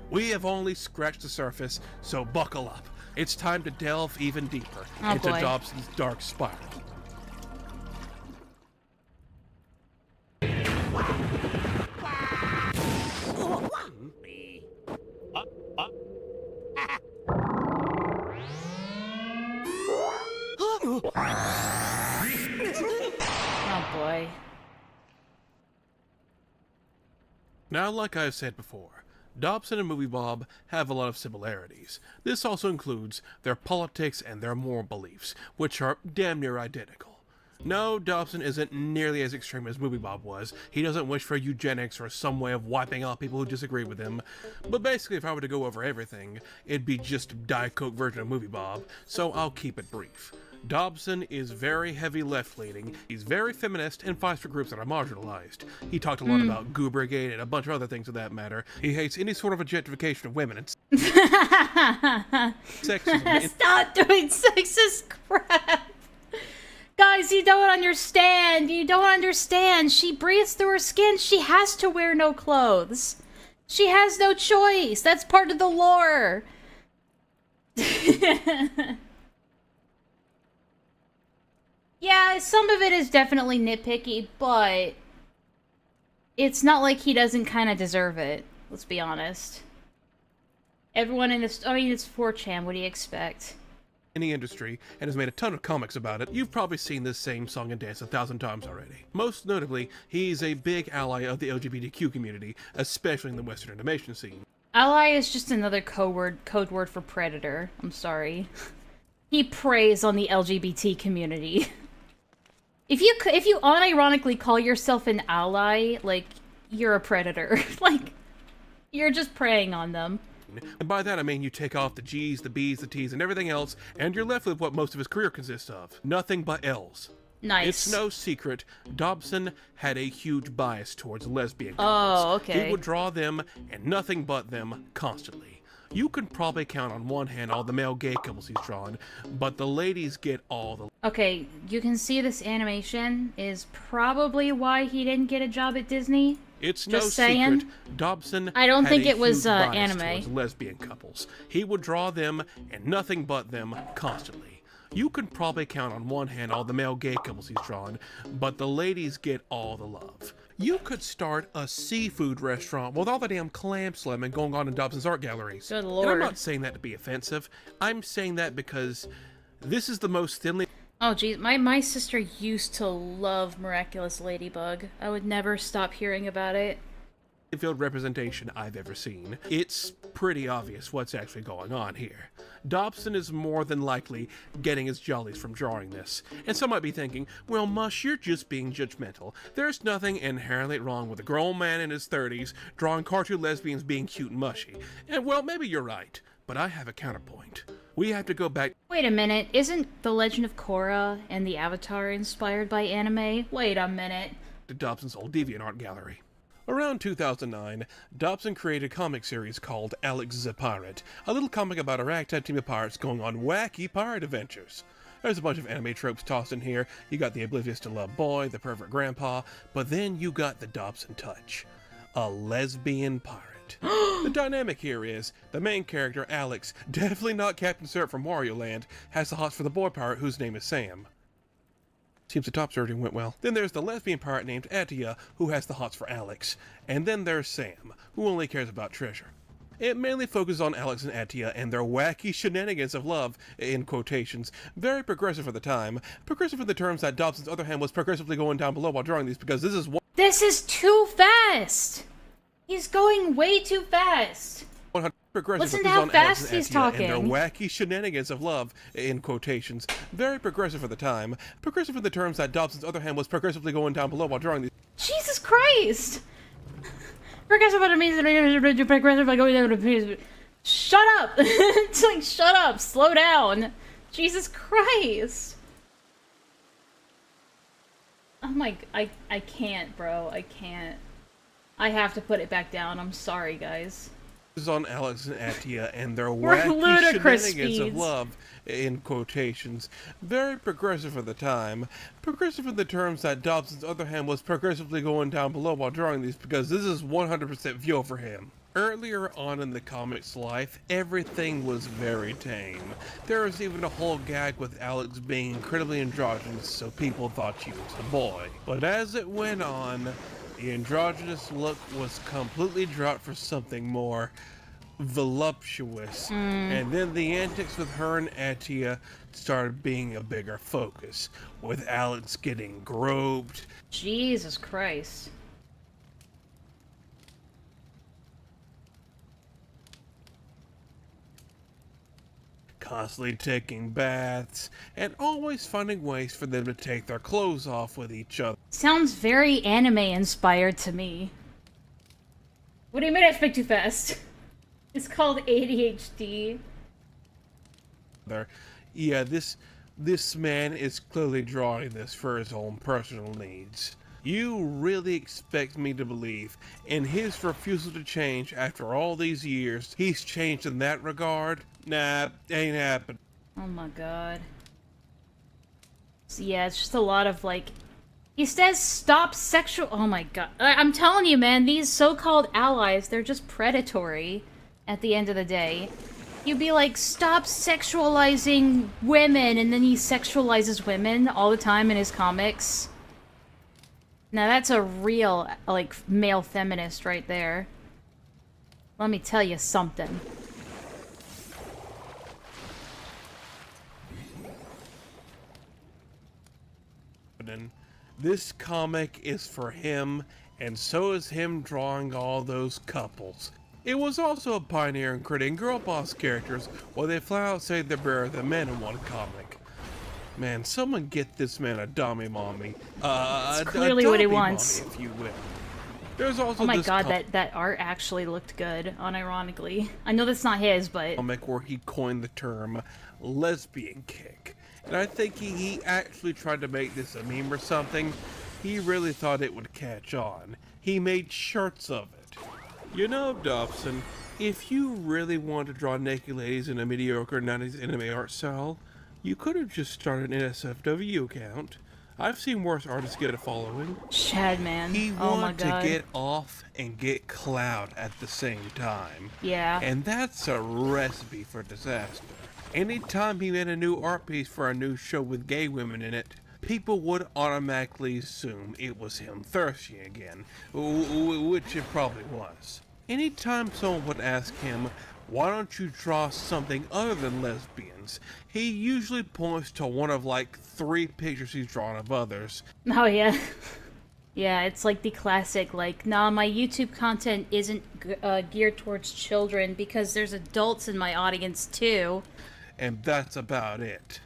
[SPEAKER 4] We have only scratched the surface, so buckle up. It's time to delve even deeper into
[SPEAKER 3] boy.
[SPEAKER 4] Dobson's dark spiral.
[SPEAKER 3] Oh boy.
[SPEAKER 4] Now, like I've said before, Dobson and Movie Bob have a lot of similarities. This also includes their politics and their moral beliefs, which are damn near identical. No, Dobson isn't nearly as extreme as Movie Bob was. He doesn't wish for eugenics or some way of wiping out people who disagree with him. But basically, if I were to go over everything, it'd be just a Diet Coke version of Movie Bob, so I'll keep it brief. Dobson is very heavy left-leaning, he's very feminist, and fights for groups that are marginalized. He talked a lot about Goo Brigade and a bunch of other things of that matter. He hates any sort of objectification of women and sexism.
[SPEAKER 3] Stop doing sexist crap! Guys, you don't understand! You don't understand! She breathes through her skin, she has to wear no clothes! She has no choice! That's part of the lore! Yeah, some of it is definitely nitpicky, but it's not like he doesn't kind of deserve it. Let's be honest. Everyone in this... I mean, it's 4chan. What do you expect?
[SPEAKER 4] In the industry, and has made a ton of comics about it. You've probably seen this same song and dance 1,000 times already. Most notably, he's a big ally of the LGBTQ community, especially in the Western animation scene.
[SPEAKER 3] Ally is just another code word for predator. I'm sorry. He preys on the LGBT community. If you unironically call yourself an ally, like, you're a predator. Like, you're just preying on them.
[SPEAKER 4] And by that I mean you take off the G's, the B's, the T's, and everything else, and you're left with what most of his career consists of. Nothing but L's.
[SPEAKER 3] Nice.
[SPEAKER 4] It's no secret, Dobson had a huge bias towards lesbian couples.
[SPEAKER 3] Oh, okay.
[SPEAKER 4] He would draw them, and nothing but them, constantly. You can probably count on one hand all the male gay couples he's drawn, but the ladies get all the...
[SPEAKER 3] Okay, you can see this animation is probably why he didn't get a job at Disney.
[SPEAKER 4] It's
[SPEAKER 3] Just
[SPEAKER 4] no
[SPEAKER 3] saying.
[SPEAKER 4] secret, Dobson
[SPEAKER 3] I don't
[SPEAKER 4] had
[SPEAKER 3] think
[SPEAKER 4] a
[SPEAKER 3] it was,
[SPEAKER 4] huge bias
[SPEAKER 3] anime.
[SPEAKER 4] towards lesbian couples. He would draw them, and nothing but them, constantly. You can probably count on one hand all the male gay couples he's drawn, but the ladies get all the love. You could start a seafood restaurant with all the damn clam slamming going on in Dobson's art galleries.
[SPEAKER 3] Good
[SPEAKER 4] And I'm
[SPEAKER 3] lord.
[SPEAKER 4] not saying that to be offensive. I'm saying that because this is the most thinly...
[SPEAKER 3] Oh geez, my sister used to love Miraculous Ladybug. I would never stop hearing about it.
[SPEAKER 4] field representation I've ever seen. It's pretty obvious what's actually going on here. Dobson is more than likely getting his jollies from drawing this. And some might be thinking, well, Mush, you're just being judgmental. There's nothing inherently wrong with a grown man in his 30s drawing cartoon lesbians being cute and mushy. And well, maybe you're right, but I have a counterpoint. We have to go back...
[SPEAKER 3] Wait a minute, isn't The Legend of Korra and the Avatar inspired by anime? Wait a minute.
[SPEAKER 4] to Dobson's old DeviantArt gallery. Around 2009, Dobson created a comic series called Alex the Pirate, a little comic about a ragtag team of pirates going on wacky pirate adventures. There's a bunch of anime tropes tossed in here. You got the oblivious to love boy, the pervert grandpa, but then you got the Dobson touch. A lesbian pirate. The dynamic here is, the main character, Alex, definitely not Captain Syrup from Wario Land, has the hots for the boy pirate whose name is Sam. Seems the top surgeon went well. Then there's the lesbian pirate named Atia, who has the hots for Alex. And then there's Sam, who only cares about treasure. It mainly focuses on Alex and Atia and their wacky shenanigans of love, in quotations. Very progressive for the time. Progressive in the terms that Dobson's other hand was progressively going down below while drawing these, because this is
[SPEAKER 3] This is too fast! He's going way too fast!
[SPEAKER 4] 100 progressive
[SPEAKER 3] Listen to
[SPEAKER 4] focuses
[SPEAKER 3] how
[SPEAKER 4] on Alex
[SPEAKER 3] fast
[SPEAKER 4] and
[SPEAKER 3] he's
[SPEAKER 4] Atia
[SPEAKER 3] talking.
[SPEAKER 4] and their wacky shenanigans of love, in quotations. Very progressive for the time. Progressive in the terms that Dobson's other hand was progressively going down below while drawing these.
[SPEAKER 3] Jesus Christ! Progressive what it means progressive by going down to Shut up! It's like, shut up, slow down. Jesus Christ. Oh my, I can't, bro. I can't. I have to put it back down. I'm sorry, guys.
[SPEAKER 4] On Alex and Atia and their
[SPEAKER 3] We're
[SPEAKER 4] wacky
[SPEAKER 3] ludicrous
[SPEAKER 4] shenanigans of
[SPEAKER 3] speeds.
[SPEAKER 4] love, in quotations. Very progressive for the time. Progressive in the terms that Dobson's other hand was progressively going down below while drawing these, because this is 100% view for him. Earlier on in the comic's life, everything was very tame. There was even a whole gag with Alex being incredibly androgynous, so people thought she was a boy. But as it went on, the androgynous look was completely dropped for something more voluptuous, and then the antics with her and Atia started being a bigger focus, with Alex getting groped.
[SPEAKER 3] Jesus Christ.
[SPEAKER 4] Constantly taking baths, and always finding ways for them to take their clothes off with each other.
[SPEAKER 3] Sounds very anime-inspired to me. What do you mean I speak too fast? It's called ADHD.
[SPEAKER 4] Yeah, this man is clearly drawing this for his own personal needs. You really expect me to believe in his refusal to change after all these years he's changed in that regard? Nah, ain't happening.
[SPEAKER 3] Oh my god. So yeah, it's just a lot of like... He says stop sexual... Oh my god. I'm telling you, man, these so-called allies, they're just predatory at the end of the day. You'd be like, stop sexualizing women, and then he sexualizes women all the time in his comics. Now that's a real, like, male feminist right there. Let me tell you something.
[SPEAKER 4] This comic is for him, and so is him drawing all those couples. It was also a pioneer in creating girl boss characters, while they flat out say they're better than men in one comic. Man, someone get this man a dummy mommy.
[SPEAKER 3] It's clearly what he wants.
[SPEAKER 4] Mommy, if you will. There's also
[SPEAKER 3] Oh my
[SPEAKER 4] this
[SPEAKER 3] god, that art actually looked good, unironically. I know that's not his, but...
[SPEAKER 4] comic where he coined the term lesbian kick. And I think he actually tried to make this a meme or something. He really thought it would catch on. He made shirts of it. You know, Dobson, if you really want to draw naked ladies in a mediocre 90s anime art style, you could have just started an NSFW account. I've seen worse artists get a following.
[SPEAKER 3] Chad, man.
[SPEAKER 4] He
[SPEAKER 3] Oh my
[SPEAKER 4] wanted
[SPEAKER 3] god.
[SPEAKER 4] to get off and get clout at the same time.
[SPEAKER 3] Yeah.
[SPEAKER 4] And that's a recipe for disaster. Anytime he made a new art piece for a new show with gay women in it, people would automatically assume it was him thirsty again, which it probably was. Anytime someone would ask him, why don't you draw something other than lesbians, he usually points to one of like 3 pictures he's drawn of others.
[SPEAKER 3] Oh yeah. Yeah, it's like the classic, like, nah, my YouTube content isn't geared towards children because there's adults in my audience too.
[SPEAKER 4] And that's about it.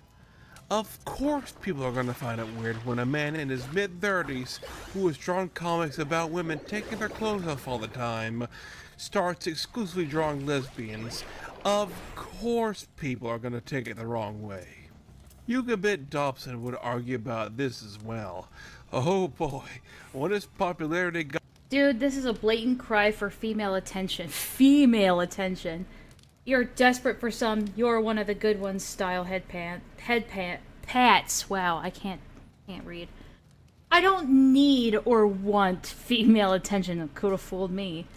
[SPEAKER 4] Of course people are going to find it weird when a man in his mid-30s who has drawn comics about women taking their clothes off all the time starts exclusively drawing lesbians. Of course people are going to take it the wrong way. You could bet Dobson would argue about this as well. Oh boy, when his popularity got...
[SPEAKER 3] Dude, this is a blatant cry for female attention. Female attention. You're desperate for some "you're one of the good ones" style pats. Wow, I can't read. I don't need or want female attention. That could have fooled me.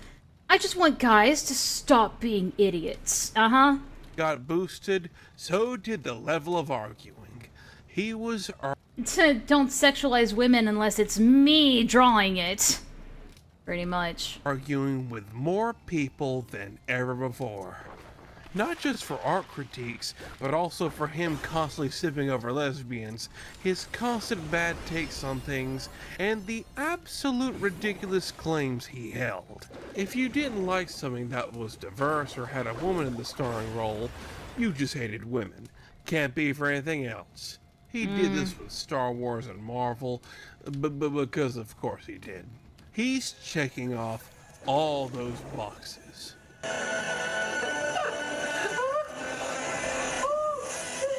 [SPEAKER 3] I just want guys to stop being idiots. Uh-huh.
[SPEAKER 4] got boosted, so did the level of arguing. He was
[SPEAKER 3] Don't sexualize women unless it's me drawing it. Pretty much.
[SPEAKER 4] arguing with more people than ever before. Not just for art critiques, but also for him constantly sipping over lesbians, his constant bad takes on things, and the absolute ridiculous claims he held. If you didn't like something that was diverse or had a woman in the starring role, you just hated women. Can't be for anything else. He did this with Star Wars and Marvel, because of course he did. He's checking off all those boxes.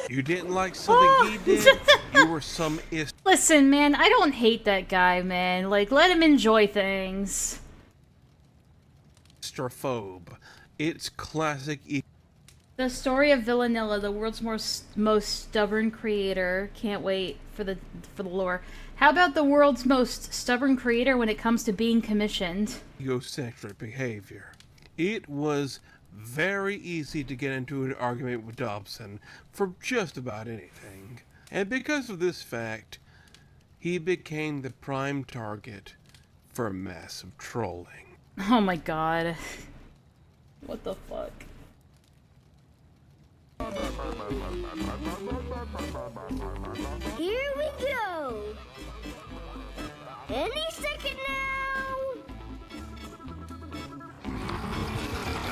[SPEAKER 4] You didn't like something he did? You were some
[SPEAKER 3] Listen, man, I don't hate that guy, man. Like, let him enjoy things.
[SPEAKER 4] Strophobe. It's classic.
[SPEAKER 3] The story of Villanilla, the world's most stubborn creator. Can't wait for the lore. How about the world's most stubborn creator when it comes to being commissioned?
[SPEAKER 4] Egocentric behavior. It was very easy to get into an argument with Dobson for just about anything. And because of this fact, he became the prime target for massive trolling.
[SPEAKER 3] Oh my god. What the fuck?
[SPEAKER 9] Here we go! Any second now!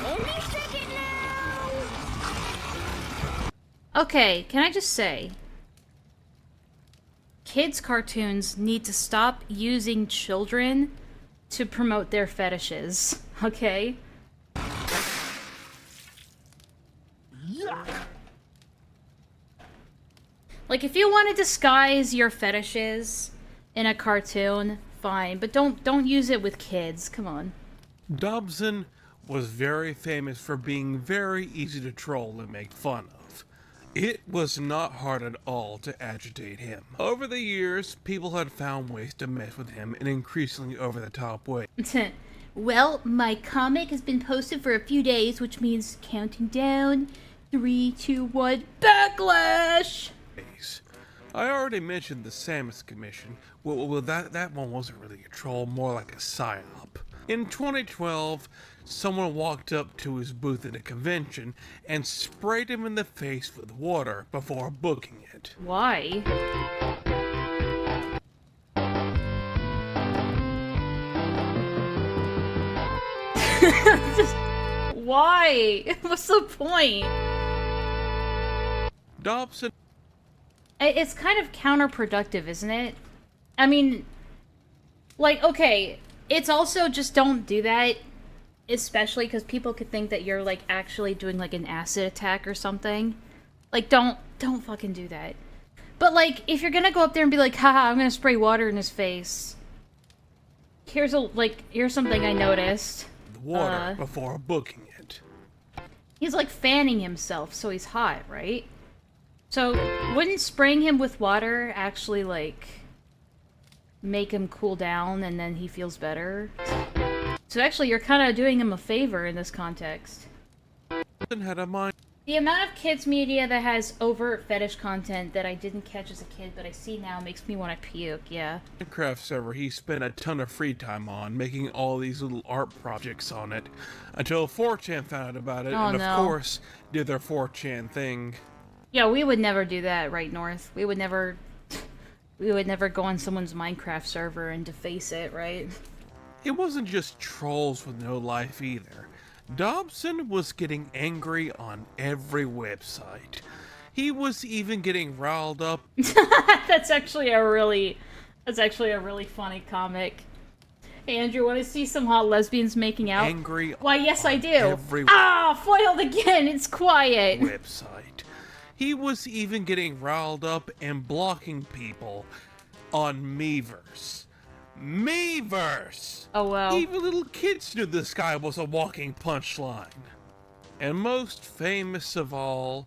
[SPEAKER 9] Any second now!
[SPEAKER 3] Okay, can I just say, kids' cartoons need to stop using children to promote their fetishes, okay? Like, if you want to disguise your fetishes in a cartoon, fine, but don't use it with kids. Come on.
[SPEAKER 4] Dobson was very famous for being very easy to troll and make fun of. It was not hard at all to agitate him. Over the years, people had found ways to mess with him in increasingly over-the-top ways.
[SPEAKER 3] Well, my comic has been posted for a few days, which means counting down. 3, 2, 1, backlash!
[SPEAKER 4] I already mentioned the Samus Commission. Well, that one wasn't really a troll, more like a psyop. In 2012, someone walked up to his booth at a convention and sprayed him in the face with water before booking it.
[SPEAKER 3] Why? Just, why? What's the point?
[SPEAKER 4] Dobson.
[SPEAKER 3] It's kind of counterproductive, isn't it? I mean, like, okay, it's also just don't do that, especially because people could think that you're, like, actually doing, like, an acid attack or something. Like, don't fucking do that. But, like, if you're gonna go up there and be like, haha, I'm gonna spray water in his face. Here's something I noticed.
[SPEAKER 4] Water before booking it.
[SPEAKER 3] He's, like, fanning himself, so he's hot, right? So, wouldn't spraying him with water actually, like, make him cool down and then he feels better? So actually, you're kind of doing him a favor in this context.
[SPEAKER 4] Had a mind.
[SPEAKER 3] The amount of kids media that has overt fetish content that I didn't catch as a kid but I see now makes me want to puke, yeah.
[SPEAKER 4] Minecraft server he spent a ton of free time on, making all these little art projects on it, until 4chan found out about it, and of course, did their 4chan thing.
[SPEAKER 3] Yeah, we would never do that, right, North? We would never go on someone's Minecraft server and deface it, right?
[SPEAKER 4] It wasn't just trolls with no life either. Dobson was getting angry on every website. He was even getting riled up.
[SPEAKER 3] That's actually a really funny comic. Hey, Andrew, want to see some hot lesbians making out?
[SPEAKER 4] Angry.
[SPEAKER 3] Why, yes, I do. Foiled again. It's quiet.
[SPEAKER 4] Website. He was even getting riled up and blocking people on Miiverse. Miiverse!
[SPEAKER 3] Oh, wow.
[SPEAKER 4] Even little kids knew this guy was a walking punchline. And most famous of all,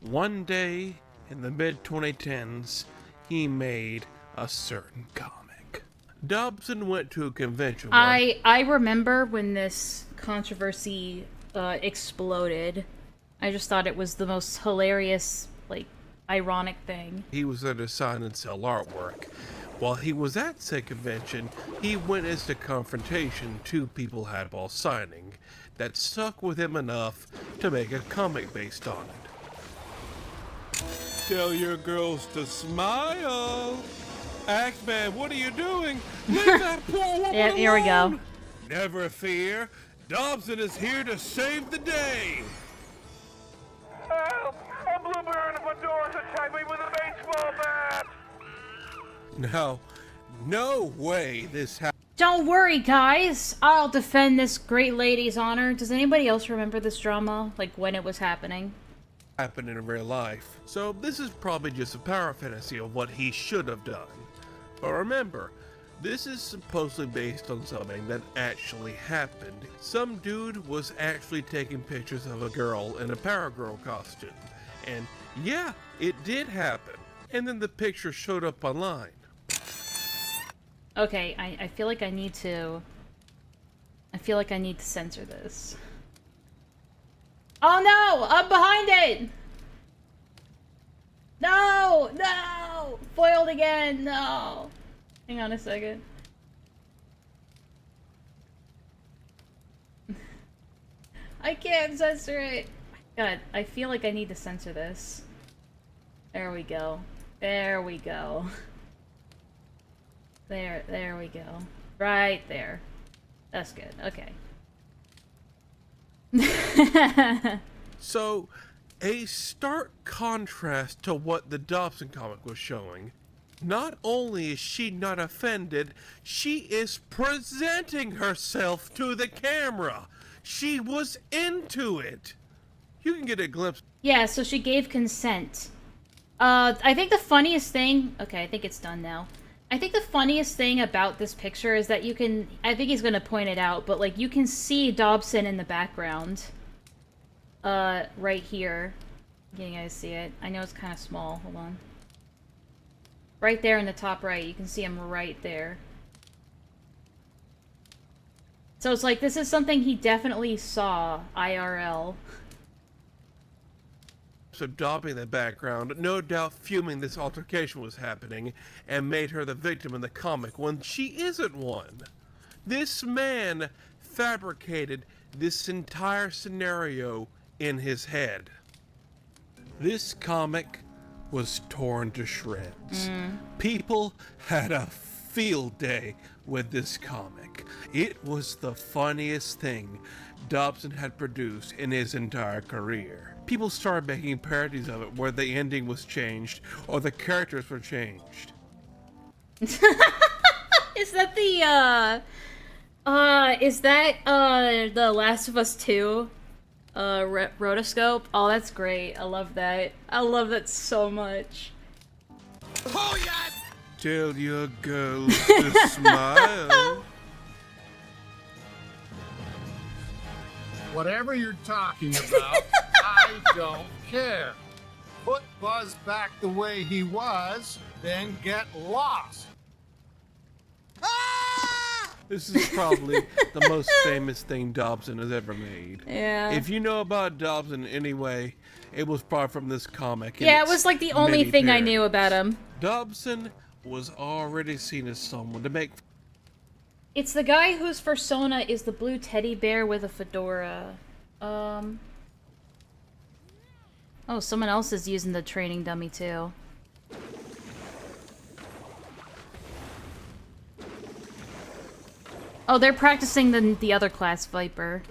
[SPEAKER 4] one day in the mid-2010s, he made a certain comic. Dobson went to a convention.
[SPEAKER 3] I remember when this controversy exploded. I just thought it was the most hilarious, like, ironic thing.
[SPEAKER 4] He was there to sign and sell artwork. While he was at said convention, he witnessed a confrontation two people had while signing that stuck with him enough to make a comic based on it. Tell your girls to smile. Axeman, what are you doing? Leave that poor woman
[SPEAKER 3] Yeah, here we go.
[SPEAKER 4] alone. Never fear. Dobson is here to save the day.
[SPEAKER 10] Help! A bluebird of a door's attacked me with a baseball bat!
[SPEAKER 4] Now, no way this happened.
[SPEAKER 3] Don't worry, guys. I'll defend this great lady's honor. Does anybody else remember this drama? Like, when it was happening?
[SPEAKER 4] happen in real life. So this is probably just a power fantasy of what he should have done. But remember, this is supposedly based on something that actually happened. Some dude was actually taking pictures of a girl in a Power Girl costume. And yeah, it did happen. And then the picture showed up online.
[SPEAKER 3] Okay, I feel like I need to... censor this. Oh no! I'm behind it! No! No! Foiled again! No! Hang on a second. I can't censor it! God, I feel like I need to censor this. There we go. There we go. There we go. Right there. That's good. Okay.
[SPEAKER 4] So, a stark contrast to what the Dobson comic was showing. Not only is she not offended, she is presenting herself to the camera. She was into it. You can get a glimpse.
[SPEAKER 3] Yeah, so she gave consent. I think the funniest thing... Okay, I think it's done now. I think the funniest thing about this picture is that you can... I think he's gonna point it out, but, like, you can see Dobson in the background. Right here. Can you guys see it? I know it's kind of small. Hold on. Right there in the top right. You can see him right there. So it's like, this is something he definitely saw IRL.
[SPEAKER 4] So Dobby in the background, no doubt fuming this altercation was happening, and made her the victim in the comic when she isn't one. This man fabricated this entire scenario in his head. This comic was torn to shreds. People had a field day with this comic. It was the funniest thing Dobson had produced in his entire career. People started making parodies of it where the ending was changed or the characters were changed.
[SPEAKER 3] Is that the Last of Us 2 rotoscope? Oh, that's great. I love that. I love that so much.
[SPEAKER 6] Oh yeah!
[SPEAKER 4] Tell your girls to smile.
[SPEAKER 11] Whatever you're talking about, I don't care. Put Buzz back the way he was, then get lost.
[SPEAKER 4] This is probably the most famous thing Dobson has ever made.
[SPEAKER 3] Yeah.
[SPEAKER 4] If you know about Dobson anyway, it was probably from this comic.
[SPEAKER 3] Yeah, it was like the only thing I knew about him.
[SPEAKER 4] Dobson was already seen as someone to make...
[SPEAKER 3] It's the guy whose persona is the blue teddy bear with a fedora. Oh, someone else is using the training dummy too. Oh, they're practicing the other class Viper.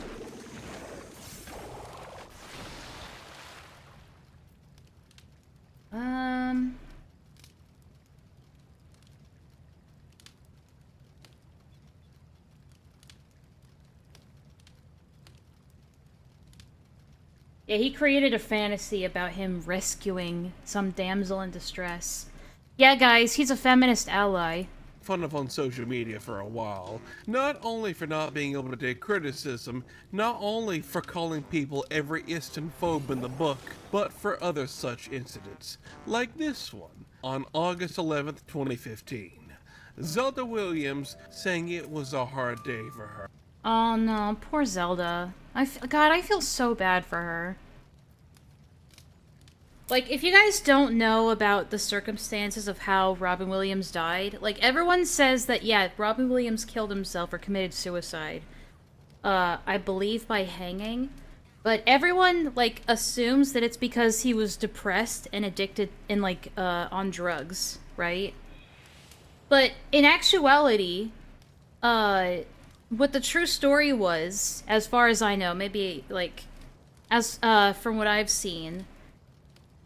[SPEAKER 3] Yeah, he created a fantasy about him rescuing some damsel in distress. Yeah, guys, he's a feminist ally.
[SPEAKER 4] Fun of on social media for a while, not only for not being able to take criticism, not only for calling people every Istanphobe in the book, but for other such incidents, like this one, on August 11th, 2015. Zelda Williams saying it was a hard day for her.
[SPEAKER 3] Oh no, poor Zelda. God, I feel so bad for her. Like, if you guys don't know about the circumstances of how Robin Williams died, like, everyone says that, yeah, Robin Williams killed himself or committed suicide. I believe by hanging. But everyone, like, assumes that it's because he was depressed and addicted and, like, on drugs, right? But in actuality, what the true story was, as far as I know, maybe, like, as, from what I've seen,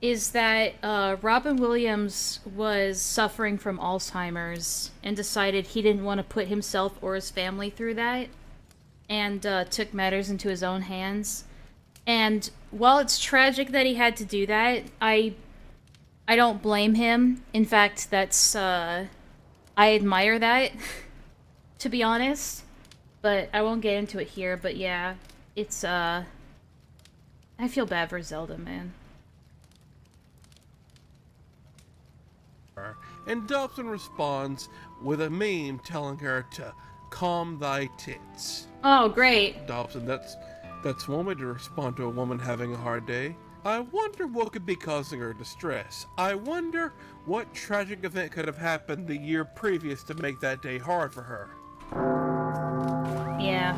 [SPEAKER 3] is that Robin Williams was suffering from Alzheimer's and decided he didn't want to put himself or his family through that, and took matters into his own hands. And while it's tragic that he had to do that, I don't blame him. In fact, that's, I admire that, to be honest. But I won't get into it here, but yeah, it's, I feel bad for Zelda, man.
[SPEAKER 4] And Dobson responds with a meme telling her to calm thy tits.
[SPEAKER 3] Oh, great.
[SPEAKER 4] Dobson, that's one way to respond to a woman having a hard day. I wonder what could be causing her distress. I wonder what tragic event could have happened the year previous to make that day hard for her.
[SPEAKER 3] Yeah.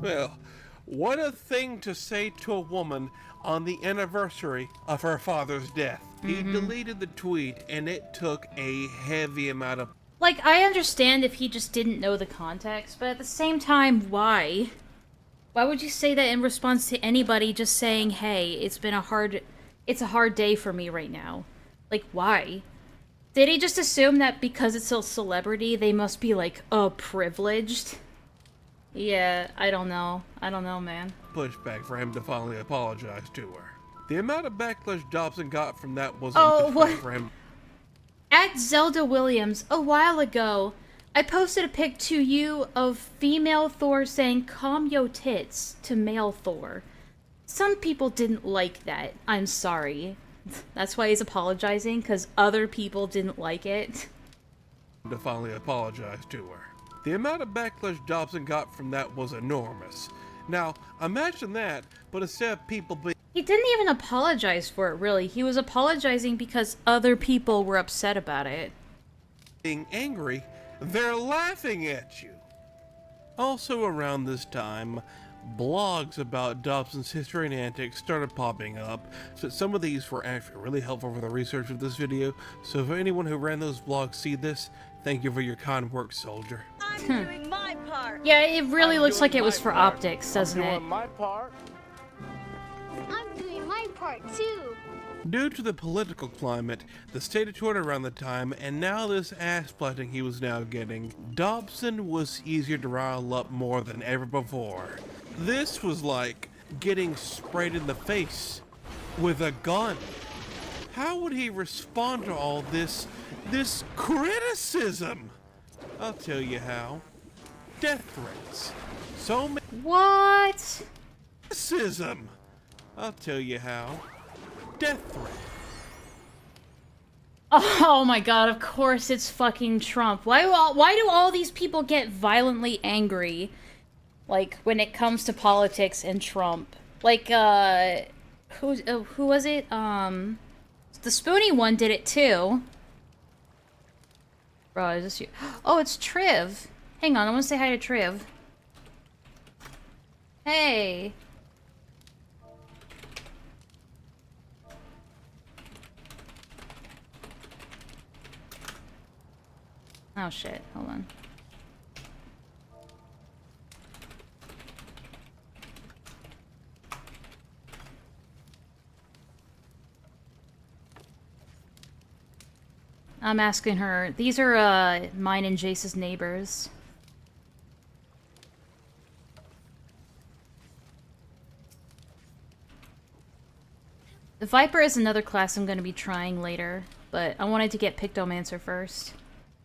[SPEAKER 4] Well, what a thing to say to a woman on the anniversary of her father's death. He deleted the tweet, and it took a heavy amount of...
[SPEAKER 3] Like, I understand if he just didn't know the context, but at the same time, why? Why would you say that in response to anybody just saying, hey, it's a hard day for me right now? Like, why? Did he just assume that because it's a celebrity, they must be, like, privileged? Yeah, I don't know. I don't know, man.
[SPEAKER 4] Pushback for him to finally apologize to her. The amount of backlash Dobson got from that was for him.
[SPEAKER 3] At Zelda Williams, a while ago, I posted a pic to you of female Thor saying, calm yo tits, to male Thor. Some people didn't like that. I'm sorry. That's why he's apologizing, because other people didn't like it.
[SPEAKER 4] To finally apologize to her. The amount of backlash Dobson got from that was enormous. Now, imagine that, but instead of people being...
[SPEAKER 3] He didn't even apologize for it, really. He was apologizing because other people were upset about it.
[SPEAKER 4] Being angry, they're laughing at you. Also around this time, blogs about Dobson's history and antics started popping up, so some of these were actually really helpful for the research of this video, so if anyone who ran those blogs see this, thank you for your kind work, soldier.
[SPEAKER 5] I'm doing my part.
[SPEAKER 3] Yeah, it really looks like it was for optics, doesn't it?
[SPEAKER 10] My part.
[SPEAKER 9] I'm doing my part too.
[SPEAKER 4] Due to the political climate, the state of Twitter around the time, and now this ass splatting he was now getting, Dobson was easier to rile up more than ever before. This was like getting sprayed in the face with a gun. How would he respond to all this criticism? I'll tell you how. Death threats. So many...
[SPEAKER 3] What?
[SPEAKER 4] Criticism. I'll tell you how. Death threat.
[SPEAKER 3] Oh my god, of course it's fucking Trump. Why do all these people get violently angry, like, when it comes to politics and Trump? Like, who was it? The Spoony one did it too. Bro, is this you? Oh, it's Triv. Hang on, I want to say hi to Triv. Hey. Oh shit, hold on. I'm asking her. These are mine and Jace's neighbors. The Viper is another class I'm going to be trying later, but I wanted to get Pictomancer first,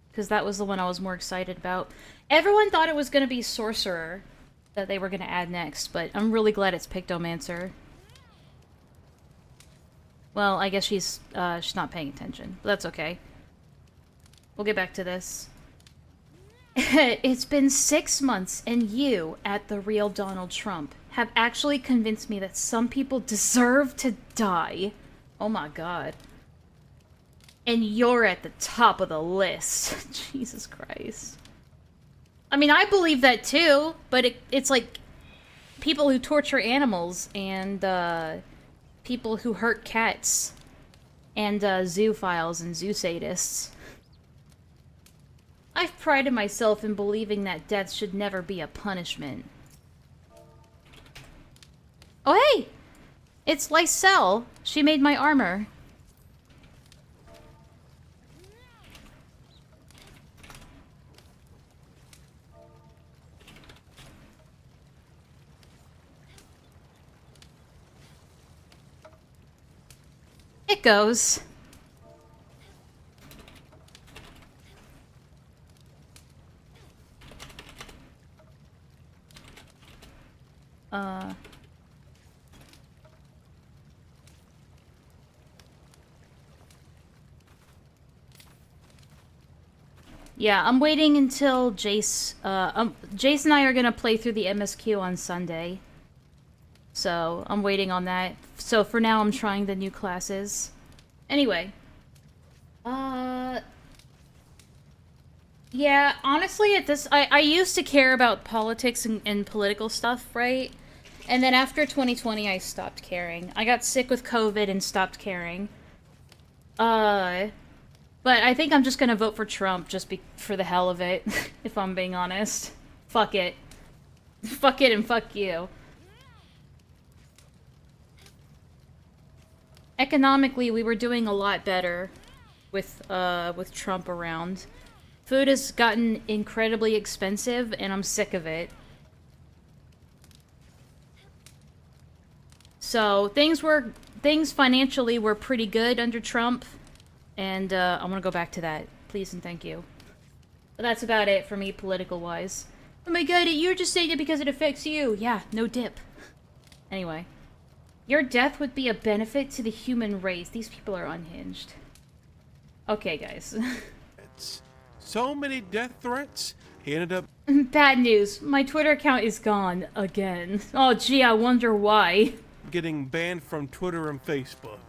[SPEAKER 3] because that was the one I was more excited about. Everyone thought it was going to be Sorcerer that they were going to add next, but I'm really glad it's Pictomancer. Well, I guess she's not paying attention, but that's okay. We'll get back to this. It's been 6 months, and you, at the real Donald Trump, have actually convinced me that some people deserve to die. Oh my god. And you're at the top of the list. Jesus Christ. I mean, I believe that too, but it's like people who torture animals and people who hurt cats and zoophiles and zoo sadists. I've prided myself in believing that death should never be a punishment. Oh hey! It's Lysel. She made my armor. it goes. Yeah, I'm waiting until Jace, Jace and I are gonna play through the MSQ on Sunday. So, I'm waiting on that. So, for now, I'm trying the new classes. Anyway. Yeah, honestly, at this, I used to care about politics and political stuff, right? And then after 2020, I stopped caring. I got sick with COVID and stopped caring. But I think I'm just gonna vote for Trump just for the hell of it, if I'm being honest. Fuck it. Fuck it and fuck you. Economically, we were doing a lot better with Trump around. Food has gotten incredibly expensive, and I'm sick of it. So, things financially were pretty good under Trump. And, I want to go back to that. Please and thank you. But that's about it for me, political-wise. Oh my god, you're just saying it because it affects you! Yeah, no dip. Anyway. Your death would be a benefit to the human race. These people are unhinged. Okay, guys.
[SPEAKER 4] So many death threats, he ended up...
[SPEAKER 3] Bad news. My Twitter account is gone. Again. Oh, gee, I wonder why.
[SPEAKER 4] Getting banned from Twitter and Facebook.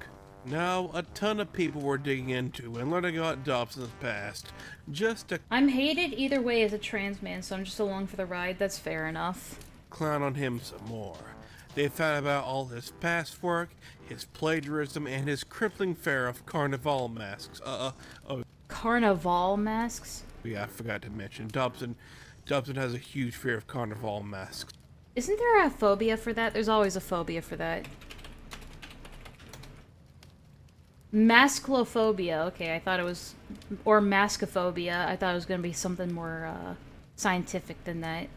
[SPEAKER 4] Now, a ton of people were digging into and learning about Dobson's past.
[SPEAKER 3] I'm hated either way as a trans man, so I'm just along for the ride. That's fair enough.
[SPEAKER 4] Clown on him some more. They found about all his past work, his plagiarism, and his crippling fear of carnival masks.
[SPEAKER 3] Carnival masks?
[SPEAKER 4] Yeah, I forgot to mention. Dobson has a huge fear of carnival masks.
[SPEAKER 3] Isn't there a phobia for that? There's always a phobia for that. Masklophobia. Okay, I thought it was... Or maskophobia. I thought it was going to be something more scientific than that.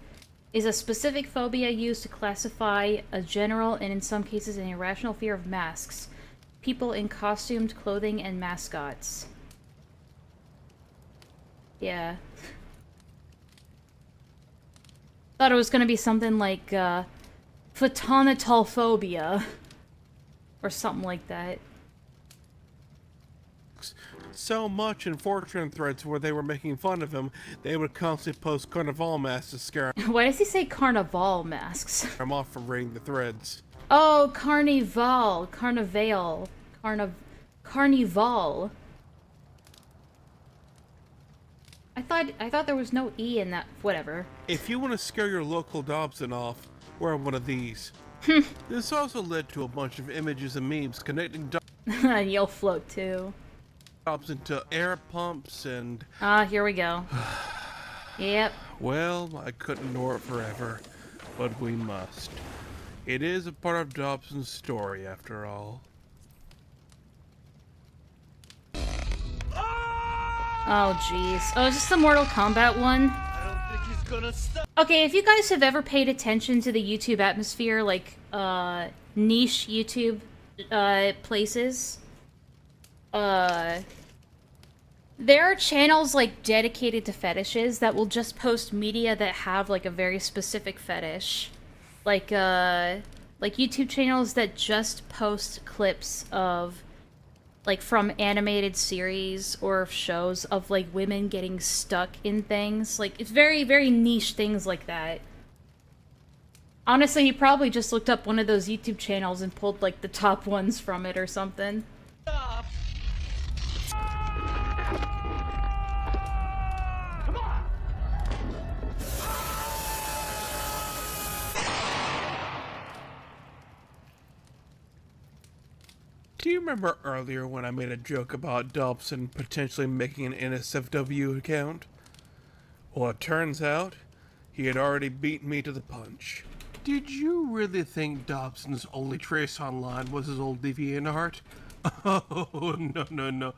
[SPEAKER 3] Is a specific phobia used to classify a general and in some cases an irrational fear of masks, people in costumed clothing, and mascots. Yeah. Thought it was going to be something like photonatolphobia or something like that.
[SPEAKER 4] So much in Fortran threads where they were making fun of him, they would constantly post carnival masks to scare him.
[SPEAKER 3] Why does he say carnival masks?
[SPEAKER 4] I'm off from reading the threads.
[SPEAKER 3] Oh, carnival. Carnival. Carnival. I thought there was no E in that. Whatever.
[SPEAKER 4] If you want to scare your local Dobson off, wear one of these. This also led to a bunch of images and memes connecting
[SPEAKER 3] You'll float too.
[SPEAKER 4] Dobson to air pumps and...
[SPEAKER 3] here we go. Yep.
[SPEAKER 4] Well, I couldn't ignore it forever, but we must. It is a part of Dobson's story, after all.
[SPEAKER 3] Oh, jeez. Oh, is this the Mortal Kombat one?
[SPEAKER 10] I don't think he's gonna stop.
[SPEAKER 3] Okay, if you guys have ever paid attention to the YouTube atmosphere, like, niche YouTube, places, there are channels, like, dedicated to fetishes that will just post media that have, like, a very specific fetish. Like YouTube channels that just post clips of, like, from animated series or shows of, like, women getting stuck in things. Like, it's very, very niche things like that. Honestly, he probably just looked up one of those YouTube channels and pulled, like, the top ones from it or something.
[SPEAKER 10] Stop.
[SPEAKER 4] Do you remember earlier when I made a joke about Dobson potentially making an NSFW account? Well, it turns out he had already beaten me to the punch. Did you really think Dobson's only trace online was his old DeviantArt? Oh, no.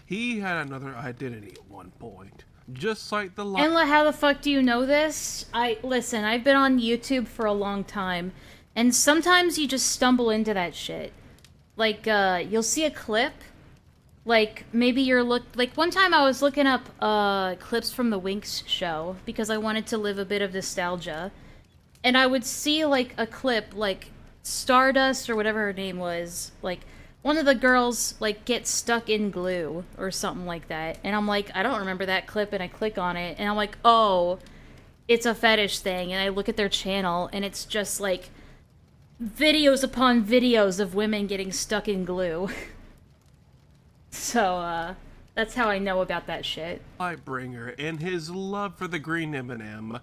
[SPEAKER 4] He had another identity at one point. Just like the
[SPEAKER 3] Enlaa, how the fuck do you know this? Listen, I've been on YouTube for a long time, and sometimes you just stumble into that shit. Like, you'll see a clip. Like, maybe like, one time I was looking up, clips from the Winx show, because I wanted to live a bit of nostalgia. And I would see, like, a clip, like, Stardust, or whatever her name was, like, one of the girls, like, gets stuck in glue, or something like that. And I'm like, I don't remember that clip, and I click on it, and I'm like, oh, it's a fetish thing. And I look at their channel, and it's just, like, videos upon videos of women getting stuck in glue. So, that's how I know about that shit.
[SPEAKER 4] Lightbringer and his love for the green M&M,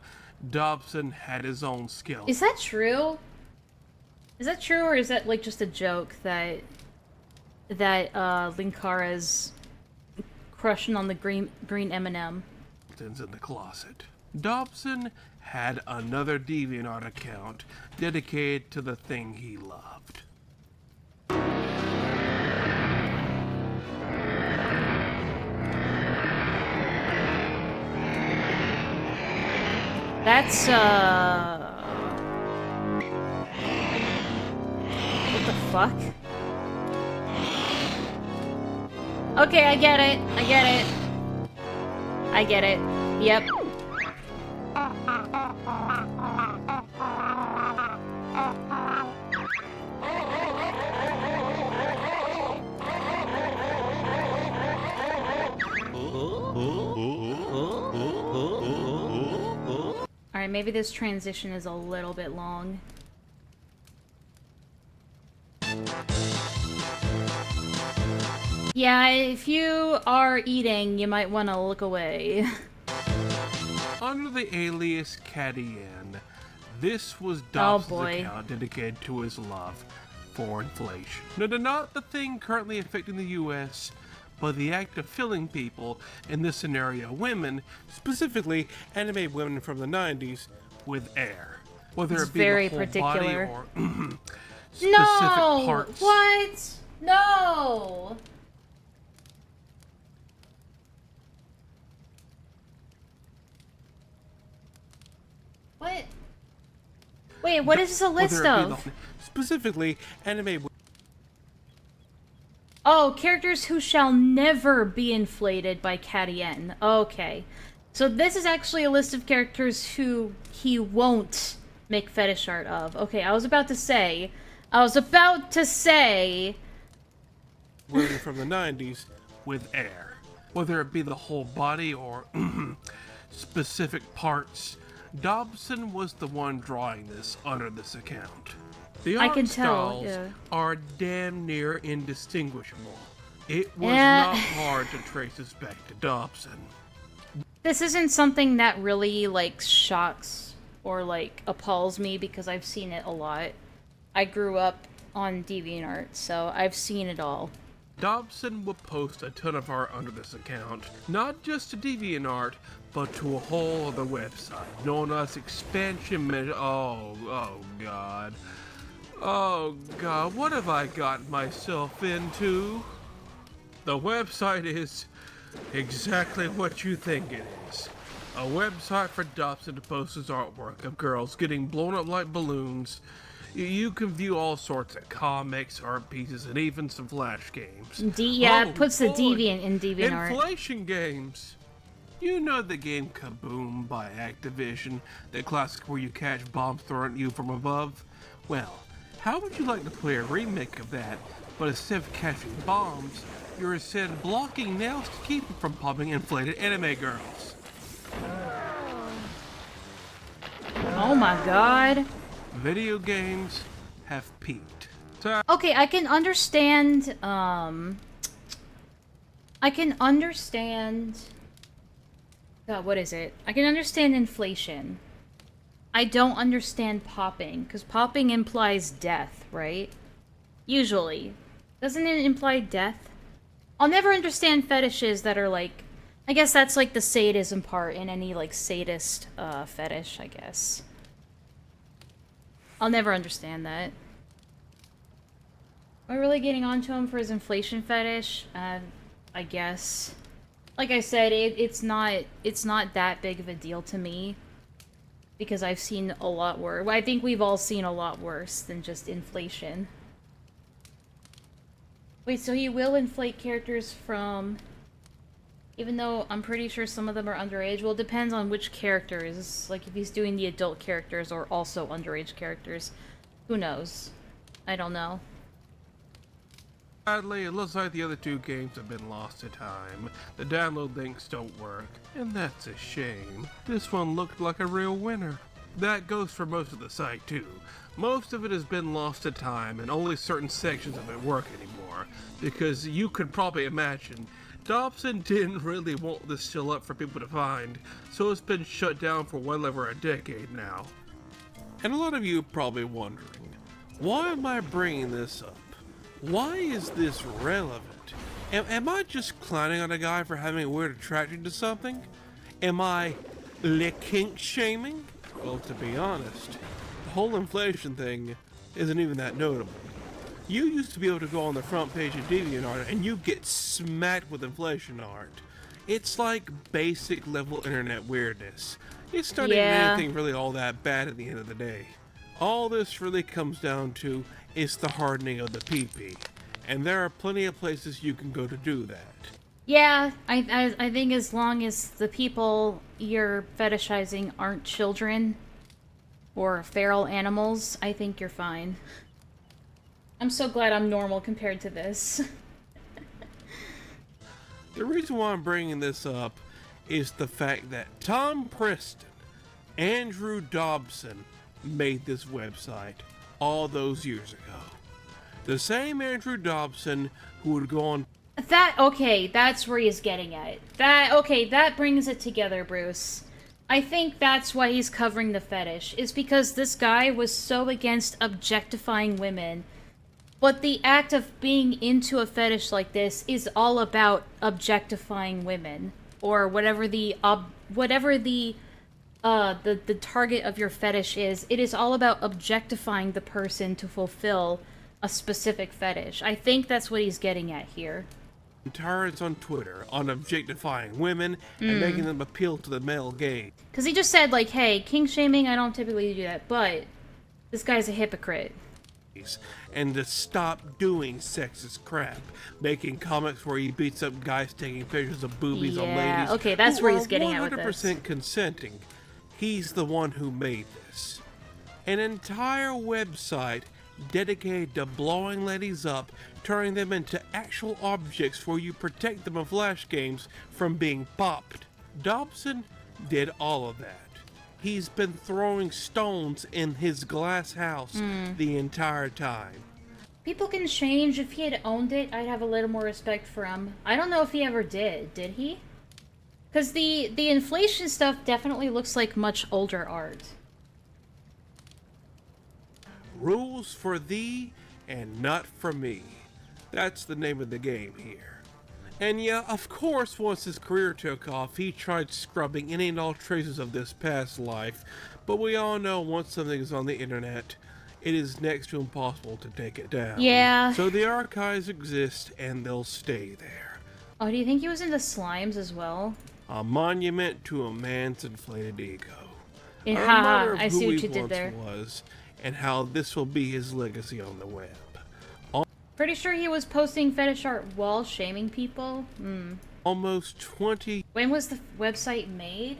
[SPEAKER 4] Dobson had his own skill.
[SPEAKER 3] Is that true? Is that true, or is that, like, just a joke that Linkara's crushing on the green M&M?
[SPEAKER 4] In the closet. Dobson had another DeviantArt account dedicated to the thing he loved.
[SPEAKER 3] That's, what the fuck? Okay, I get it. I get it. I get it. Yep. Alright, maybe this transition is a little bit long. Yeah, if you are eating, you might want to look away.
[SPEAKER 4] Under the alias Cartoonist, this was Dobson's account dedicated to his love for inflation. No, not the thing currently affecting the US, but the act of filling people, in this scenario women, specifically anime women from the 90s, with air. Whether it be the whole body or specific parts.
[SPEAKER 3] What? No! What? Wait, what is this a list of?
[SPEAKER 4] Specifically, anime.
[SPEAKER 3] Oh, characters who shall never be inflated by Cartoonist. Okay. So this is actually a list of characters who he won't make fetish art of. Okay, I was about to say...
[SPEAKER 4] Women from the 90s with air. Whether it be the whole body or specific parts, Dobson was the one drawing this under this account. The art styles are damn near indistinguishable. It was not hard to trace this back to Dobson.
[SPEAKER 3] This isn't something that really, like, shocks or, like, appalls me because I've seen it a lot. I grew up on DeviantArt, so I've seen it all.
[SPEAKER 4] Dobson will post a ton of art under this account, not just to DeviantArt, but to a whole other website, known as Expansion Manager. Oh god. Oh god, what have I gotten myself into? The website is exactly what you think it is. A website for Dobson to post his artwork of girls getting blown up like balloons. You can view all sorts of comics, art pieces, and even some Flash games.
[SPEAKER 3] It puts the Deviant in DeviantArt.
[SPEAKER 4] Inflation games. You know the game Kaboom by Activision, the classic where you catch bombs thrown at you from above? Well, how would you like to play a remake of that, but instead of catching bombs, you're instead blocking nails to keep them from popping inflated anime girls?
[SPEAKER 3] Oh my god.
[SPEAKER 4] Video games have peaked.
[SPEAKER 3] Okay, I can understand, God, what is it? I can understand inflation. I don't understand popping, because popping implies death, right? Usually. Doesn't it imply death? I'll never understand fetishes that are like... I guess that's like the sadism part in any, like, sadist, fetish, I guess. I'll never understand that. Am I really getting onto him for his inflation fetish? I guess. Like I said, it's not that big of a deal to me. Because I've seen a lot worse. I think we've all seen a lot worse than just inflation. Wait, so he will inflate characters from... Even though I'm pretty sure some of them are underage. Well, it depends on which characters. Like, if he's doing the adult characters or also underage characters. Who knows? I don't know.
[SPEAKER 4] Sadly, it looks like the other two games have been lost to time. The download links don't work, and that's a shame. This one looked like a real winner. That goes for most of the site too. Most of it has been lost to time, and only certain sections of it work anymore. Because you could probably imagine, Dobson didn't really want this still up for people to find, so it's been shut down for well over a decade now. And a lot of you are probably wondering, why am I bringing this up? Why is this relevant? Am I just clowning on a guy for having a weird attraction to something? Am I kink shaming? Well, to be honest, the whole inflation thing isn't even that notable. You used to be able to go on the front page of DeviantArt and you get smacked with inflation art. It's like basic level internet weirdness. It's not even anything really all that bad at the end of the day. All this really comes down to is the hardening of the PP, and there are plenty of places you can go to do that.
[SPEAKER 3] Yeah, I think as long as the people you're fetishizing aren't children or feral animals, I think you're fine. I'm so glad I'm normal compared to this.
[SPEAKER 4] The reason why I'm bringing this up is the fact that Tom Preston, Andrew Dobson made this website all those years ago. The same Andrew Dobson who would go on...
[SPEAKER 3] Okay, that's where he's getting at. That brings it together, Bruce. I think that's why he's covering the fetish, is because this guy was so against objectifying women. But the act of being into a fetish like this is all about objectifying women. Or whatever the target of your fetish is. It is all about objectifying the person to fulfill a specific fetish. I think that's what he's getting at here.
[SPEAKER 4] Tyrants on Twitter on objectifying women and making them appeal to the male gaze.
[SPEAKER 3] Because he just said, like, hey, kink shaming, I don't typically do that, but this guy's a hypocrite.
[SPEAKER 4] And to stop doing sexist crap, making comics where he beats up guys taking pictures of boobies on ladies.
[SPEAKER 3] Okay, that's where he's getting at with this.
[SPEAKER 4] 100% consenting. He's the one who made this. An entire website dedicated to blowing ladies up, turning them into actual objects where you protect them in Flash games from being popped. Dobson did all of that. He's been throwing stones in his glass house the entire time.
[SPEAKER 3] People can change. If he had owned it, I'd have a little more respect for him. I don't know if he ever did. Did he? Because the inflation stuff definitely looks like much older art.
[SPEAKER 4] Rules for thee and not for me. That's the name of the game here. And yeah, of course, once his career took off, he tried scrubbing any and all traces of this past life. But we all know once something is on the internet, it is next to impossible to take it down.
[SPEAKER 3] Yeah.
[SPEAKER 4] So the archives exist and they'll stay there.
[SPEAKER 3] Oh, do you think he was into slimes as well?
[SPEAKER 4] A monument to a man's inflated ego.
[SPEAKER 3] Haha, I see what you did there.
[SPEAKER 4] Was, and how this will be his legacy on the web.
[SPEAKER 3] Pretty sure he was posting fetish art while shaming people.
[SPEAKER 4] Almost 20...
[SPEAKER 3] When was the website made?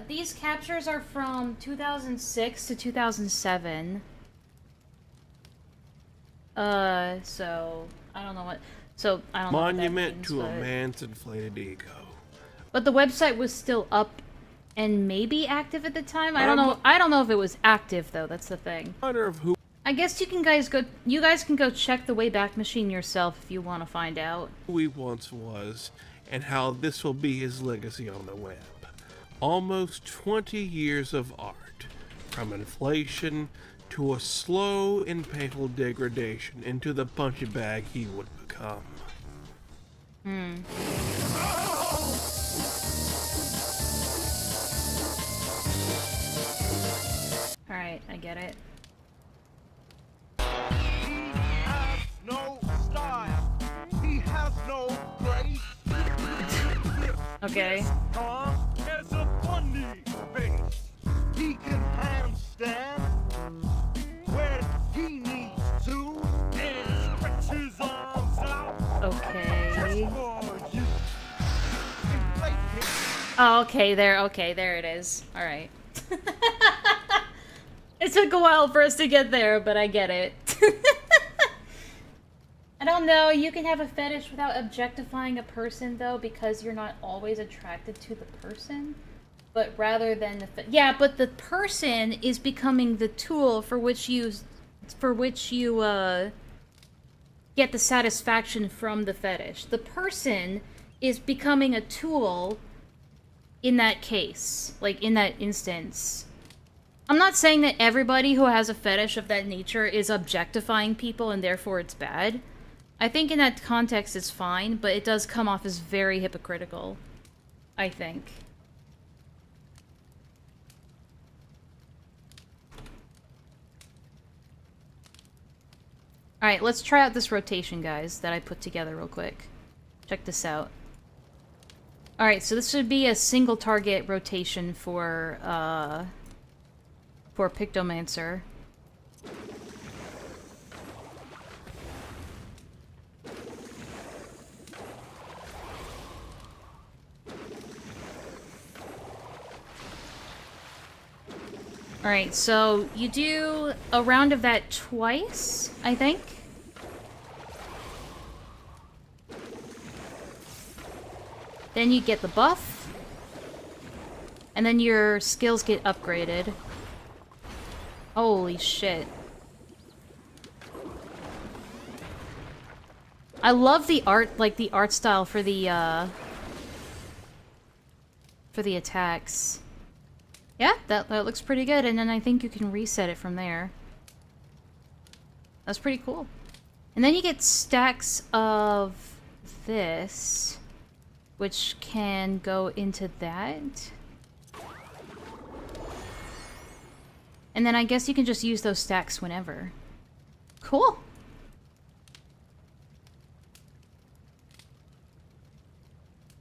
[SPEAKER 3] These captures are from 2006 to 2007. So, I don't know what... So, I don't know what that means,
[SPEAKER 4] to a man's inflated ego.
[SPEAKER 3] But the website was still up and maybe active at the time? I don't know. I don't know if it was active, though. That's the thing. I guess you guys can go check the Wayback Machine yourself if you want to find out.
[SPEAKER 4] Who he once was, and how this will be his legacy on the web. Almost 20 years of art, from inflation to a slow and painful degradation into the punching bag he would become.
[SPEAKER 3] Alright, I get it.
[SPEAKER 10] No style. He has no grace.
[SPEAKER 3] Okay.
[SPEAKER 10] Tom has a funny face. He can handstand when he needs to. And
[SPEAKER 3] Oh, okay, there it is. Alright. It took a while for us to get there, but I get it. I don't know, you can have a fetish without objectifying a person, though, because you're not always attracted to the person. But rather than the yeah, but the person is becoming the tool for which you get the satisfaction from the fetish. The person is becoming a tool in that case, like in that instance. I'm not saying that everybody who has a fetish of that nature is objectifying people and therefore it's bad. I think in that context it's fine, but it does come off as very hypocritical, I think. Alright, let's try out this rotation, guys, that I put together real quick. Check this out. Alright, so this should be a single target rotation for Pictomancer. Alright, so you do a round of that twice, I think. Then you get the buff. And then your skills get upgraded. Holy shit. I love the art, like the art style for the attacks. Yeah, that looks pretty good, and then I think you can reset it from there. That's pretty cool. And then you get stacks of this, which can go into that. And then I guess you can just use those stacks whenever. Cool.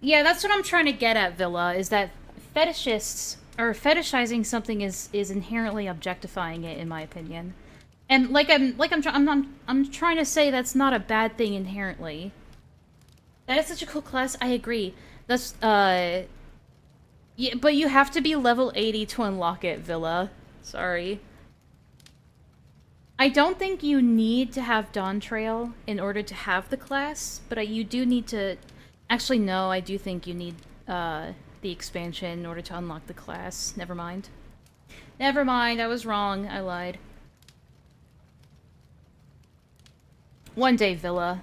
[SPEAKER 3] Yeah, that's what I'm trying to get at, Villa, is that fetishists, or fetishizing something is inherently objectifying it, in my opinion. And I'm trying to say that's not a bad thing inherently. That is such a cool class, I agree. That's, yeah, but you have to be level 80 to unlock it, Villa. Sorry. I don't think you need to have Dawn Trail in order to have the class, but you do need to... Actually, no, I do think you need the expansion in order to unlock the class. Never mind. Never mind, I was wrong. I lied. One day, Villa.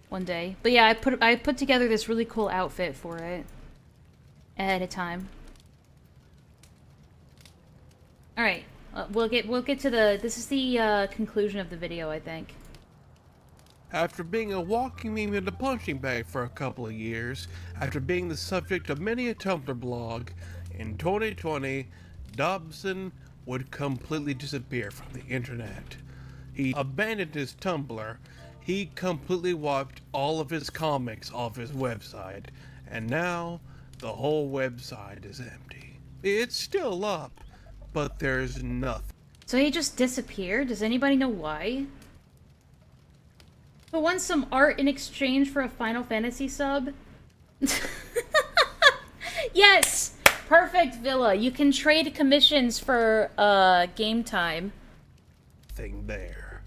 [SPEAKER 3] One day. But yeah, I put together this really cool outfit for it. Ahead of time. Alright. We'll get to the... This is the conclusion of the video, I think.
[SPEAKER 4] After being a walking meme in a punching bag for a couple of years, after being the subject of many a Tumblr blog, in 2020, Dobson would completely disappear from the internet. He abandoned his Tumblr, he completely wiped all of his comics off his website, and now the whole website is empty. It's still up, but there's nothing.
[SPEAKER 3] So he just disappeared? Does anybody know why? But want some art in exchange for a Final Fantasy sub? Yes! Perfect, Villa. You can trade commissions for game time.
[SPEAKER 4] Thing there.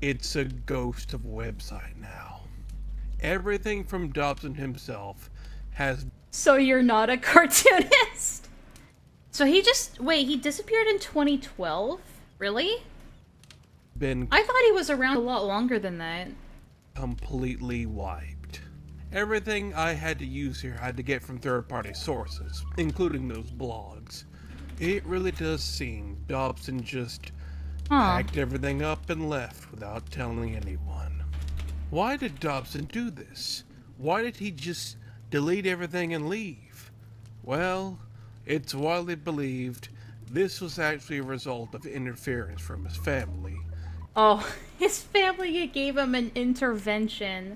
[SPEAKER 4] It's a ghost of a website now. Everything from Dobson himself has...
[SPEAKER 3] So you're not a cartoonist? So he just... Wait, he disappeared in 2012? Really? I thought he was around a lot longer than that.
[SPEAKER 4] Completely wiped. Everything I had to use here I had to get from third-party sources, including those blogs. It really does seem Dobson just packed everything up and left without telling anyone. Why did Dobson do this? Why did he just delete everything and leave? Well, it's widely believed this was actually a result of interference from his family.
[SPEAKER 3] Oh, his family gave him an intervention.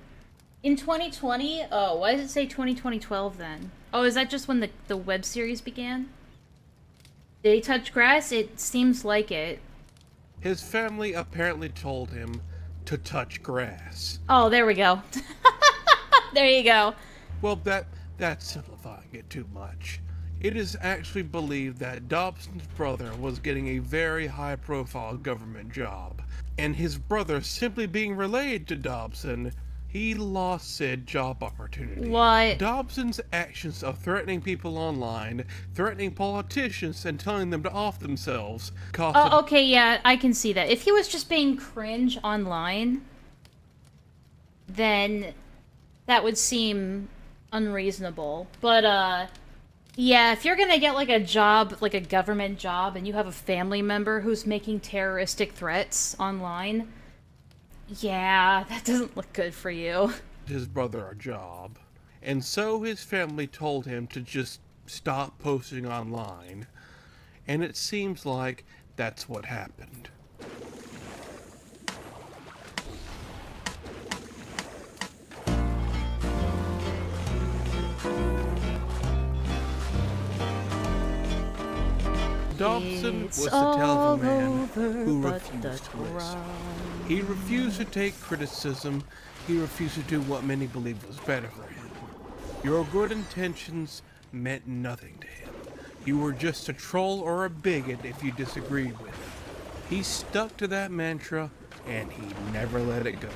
[SPEAKER 3] In 2020? Oh, why does it say 2012 then? Oh, is that just when the web series began? Did he touch grass? It seems like it.
[SPEAKER 4] His family apparently told him to touch grass.
[SPEAKER 3] Oh, there we go. There you go.
[SPEAKER 4] Well, That's simplifying it too much. It is actually believed that Dobson's brother was getting a very high-profile government job, and his brother simply being related to Dobson, he lost said job opportunity.
[SPEAKER 3] What?
[SPEAKER 4] Dobson's actions of threatening people online, threatening politicians, and telling them to off themselves cost
[SPEAKER 3] Oh, okay, yeah, I can see that. If he was just being cringe online, then that would seem unreasonable. But, yeah, if you're gonna get, like, a job, like a government job, and you have a family member who's making terroristic threats online, yeah, that doesn't look good for you.
[SPEAKER 4] his brother a job, and so his family told him to just stop posting online, and it seems like that's what happened. Dobson was the telephone man who refused to listen. He refused to take criticism. He refused to do what many believed was better for him. Your good intentions meant nothing to him. You were just a troll or a bigot if you disagreed with him. He stuck to that mantra, and he never let it go.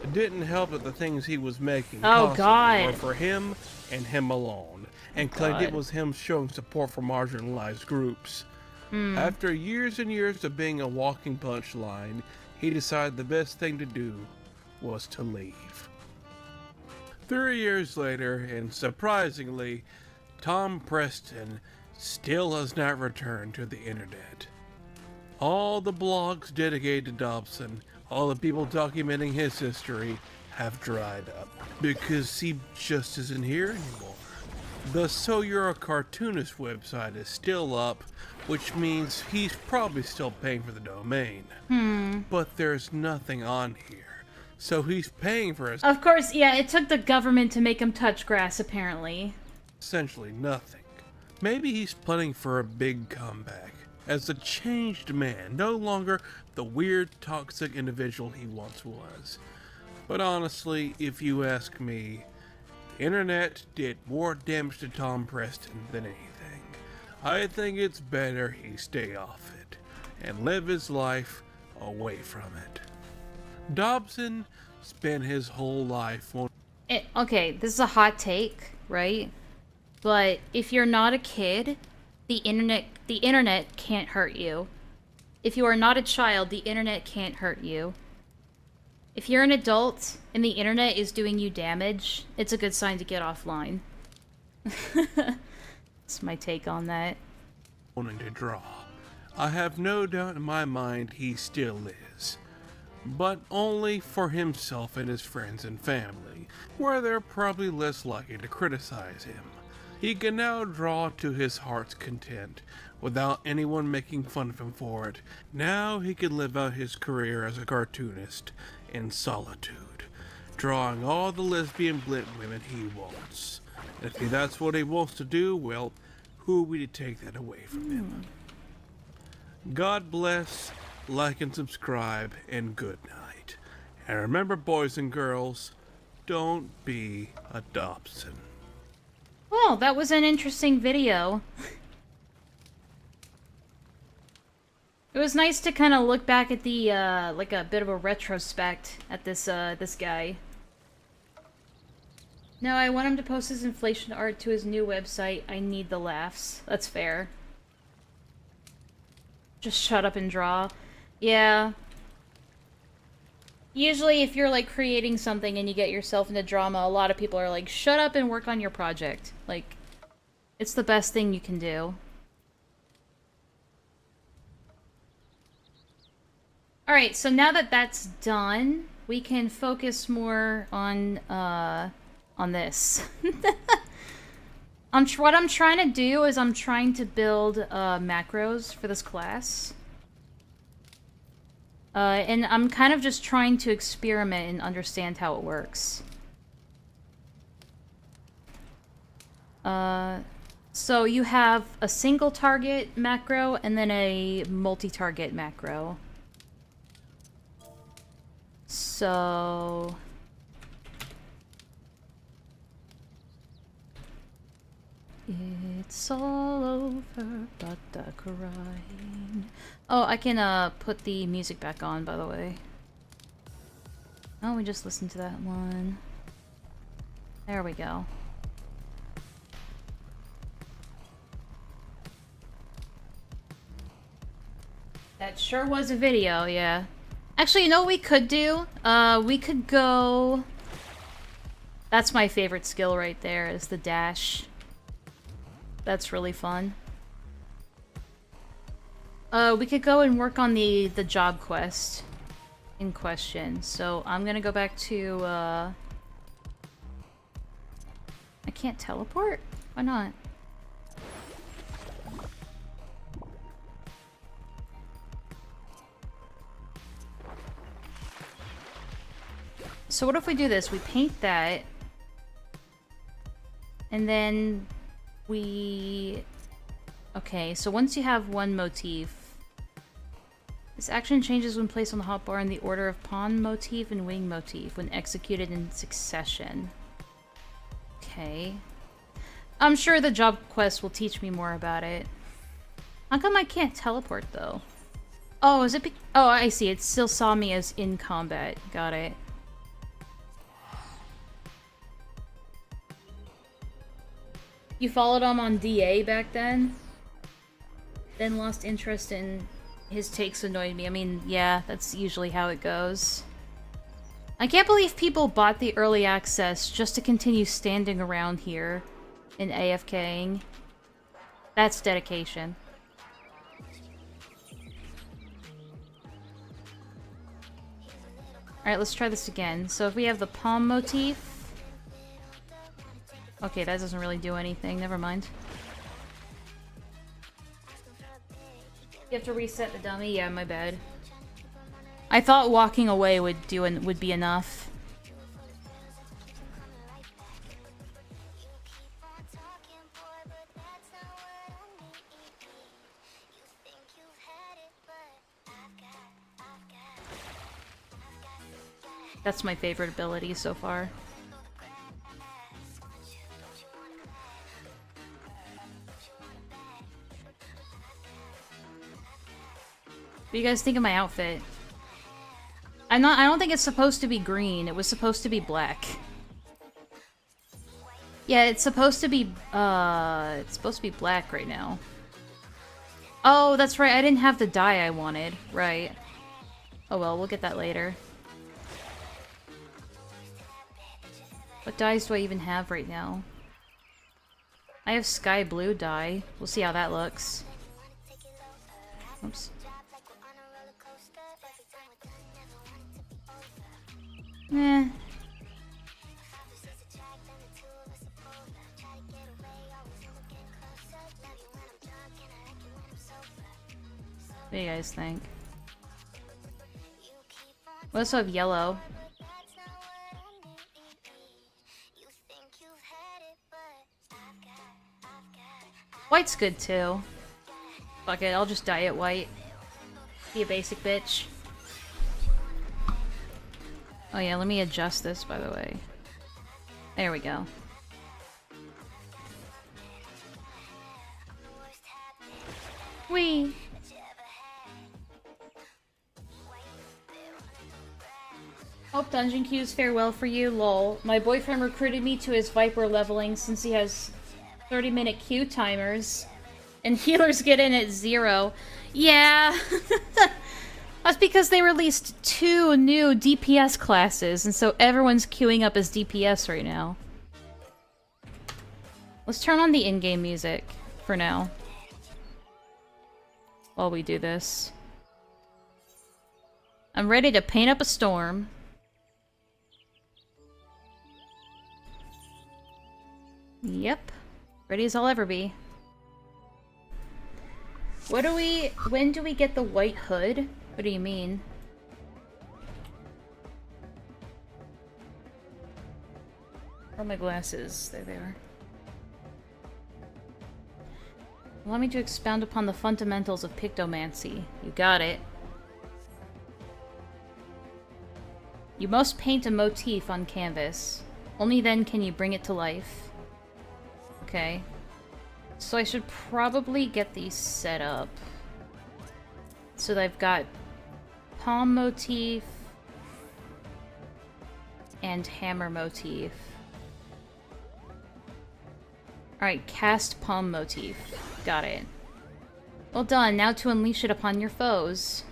[SPEAKER 4] It didn't help that the things he was making were for him and him alone, and claimed it was him showing support for marginalized groups. After years and years of being a walking punchline, he decided the best thing to do was to leave. 3 years later, and surprisingly, Tom Preston still has not returned to the internet. All the blogs dedicated to Dobson, all the people documenting his history, have dried up because he just isn't here anymore. The So You're a Cartoonist website is still up, which means he's probably still paying for the domain. But there's nothing on here, so he's paying for his...
[SPEAKER 3] Of course, yeah, it took the government to make him touch grass, apparently.
[SPEAKER 4] Essentially nothing. Maybe he's planning for a big comeback, as a changed man, no longer the weird, toxic individual he once was. But honestly, if you ask me, the internet did more damage to Tom Preston than anything. I think it's better he stay off it, and live his life away from it. Dobson spent his whole life on...
[SPEAKER 3] Okay, this is a hot take, right? But if you're not a kid, the internet can't hurt you. If you are not a child, the internet can't hurt you. If you're an adult and the internet is doing you damage, it's a good sign to get offline. That's my take on that.
[SPEAKER 4] Wanting to draw. I have no doubt in my mind he still is. But only for himself and his friends and family, where they're probably less likely to criticize him. He can now draw to his heart's content, without anyone making fun of him for it. Now he can live out his career as a cartoonist in solitude, drawing all the lesbian blit women he wants. And if that's what he wants to do, well, who are we to take that away from him? God bless, like and subscribe, and good night. And remember, boys and girls, don't be a Dobson.
[SPEAKER 3] Well, that was an interesting video. It was nice to kind of look back at the, like a bit of a retrospect at this, this guy. No, I want him to post his inflation art to his new website. I need the laughs. That's fair. Just shut up and draw. Yeah. Usually if you're, like, creating something and you get yourself into drama, a lot of people are like, shut up and work on your project. Like, it's the best thing you can do. Alright, so now that that's done, we can focus more on this. What I'm trying to do is I'm trying to build macros for this class. And I'm kind of just trying to experiment and understand how it works. So you have a single target macro and then a multi-target macro. So... It's all over but the crying. Oh, I can put the music back on, by the way. Oh, we just listened to that one. There we go. That sure was a video, yeah. Actually, you know what we could do? We could go... That's my favorite skill right there, is the dash. That's really fun. We could go and work on the job quest in question. So I'm gonna go back to, I can't teleport? Why not? So what if we do this? We paint that, and then we... Okay, so once you have one motif, this action changes when placed on the hotbar in the order of pawn motif and wing motif when executed in succession. Okay. I'm sure the job quest will teach me more about it. How come I can't teleport, though? Oh, is it oh, I see. It still saw me as in combat. Got it. You followed him on DA back then? Then lost interest in his takes annoyed me. I mean, yeah, that's usually how it goes. I can't believe people bought the early access just to continue standing around here and AFKing. That's dedication. Alright, let's try this again. So if we have the palm motif... Okay, that doesn't really do anything. Never mind. You have to reset the dummy? Yeah, my bad. I thought walking away would be enough. That's my favorite ability so far. What do you guys think of my outfit? I don't think it's supposed to be green. It was supposed to be black. Yeah, it's supposed to be black right now. Oh, that's right. I didn't have the dye I wanted. Right. Oh well, we'll get that later. What dyes do I even have right now? I have sky blue dye. We'll see how that looks. Oops. Eh. What do you guys think? We also have yellow. White's good too. Fuck it, I'll just dye it white. Be a basic bitch. Oh yeah, let me adjust this, by the way. There we go. Whee! Hope dungeon queues fare well for you, lol. My boyfriend recruited me to his Viper leveling since he has 30-minute queue timers. And healers get in at 0. Yeah! That's because they released 2 new DPS classes, and so everyone's queuing up as DPS right now. Let's turn on the in-game music for now. While we do this. I'm ready to paint up a storm. Yep. Ready as I'll ever be. When do we get the white hood? What do you mean? Where are my glasses? There they are. Allow me to expound upon the fundamentals of pictomancy. You got it. You must paint a motif on canvas. Only then can you bring it to life. Okay. So I should probably get these set up. So that I've got palm motif and hammer motif. Alright, cast palm motif. Got it. Well done, now to unleash it upon your foes.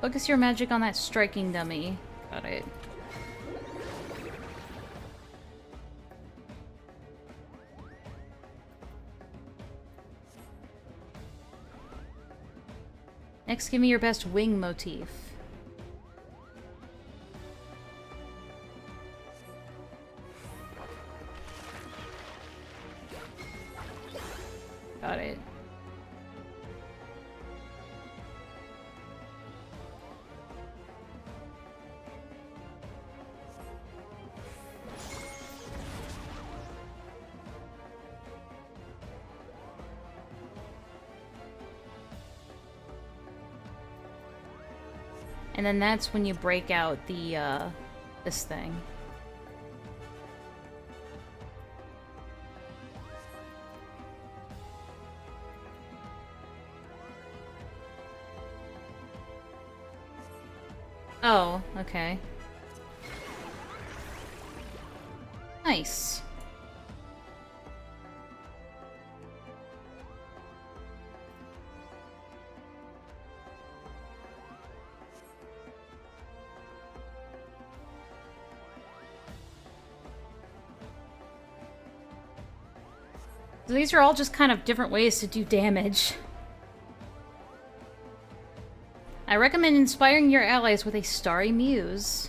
[SPEAKER 3] Focus your magic on that striking dummy. Got it. Next, give me your best wing motif. Got it. And then that's when you break out the, this thing. Oh, okay. Nice. So these are all just kind of different ways to do damage. I recommend inspiring your allies with a starry muse.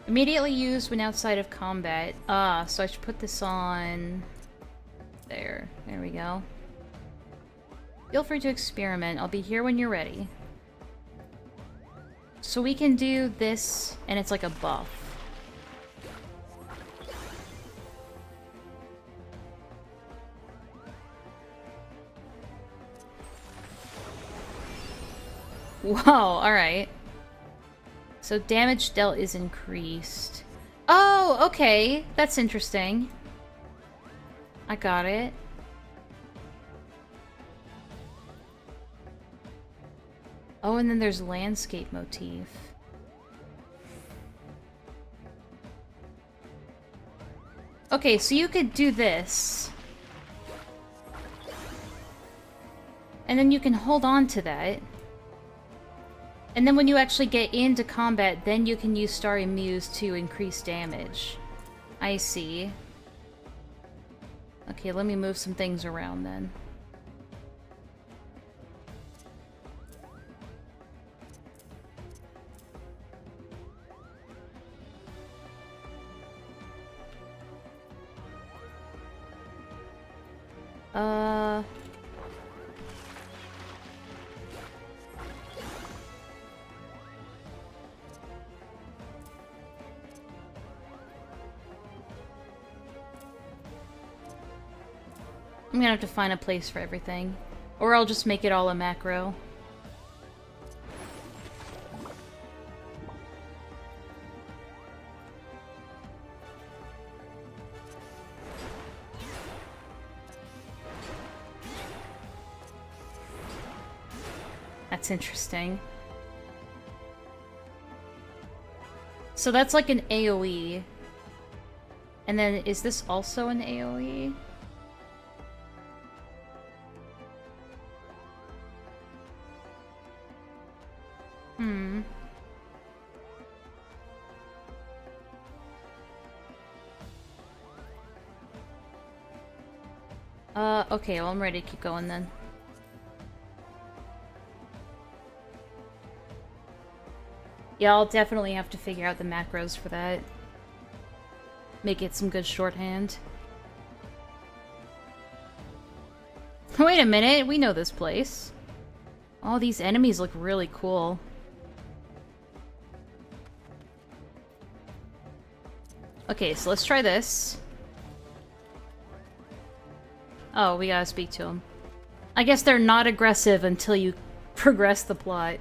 [SPEAKER 3] Immediately used when outside of combat. Ah, so I should put this on... There. There we go. Feel free to experiment. I'll be here when you're ready. So we can do this, and it's like a buff. Whoa, alright. So damage dealt is increased. Oh, okay. That's interesting. I got it. Oh, and then there's landscape motif. Okay, so you could do this. And then you can hold on to that. And then when you actually get into combat, then you can use Starry Muse to increase damage. I see. Okay, let me move some things around then. I'm gonna have to find a place for everything. Or I'll just make it all a macro. That's interesting. So that's like an AoE. And then is this also an AoE? Okay, well I'm ready to keep going then. Yeah, I'll definitely have to figure out the macros for that. Make it some good shorthand. Wait a minute, we know this place. All these enemies look really cool. Okay, so let's try this. Oh, we gotta speak to him. I guess they're not aggressive until you progress the plot.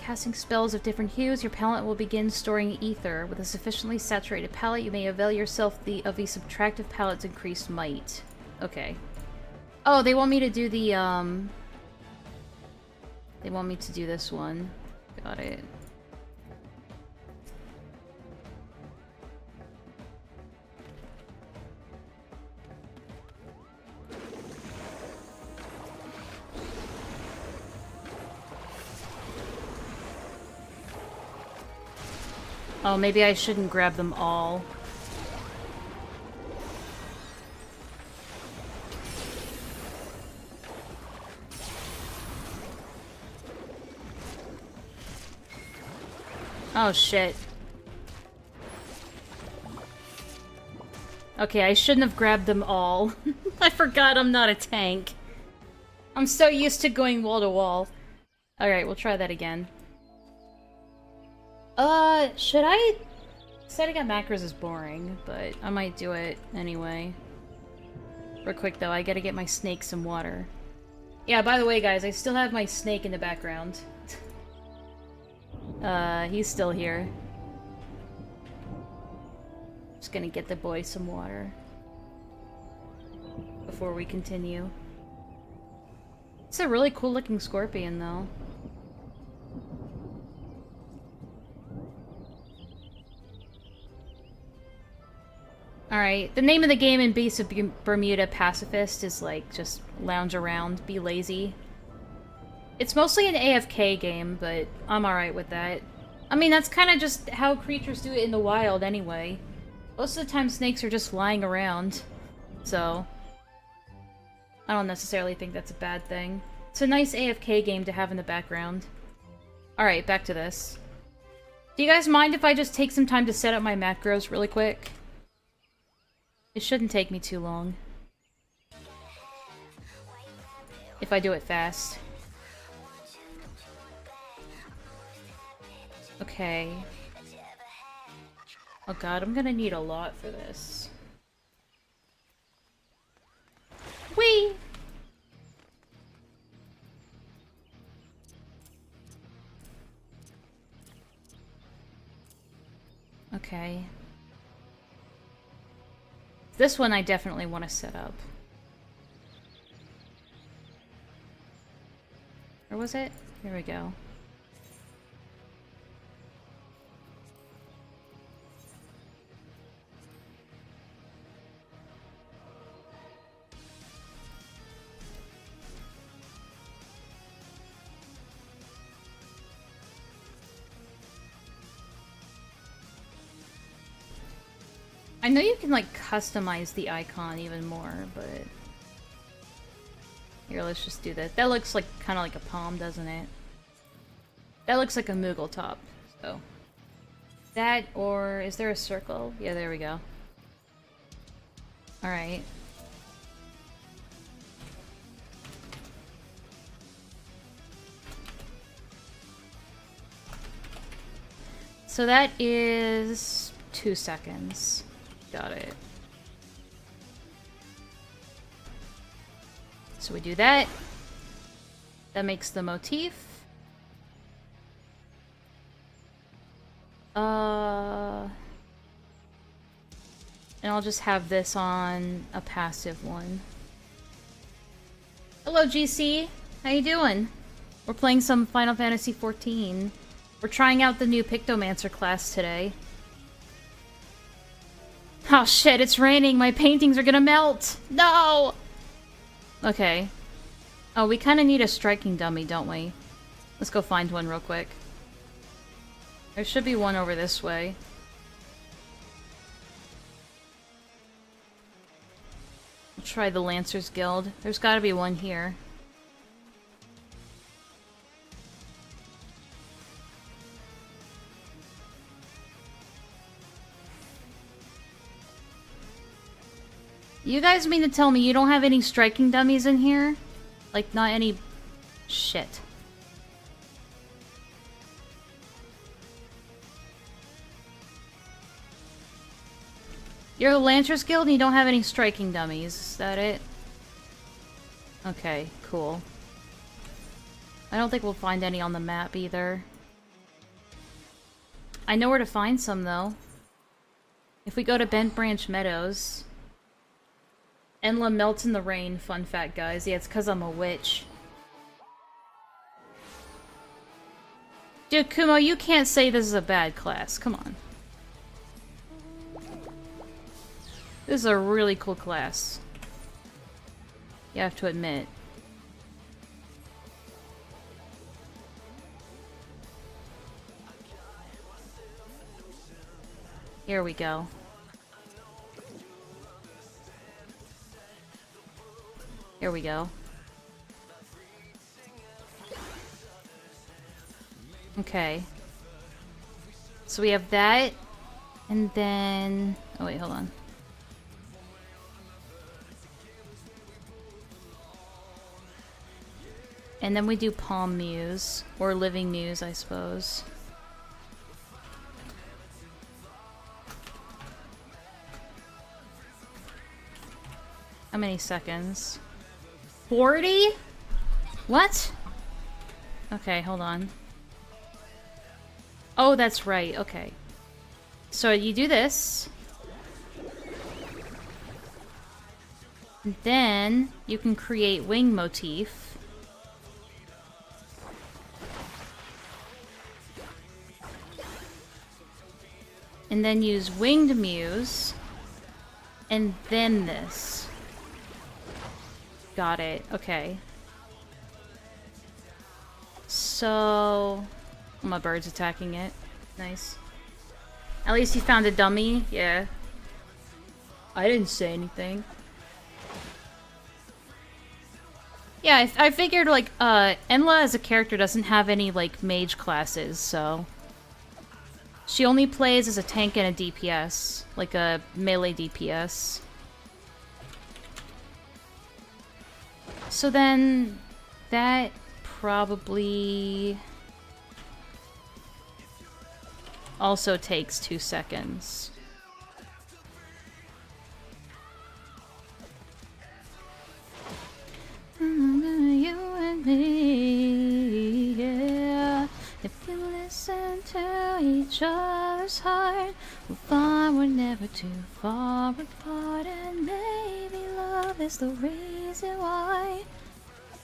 [SPEAKER 3] Casting spells of different hues, your palette will begin storing ether. With a sufficiently saturated palette, you may avail yourself of the subtractive palette's increased might. Okay. Oh, they want me to do the, They want me to do this one. Got it. Oh, maybe I shouldn't grab them all. Oh, shit. Okay, I shouldn't have grabbed them all. I forgot I'm not a tank. I'm so used to going wall to wall. Alright, we'll try that again. Should I... Setting up macros is boring, but I might do it anyway. Real quick though, I gotta get my snake some water. Yeah, by the way guys, I still have my snake in the background. He's still here. Just gonna get the boy some water. Before we continue. It's a really cool looking scorpion though. Alright, the name of the game in Beast of Bermuda, Pacifist, is like, just lounge around, be lazy. It's mostly an AFK game, but I'm alright with that. I mean, that's kind of just how creatures do it in the wild anyway. Most of the time snakes are just lying around, so... I don't necessarily think that's a bad thing. It's a nice AFK game to have in the background. Alright, back to this. Do you guys mind if I just take some time to set up my macros really quick? It shouldn't take me too long. If I do it fast. Okay. Oh god, I'm gonna need a lot for this. Whee! Okay. This one I definitely want to set up. Or was it? Here we go. I know you can, like, customize the icon even more, but... Here, let's just do that. That looks like kind of like a palm, doesn't it? That looks like a Moogle top, so... That, or... Is there a circle? Yeah, there we go. Alright. So that is... 2 seconds. Got it. So we do that. That makes the motif. And I'll just have this on a passive one. Hello, GC. How you doing? We're playing some Final Fantasy XIV. We're trying out the new Pictomancer class today. Oh shit, it's raining. My paintings are gonna melt. No! Okay. Oh, we kind of need a striking dummy, don't we? Let's go find one real quick. There should be one over this way. I'll try the Lancers Guild. There's gotta be one here. You guys mean to tell me you don't have any striking dummies in here? Like, not any... shit. You're the Lancers Guild and you don't have any striking dummies. Is that it? Okay, cool. I don't think we'll find any on the map either. I know where to find some, though. If we go to Bent Branch Meadows... Enlaa melts in the rain, fun fact, guys. Yeah, it's because I'm a witch. Dude, Kumo, you can't say this is a bad class. Come on. This is a really cool class. You have to admit. Here we go. Here we go. Okay. So we have that, and then... Oh wait, hold on. And then we do Palm Muse, or Living Muse, I suppose. How many seconds? 40? What? Okay, hold on. Oh, that's right, okay. So you do this. And then you can create wing motif. And then use winged muse. And then this. Got it. Okay. So... my bird's attacking it. Nice. At least you found a dummy. Yeah. I didn't say anything. Yeah, I figured, like, Enlaa as a character doesn't have any, like, mage classes, so... she only plays as a tank and a DPS. Like a melee DPS. So then... that probably... also takes 2 seconds. You and me, yeah. If we listen to each other's heart, we'll find we're never too far apart, and maybe love is the reason why.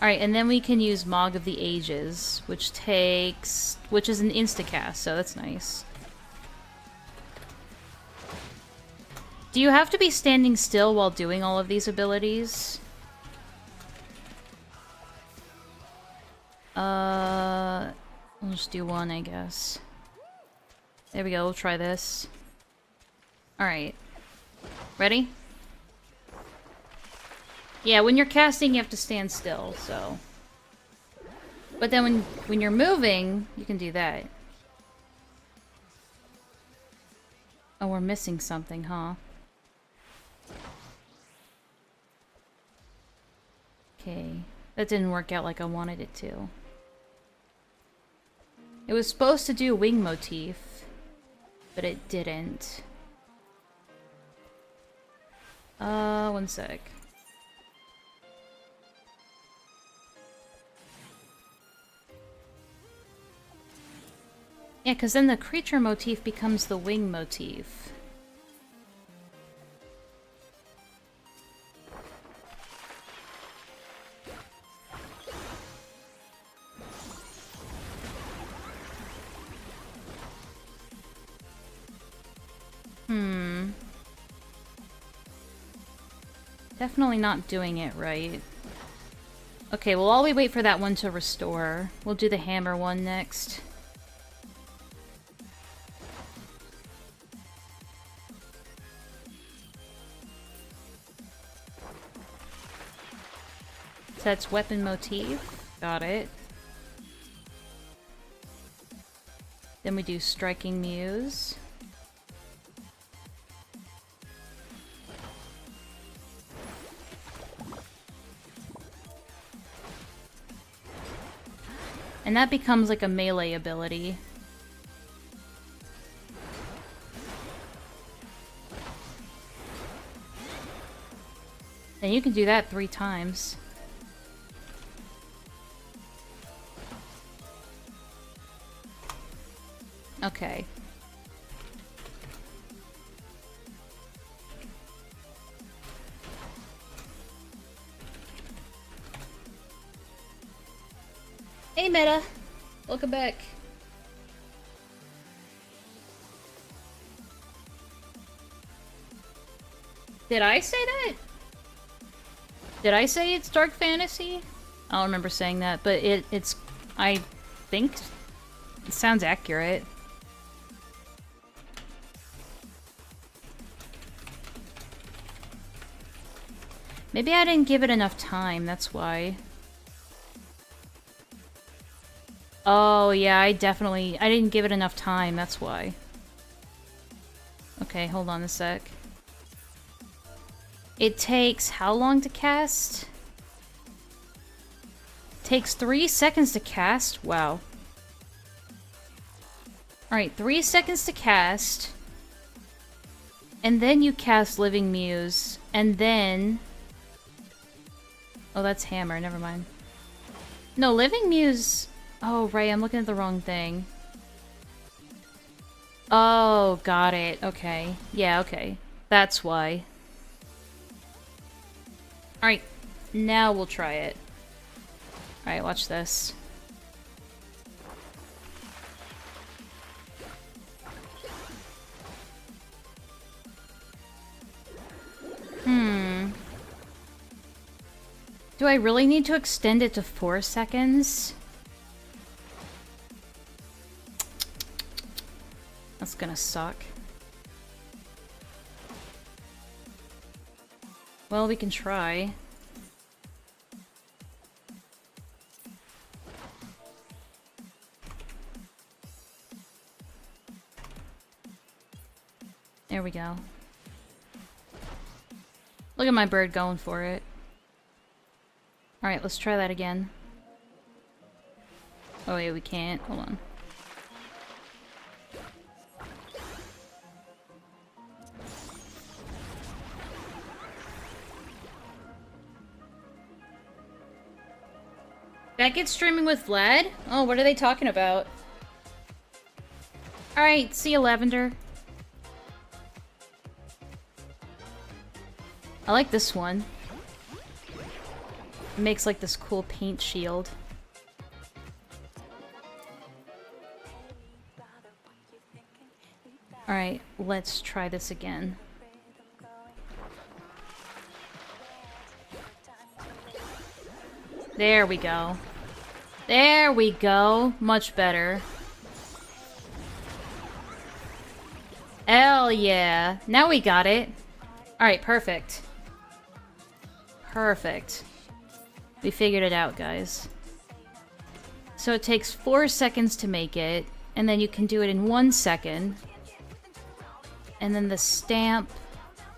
[SPEAKER 3] Alright, and then we can use Mog of the Ages, which is an instacast, so that's nice. Do you have to be standing still while doing all of these abilities? We'll just do one, I guess. There we go, we'll try this. Alright. Ready? Yeah, when you're casting, you have to stand still, so... but then when you're moving, you can do that. Oh, we're missing something, huh? Okay. That didn't work out like I wanted it to. It was supposed to do wing motif, but it didn't. One sec. Yeah, because then the creature motif becomes the wing motif. Definitely not doing it right. Okay, well, while we wait for that one to restore, we'll do the hammer one next. So that's weapon motif. Got it. Then we do striking muse. And that becomes like a melee ability. And you can do that 3 times. Okay. Hey, Meta. Welcome back. Did I say that? Did I say it's dark fantasy? I don't remember saying that, but it's... I think it sounds accurate. Maybe I didn't give it enough time, that's why. Oh, yeah, I didn't give it enough time, that's why. Okay, hold on a sec. It takes how long to cast? Takes 3 seconds to cast? Wow. Alright, 3 seconds to cast. And then you cast Living Muse. And then... Oh, that's Hammer, never mind. No, Living Muse... Oh, right, I'm looking at the wrong thing. Oh, got it. Okay. Yeah, okay. That's why. Alright, now we'll try it. Alright, watch this. Do I really need to extend it to 4 seconds? That's gonna suck. Well, we can try. There we go. Look at my bird going for it. Alright, let's try that again. Oh wait, we can't. Hold on. Beckett's streaming with Vlad? Oh, what are they talking about? Alright, see you, Lavender. I like this one. It makes like this cool paint shield. Alright, let's try this again. There we go. There we go. Much better. Hell yeah. Now we got it. Alright, perfect. Perfect. We figured it out, guys. So it takes 4 seconds to make it, and then you can do it in 1 second. And then the stamp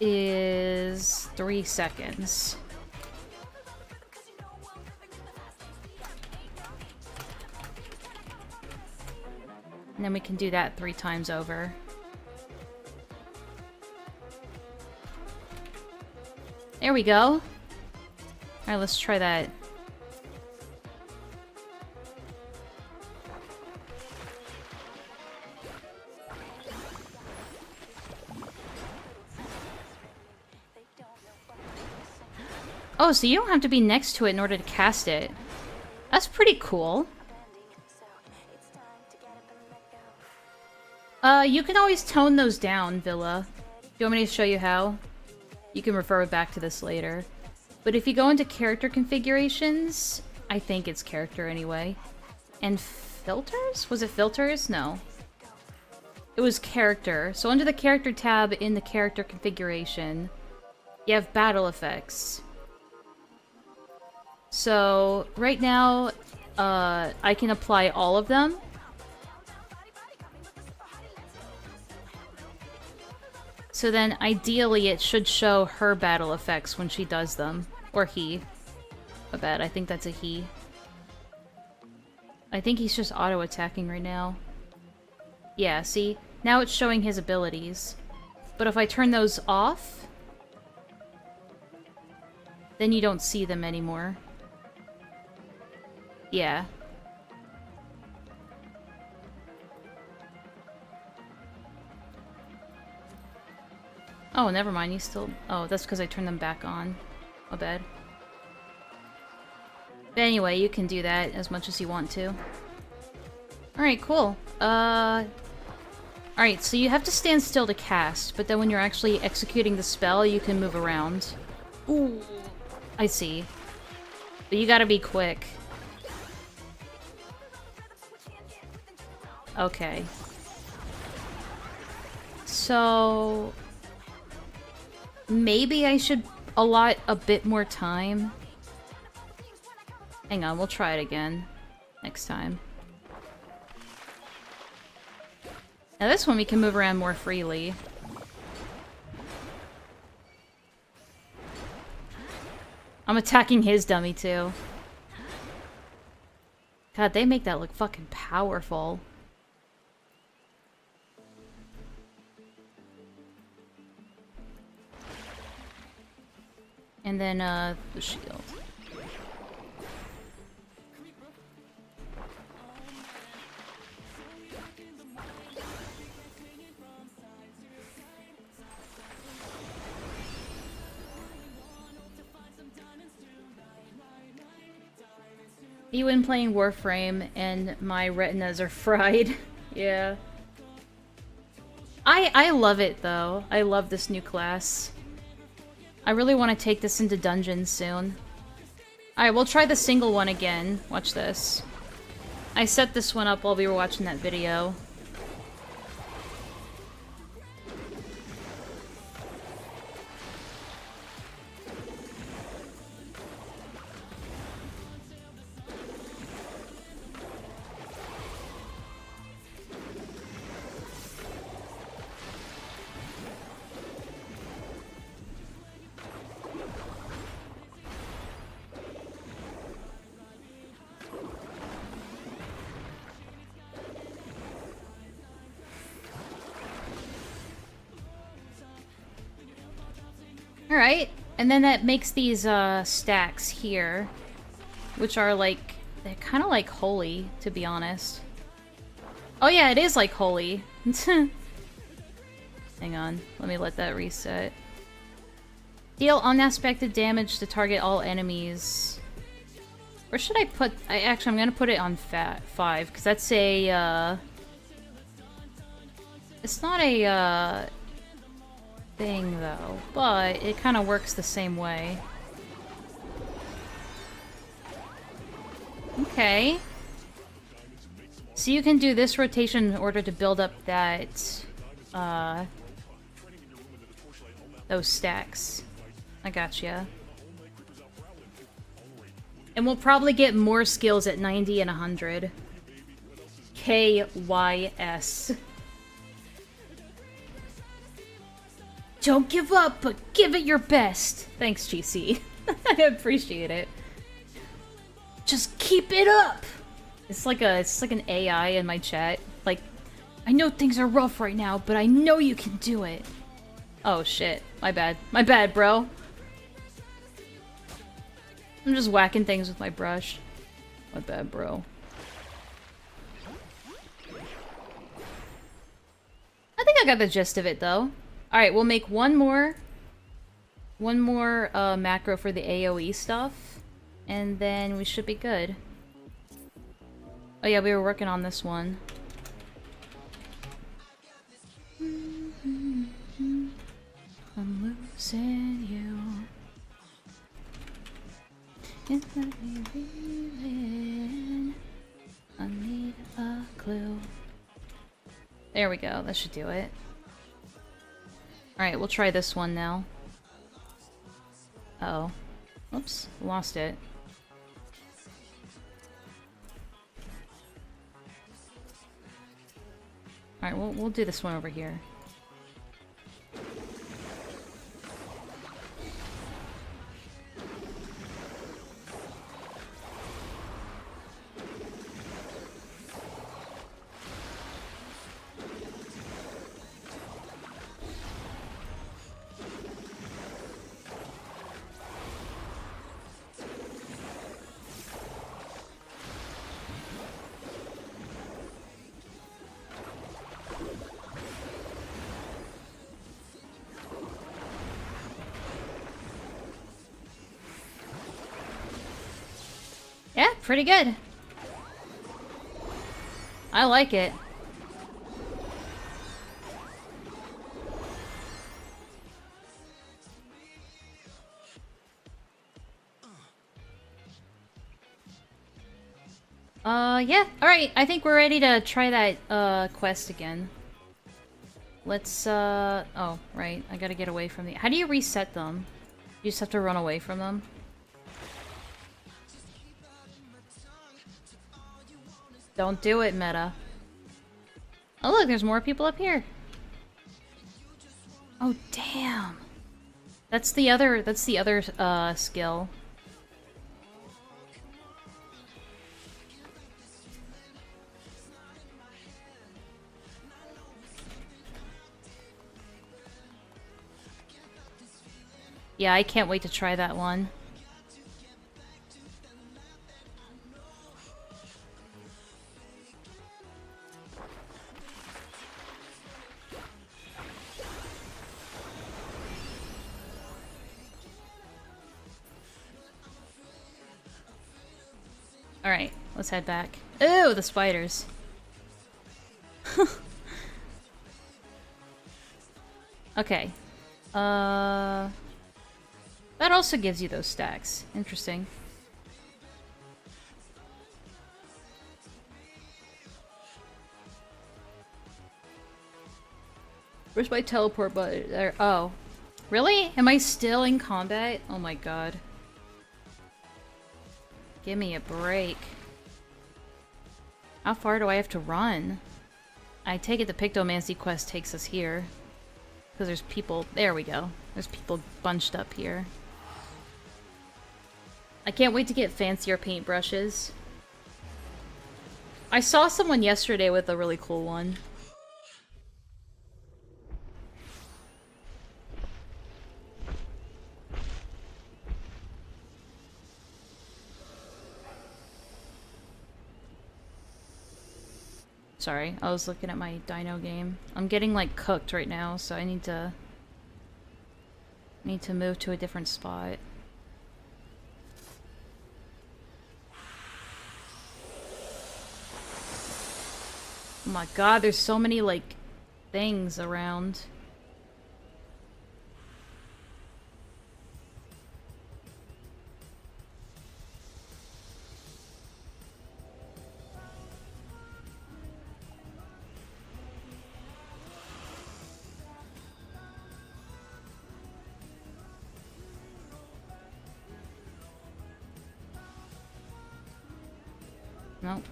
[SPEAKER 3] is 3 seconds. And then we can do that 3 times over. There we go. Alright, let's try that. Oh, so you don't have to be next to it in order to cast it. That's pretty cool. You can always tone those down, Villa. Do you want me to show you how? You can refer back to this later. But if you go into character configurations, I think it's character anyway. And filters? Was it filters? No. It was character. So under the character tab in the character configuration, you have battle effects. So right now, I can apply all of them. So then, ideally, it should show her battle effects when she does them. Or he. I bet. I think that's a he. I think he's just auto-attacking right now. Yeah, see? Now it's showing his abilities. But if I turn those off... then you don't see them anymore. Yeah. Oh, never mind, you still... Oh, that's because I turned them back on. My bad. But anyway, you can do that as much as you want to. Alright, cool. Alright, so you have to stand still to cast, but then when you're actually executing the spell, you can move around. Ooh, I see. But you gotta be quick. Okay. So... maybe I should allot a bit more time. Hang on, we'll try it again next time. Now this one we can move around more freely. I'm attacking his dummy too. God, they make that look fucking powerful. And then, the shield. You in playing Warframe and my retinas are fried. Yeah. I love it though. I love this new class. I really want to take this into dungeons soon. Alright, we'll try the single one again. Watch this. I set this one up while we were watching that video. Alright, and then that makes these stacks here, which are like, they're kind of like holy, to be honest. Oh yeah, it is like holy. Hang on, let me let that reset. Deal unaspected damage to target all enemies. Where should I put... actually, I'm gonna put it on 5, because that's a, it's not a, thing, though, but it kind of works the same way. Okay. So you can do this rotation in order to build up that, those stacks. I gotcha. And we'll probably get more skills at 90 and 100. KYS. Don't give up, but give it your best. Thanks, GC. I appreciate it. Just keep it up. It's like an AI in my chat. Like, I know things are rough right now, but I know you can do it. Oh shit, my bad. My bad, bro. I'm just whacking things with my brush. My bad, bro. I think I got the gist of it, though. Alright, we'll make one more macro for the AoE stuff, and then we should be good. Oh yeah, we were working on this one. I'm losing you. I need a clue. There we go, that should do it. Alright, we'll try this one now. Uh-oh. Oops, lost it. Alright, we'll do this one over here. Yeah, pretty good. I like it. Yeah. Alright, I think we're ready to try that, quest again. Let's, oh, right. I gotta get away from the... How do you reset them? You just have to run away from them? Don't do it, Meta. Oh look, there's more people up here. Oh, damn. That's the other, skill. Yeah, I can't wait to try that one. Alright, let's head back. Ooh, the spiders. Okay. That also gives you those stacks. Interesting. Where's my teleport button? There. Oh. Really? Am I still in combat? Oh my god. Give me a break. How far do I have to run? I take it the Pictomancy quest takes us here. Because there's people... There we go. There's people bunched up here. I can't wait to get fancier paintbrushes. I saw someone yesterday with a really cool one. Sorry, I was looking at my dino game. I'm getting like cooked right now, so I need to move to a different spot. Oh my god, there's so many like things around. Nope.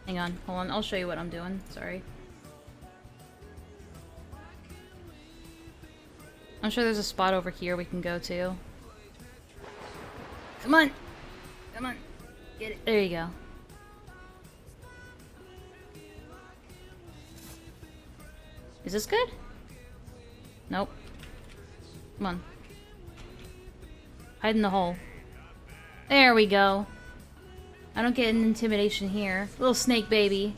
[SPEAKER 3] Hang on, hold on, I'll show you what I'm doing. Sorry. I'm sure there's a spot over here we can go to. Come on! Come on! Get it. There you go. Is this good? Nope. Come on. Hide in the hole. There we go. I don't get an intimidation here. Little snake baby.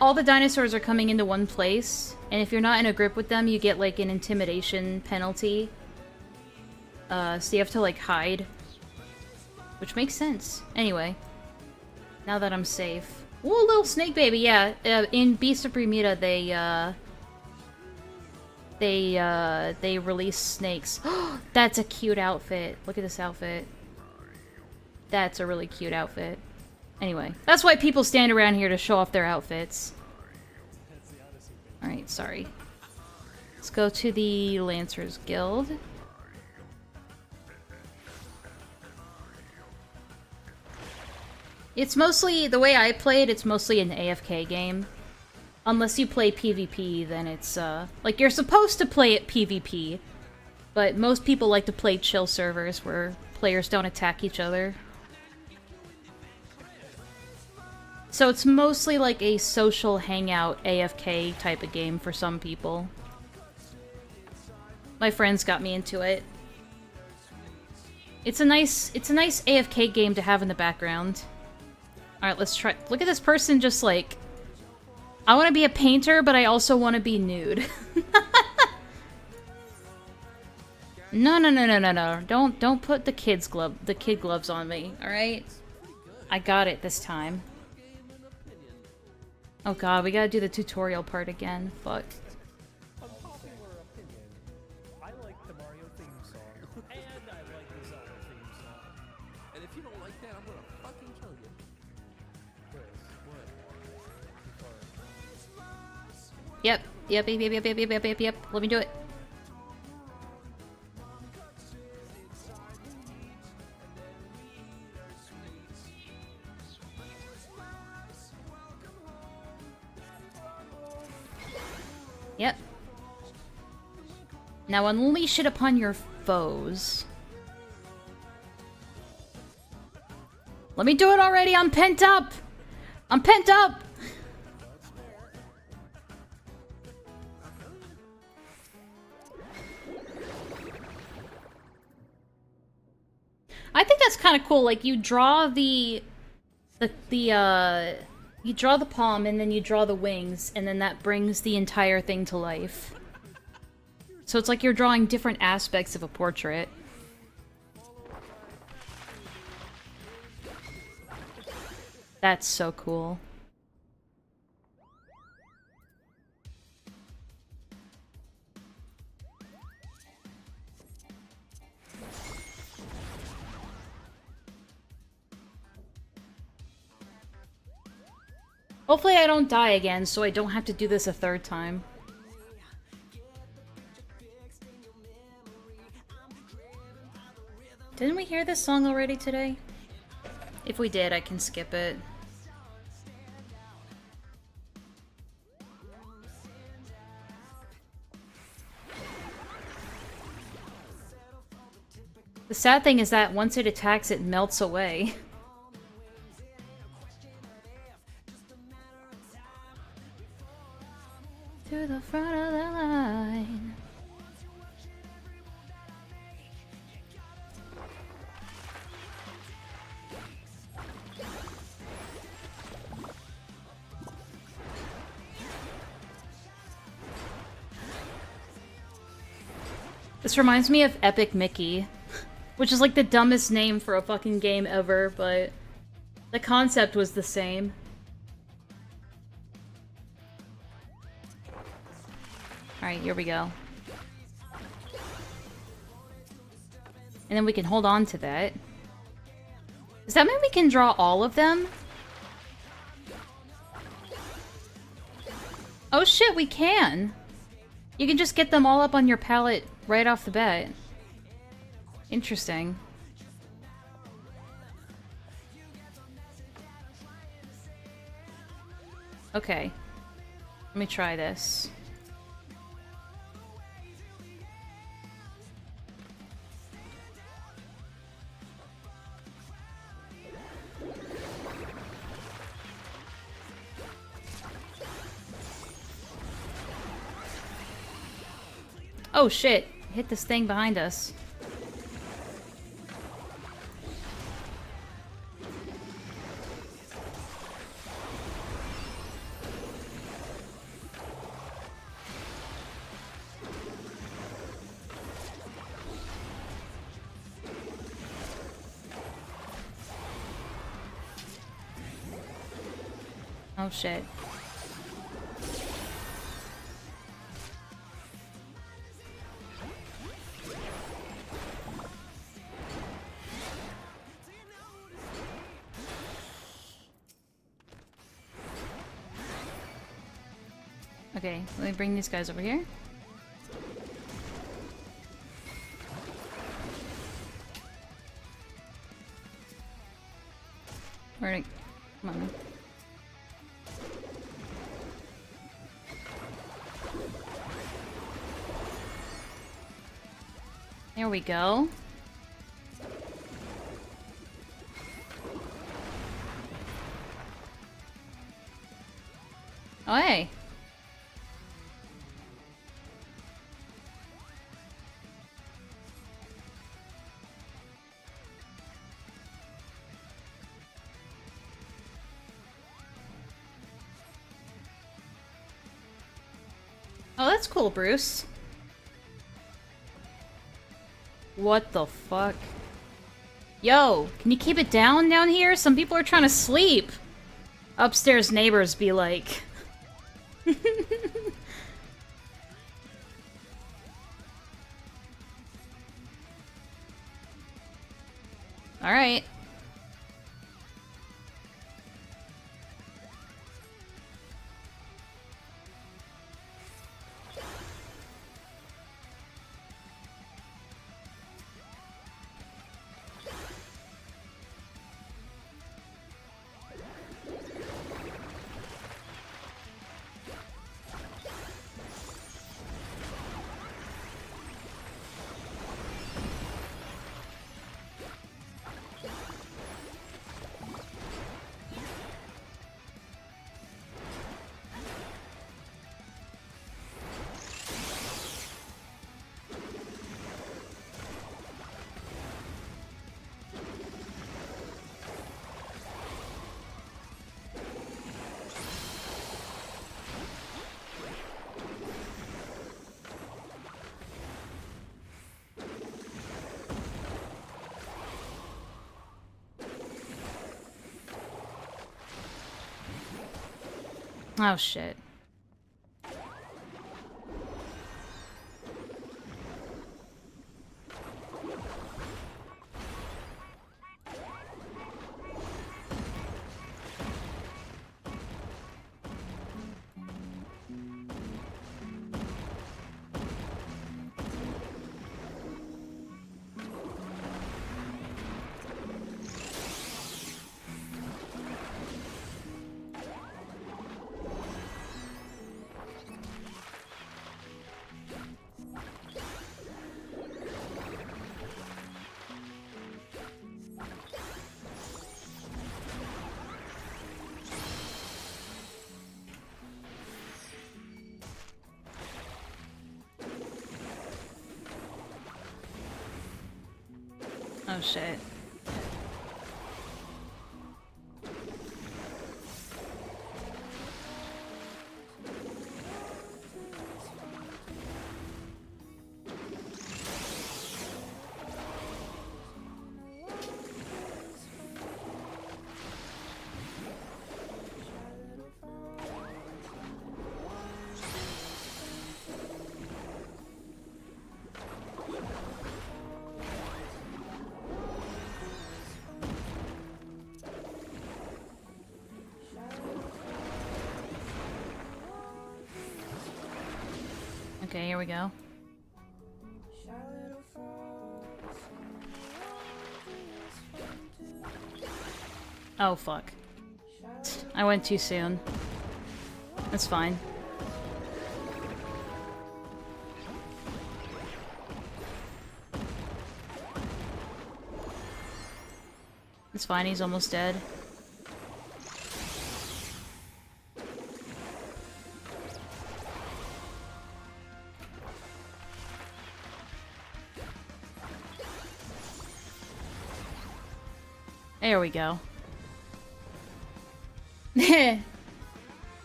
[SPEAKER 3] All the dinosaurs are coming into one place, and if you're not in a group with them, you get like an intimidation penalty. So you have to like hide. Which makes sense. Anyway. Now that I'm safe. Ooh, little snake baby, yeah. In Beast of Bermuda, they release snakes. That's a cute outfit. Look at this outfit. That's a really cute outfit. Anyway, that's why people stand around here to show off their outfits. Alright, sorry. Let's go to the Lancers Guild. It's mostly, the way I play it, it's mostly an AFK game. Unless you play PvP, then it's, like, you're supposed to play it PvP. But most people like to play chill servers where players don't attack each other. So it's mostly like a social hangout AFK type of game for some people. My friends got me into it. It's a nice AFK game to have in the background. Alright, let's try. Look at this person just like, I want to be a painter, but I also want to be nude. No, no, no, no, no, no. Don't put the kid gloves on me, alright? I got it this time. Oh god, we gotta do the tutorial part again. Fuck.
[SPEAKER 12] Unpopular opinion. I like the Mario theme song. And I like the Zelda theme song. And if you don't like that, I'm gonna fucking kill you. Chris, what?
[SPEAKER 3] Yep. Yep. Let me do it. Yep. Now unleash it upon your foes. Let me do it already! I'm pent up! I'm pent up! I think that's kind of cool. Like, you draw you draw the palm, and then you draw the wings, and then that brings the entire thing to life. So it's like you're drawing different aspects of a portrait. That's so cool. Hopefully I don't die again, so I don't have to do this a third time. Didn't we hear this song already today? If we did, I can skip it. The sad thing is that once it attacks, it melts away. To the front of the line. This reminds me of Epic Mickey, which is like the dumbest name for a fucking game ever, but the concept was the same. Alright, here we go. And then we can hold on to that. Does that mean we can draw all of them? Oh shit, we can! You can just get them all up on your palette right off the bat. Interesting. Okay. Let me try this. Oh shit, hit this thing behind us. Oh shit. Okay, let me bring these guys over here. Where'd it... Come on. There we go. Oh, hey. Oh, that's cool, Bruce. What the fuck? Yo, can you keep it down here? Some people are trying to sleep. Upstairs neighbors be like... Alright. Oh shit. Oh shit. Okay, here we go. Oh, fuck. I went too soon. That's fine. It's fine, he's almost dead. There we go.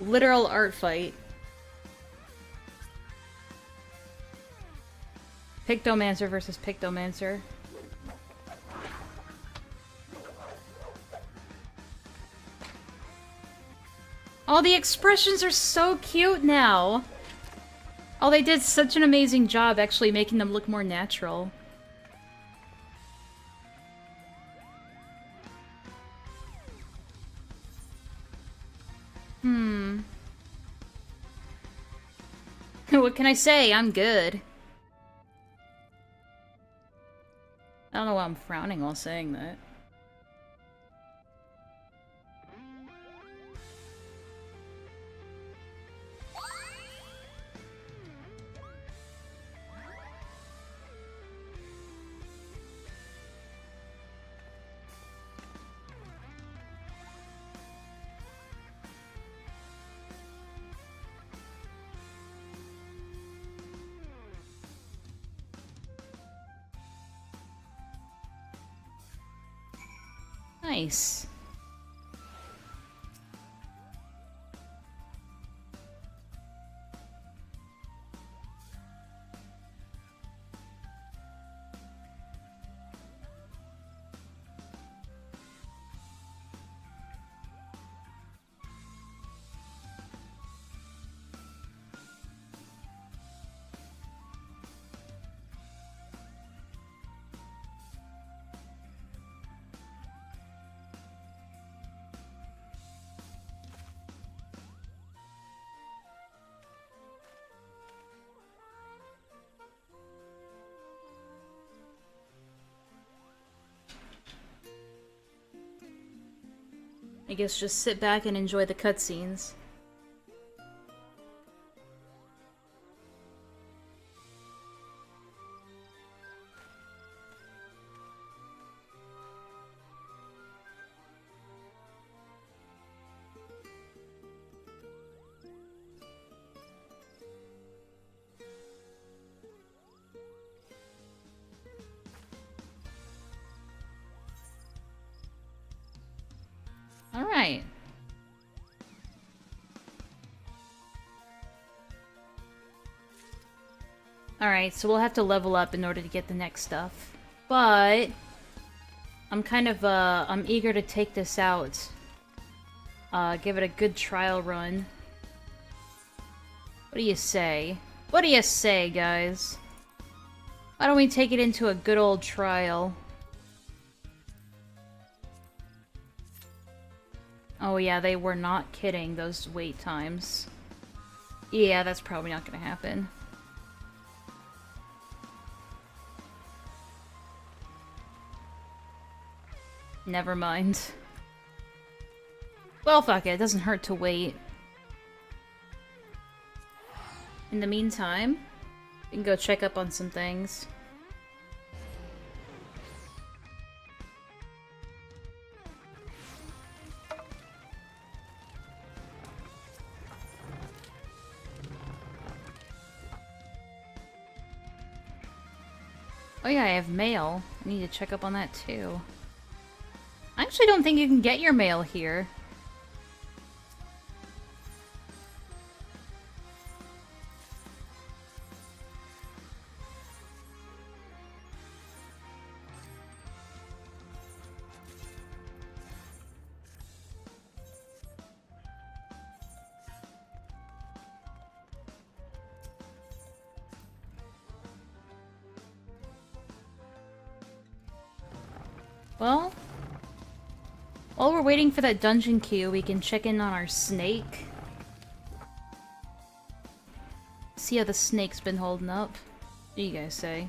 [SPEAKER 3] Literal art fight. Pictomancer versus Pictomancer. Oh, the expressions are so cute now! Oh, they did such an amazing job actually making them look more natural. What can I say? I'm good. I don't know why I'm frowning while saying that. Nice. I guess just sit back and enjoy the cutscenes. Alright. Alright, so we'll have to level up in order to get the next stuff. But I'm kind of, I'm eager to take this out. Give it a good trial run. What do you say? What do you say, guys? Why don't we take it into a good old trial? Oh yeah, they were not kidding, those wait times. Yeah, that's probably not gonna happen. Never mind. Well, fuck it, it doesn't hurt to wait. In the meantime, we can go check up on some things. Oh yeah, I have mail. I need to check up on that too. I actually don't think you can get your mail here. Well, while we're waiting for that dungeon queue, we can check in on our snake. See how the snake's been holding up. What do you guys say?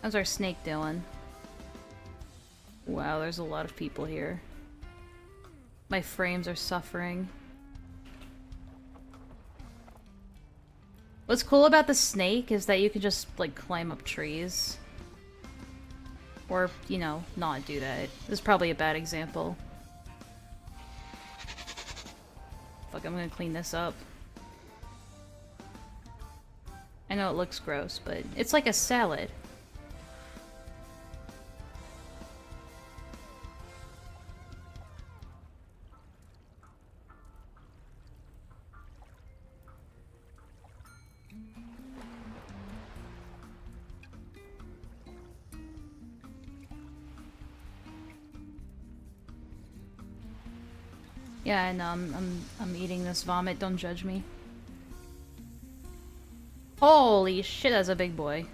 [SPEAKER 3] How's our snake doing? Wow, there's a lot of people here. My frames are suffering. What's cool about the snake is that you can just, like, climb up trees. Or, you know, not do that. This is probably a bad example. Fuck, I'm gonna clean this up. I know it looks gross, but it's like a salad. Yeah, and I'm eating this vomit. Don't judge me. Holy shit, that's a big boy.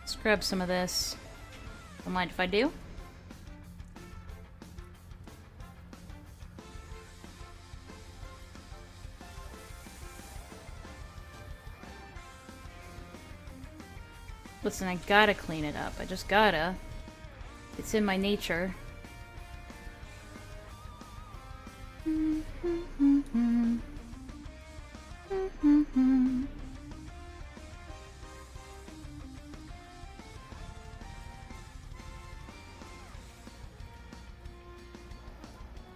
[SPEAKER 3] Let's grab some of this. Don't mind if I do. Listen, I gotta clean it up. I just gotta. It's in my nature.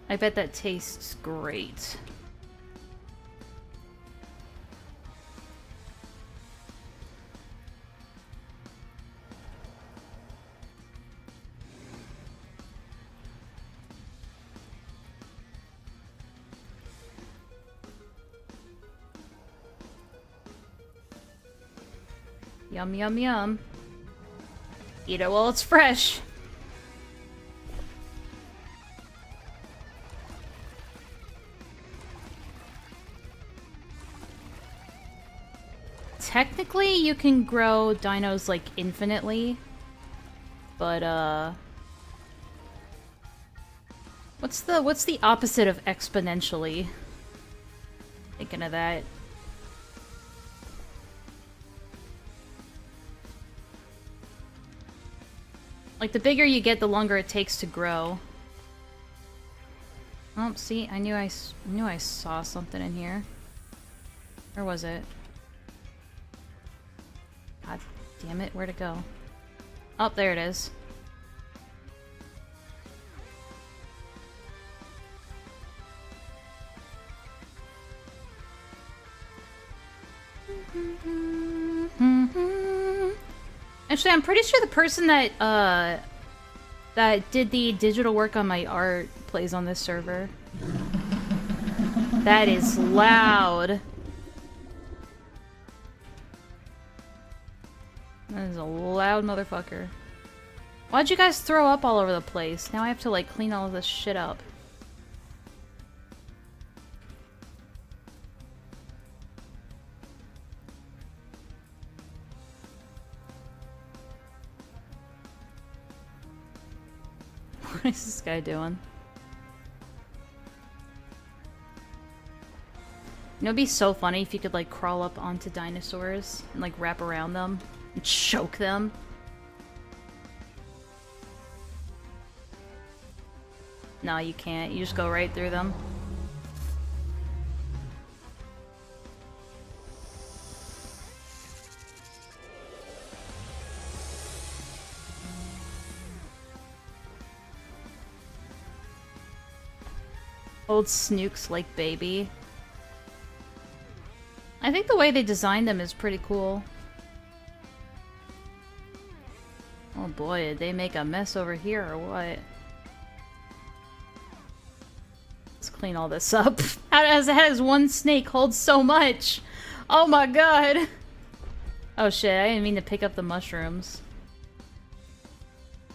[SPEAKER 3] I bet that tastes great. Yum, yum, yum. Eat it while it's fresh. Technically, you can grow dinos, like, infinitely. But, what's the opposite of exponentially? Thinking of that. Like, the bigger you get, the longer it takes to grow. Oh, see, I knew I saw something in here. Where was it? God damn it, where'd it go? Oh, there it is. Actually, I'm pretty sure the person that did the digital work on my art plays on this server. That is loud. That is a loud motherfucker. Why'd you guys throw up all over the place? Now I have to, like, clean all of this shit up. What is this guy doing? You know, it'd be so funny if you could, like, crawl up onto dinosaurs and, like, wrap around them and choke them. No, you can't. You just go right through them. Old Snooks like baby. I think the way they designed them is pretty cool. Oh boy, did they make a mess over here or what? Let's clean all this up. How does one snake hold so much? Oh my god! Oh shit, I didn't mean to pick up the mushrooms.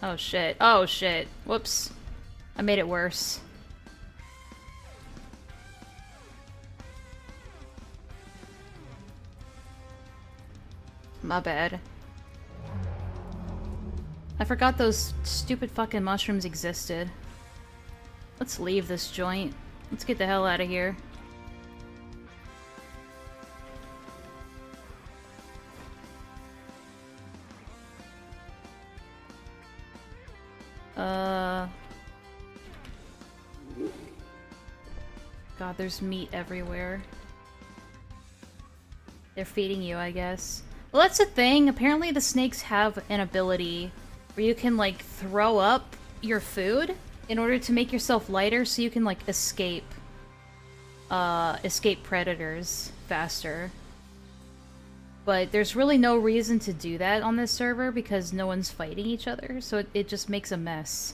[SPEAKER 3] Oh shit. Oh shit. Whoops. I made it worse. My bad. I forgot those stupid fucking mushrooms existed. Let's leave this joint. Let's get the hell out of here. God, there's meat everywhere. They're feeding you, I guess. Well, that's the thing. Apparently the snakes have an ability where you can, like, throw up your food in order to make yourself lighter so you can, like, escape predators faster. But there's really no reason to do that on this server because no one's fighting each other, so it just makes a mess.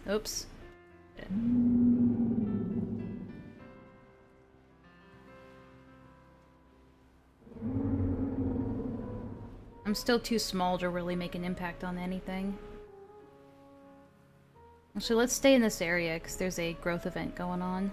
[SPEAKER 3] Oops. I'm still too small to really make an impact on anything. Actually, let's stay in this area because there's a growth event going on.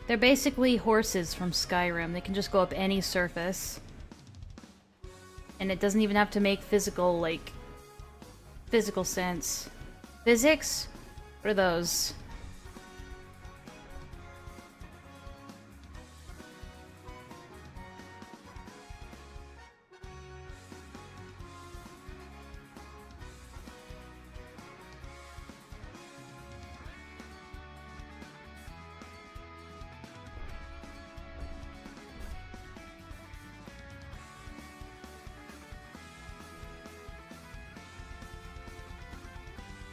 [SPEAKER 3] They're basically horses from Skyrim. They can just go up any surface. And it doesn't even have to make physical sense. Physics? What are those?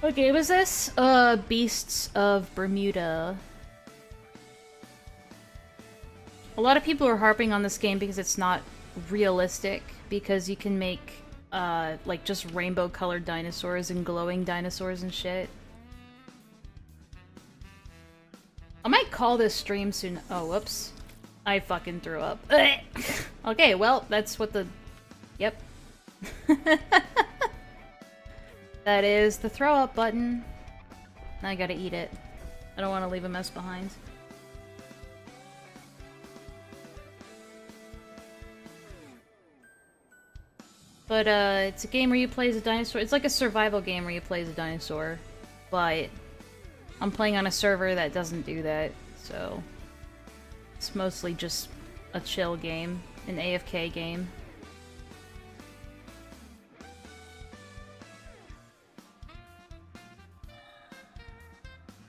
[SPEAKER 3] What game is this? Beasts of Bermuda. A lot of people are harping on this game because it's not realistic, because you can make, like, just rainbow-colored dinosaurs and glowing dinosaurs and shit. I might call this stream soon. Oh, whoops. I fucking threw up. Okay, well, that's what the... Yep. That is the throw up button. Now I gotta eat it. I don't want to leave a mess behind. But, it's a game where you play as a dinosaur. It's like a survival game where you play as a dinosaur. But I'm playing on a server that doesn't do that, so... It's mostly just a chill game. An AFK game.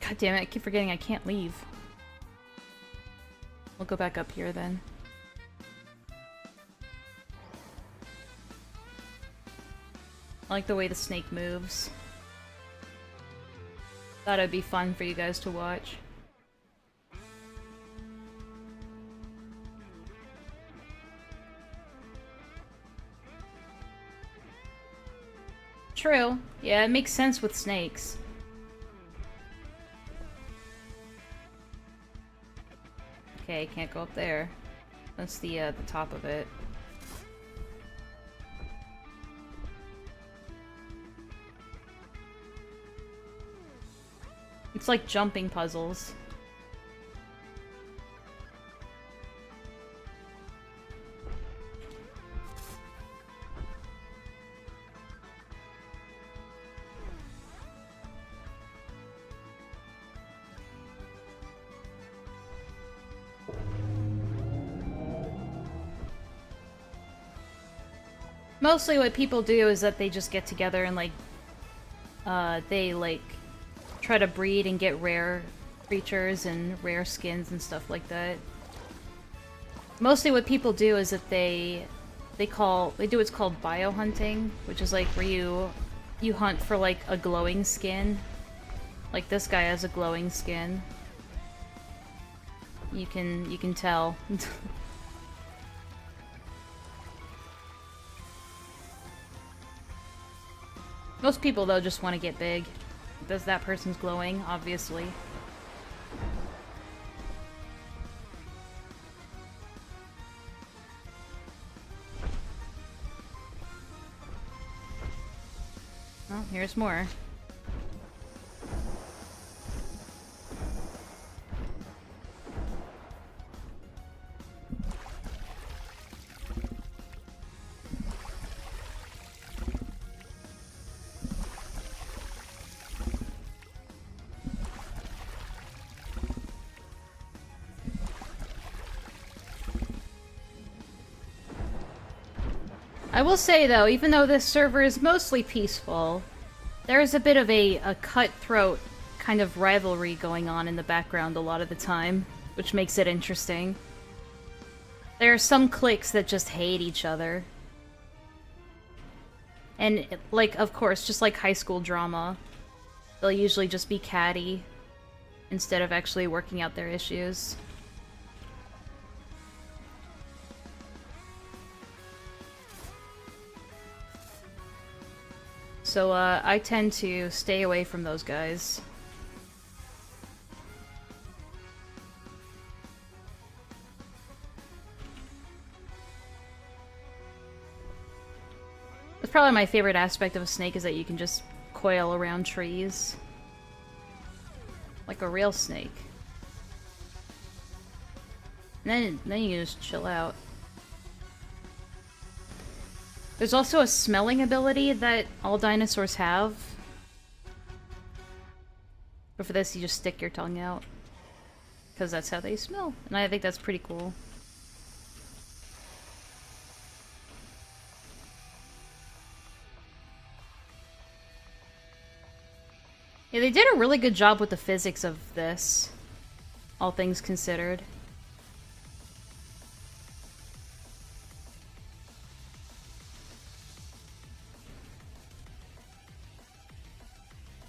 [SPEAKER 3] God damn it, I keep forgetting I can't leave. We'll go back up here then. I like the way the snake moves. Thought it'd be fun for you guys to watch. True. Yeah, it makes sense with snakes. Okay, can't go up there. That's the top of it. It's like jumping puzzles. Mostly what people do is that they just get together and, like, they, like, try to breed and get rare creatures and rare skins and stuff like that. Mostly what people do is that they do what's called biohunting, which is, like, where you hunt for, like, a glowing skin. Like, this guy has a glowing skin. You can tell. Most people, though, just want to get big. Because that person's glowing, obviously. Well, here's more. I will say, though, even though this server is mostly peaceful, there is a bit of a cutthroat kind of rivalry going on in the background a lot of the time, which makes it interesting. There are some cliques that just hate each other. And, like, of course, just like high school drama, they'll usually just be catty instead of actually working out their issues. So, I tend to stay away from those guys. That's probably my favorite aspect of a snake, is that you can just coil around trees. Like a real snake. And then you can just chill out. There's also a smelling ability that all dinosaurs have. But for this, you just stick your tongue out. Because that's how they smell. And I think that's pretty cool. Yeah, they did a really good job with the physics of this. All things considered.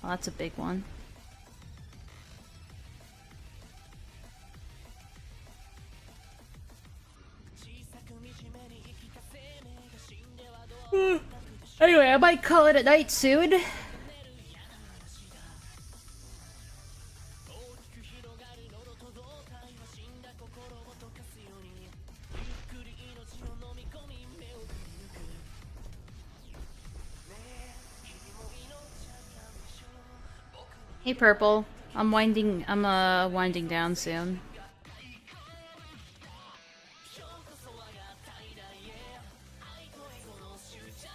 [SPEAKER 3] Well, that's a big one. Anyway, I might call it a night soon. Hey Purple, I'm winding down soon.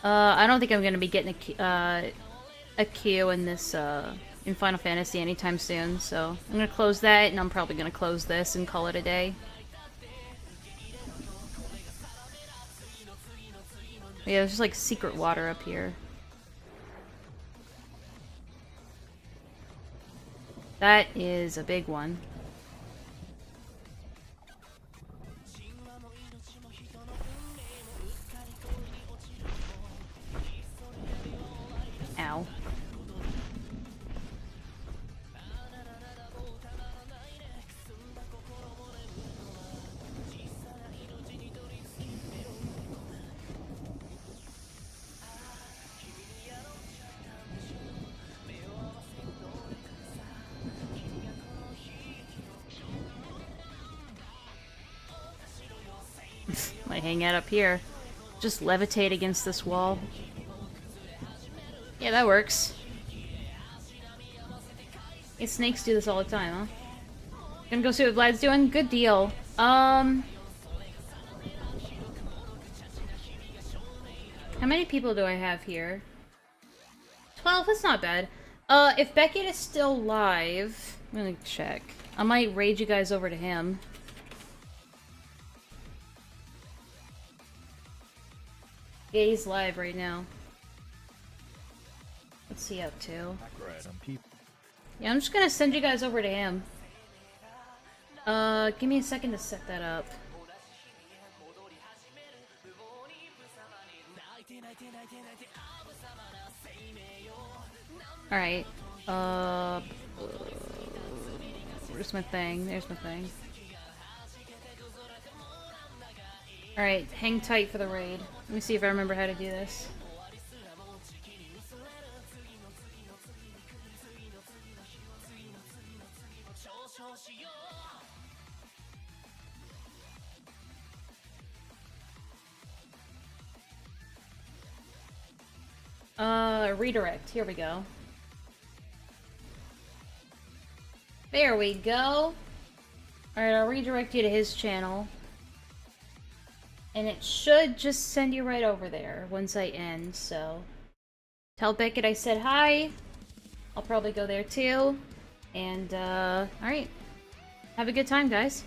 [SPEAKER 3] I don't think I'm gonna be getting a queue in this in Final Fantasy anytime soon, so I'm gonna close that, and I'm probably gonna close this and call it a day. Yeah, there's just like secret water up here. That is a big one. Ow. Might hang out up here. Just levitate against this wall. Yeah, that works. Hey, snakes do this all the time, huh? Gonna go see what Vlad's doing? Good deal. How many people do I have here? 12, that's not bad. If Beckett is still live, I'm gonna check. I might raid you guys over to him. Yeah, he's live right now. What's he up to? Yeah, I'm just gonna send you guys over to him. Give me a second to set that up. Alright. Where's my thing? There's my thing. Alright, hang tight for the raid. Let me see if I remember how to do this. Redirect. Here we go. There we go. Alright, I'll redirect you to his channel. And it should just send you right over there once I end, so... Tell Beckett I said hi. I'll probably go there too. And, alright. Have a good time, guys.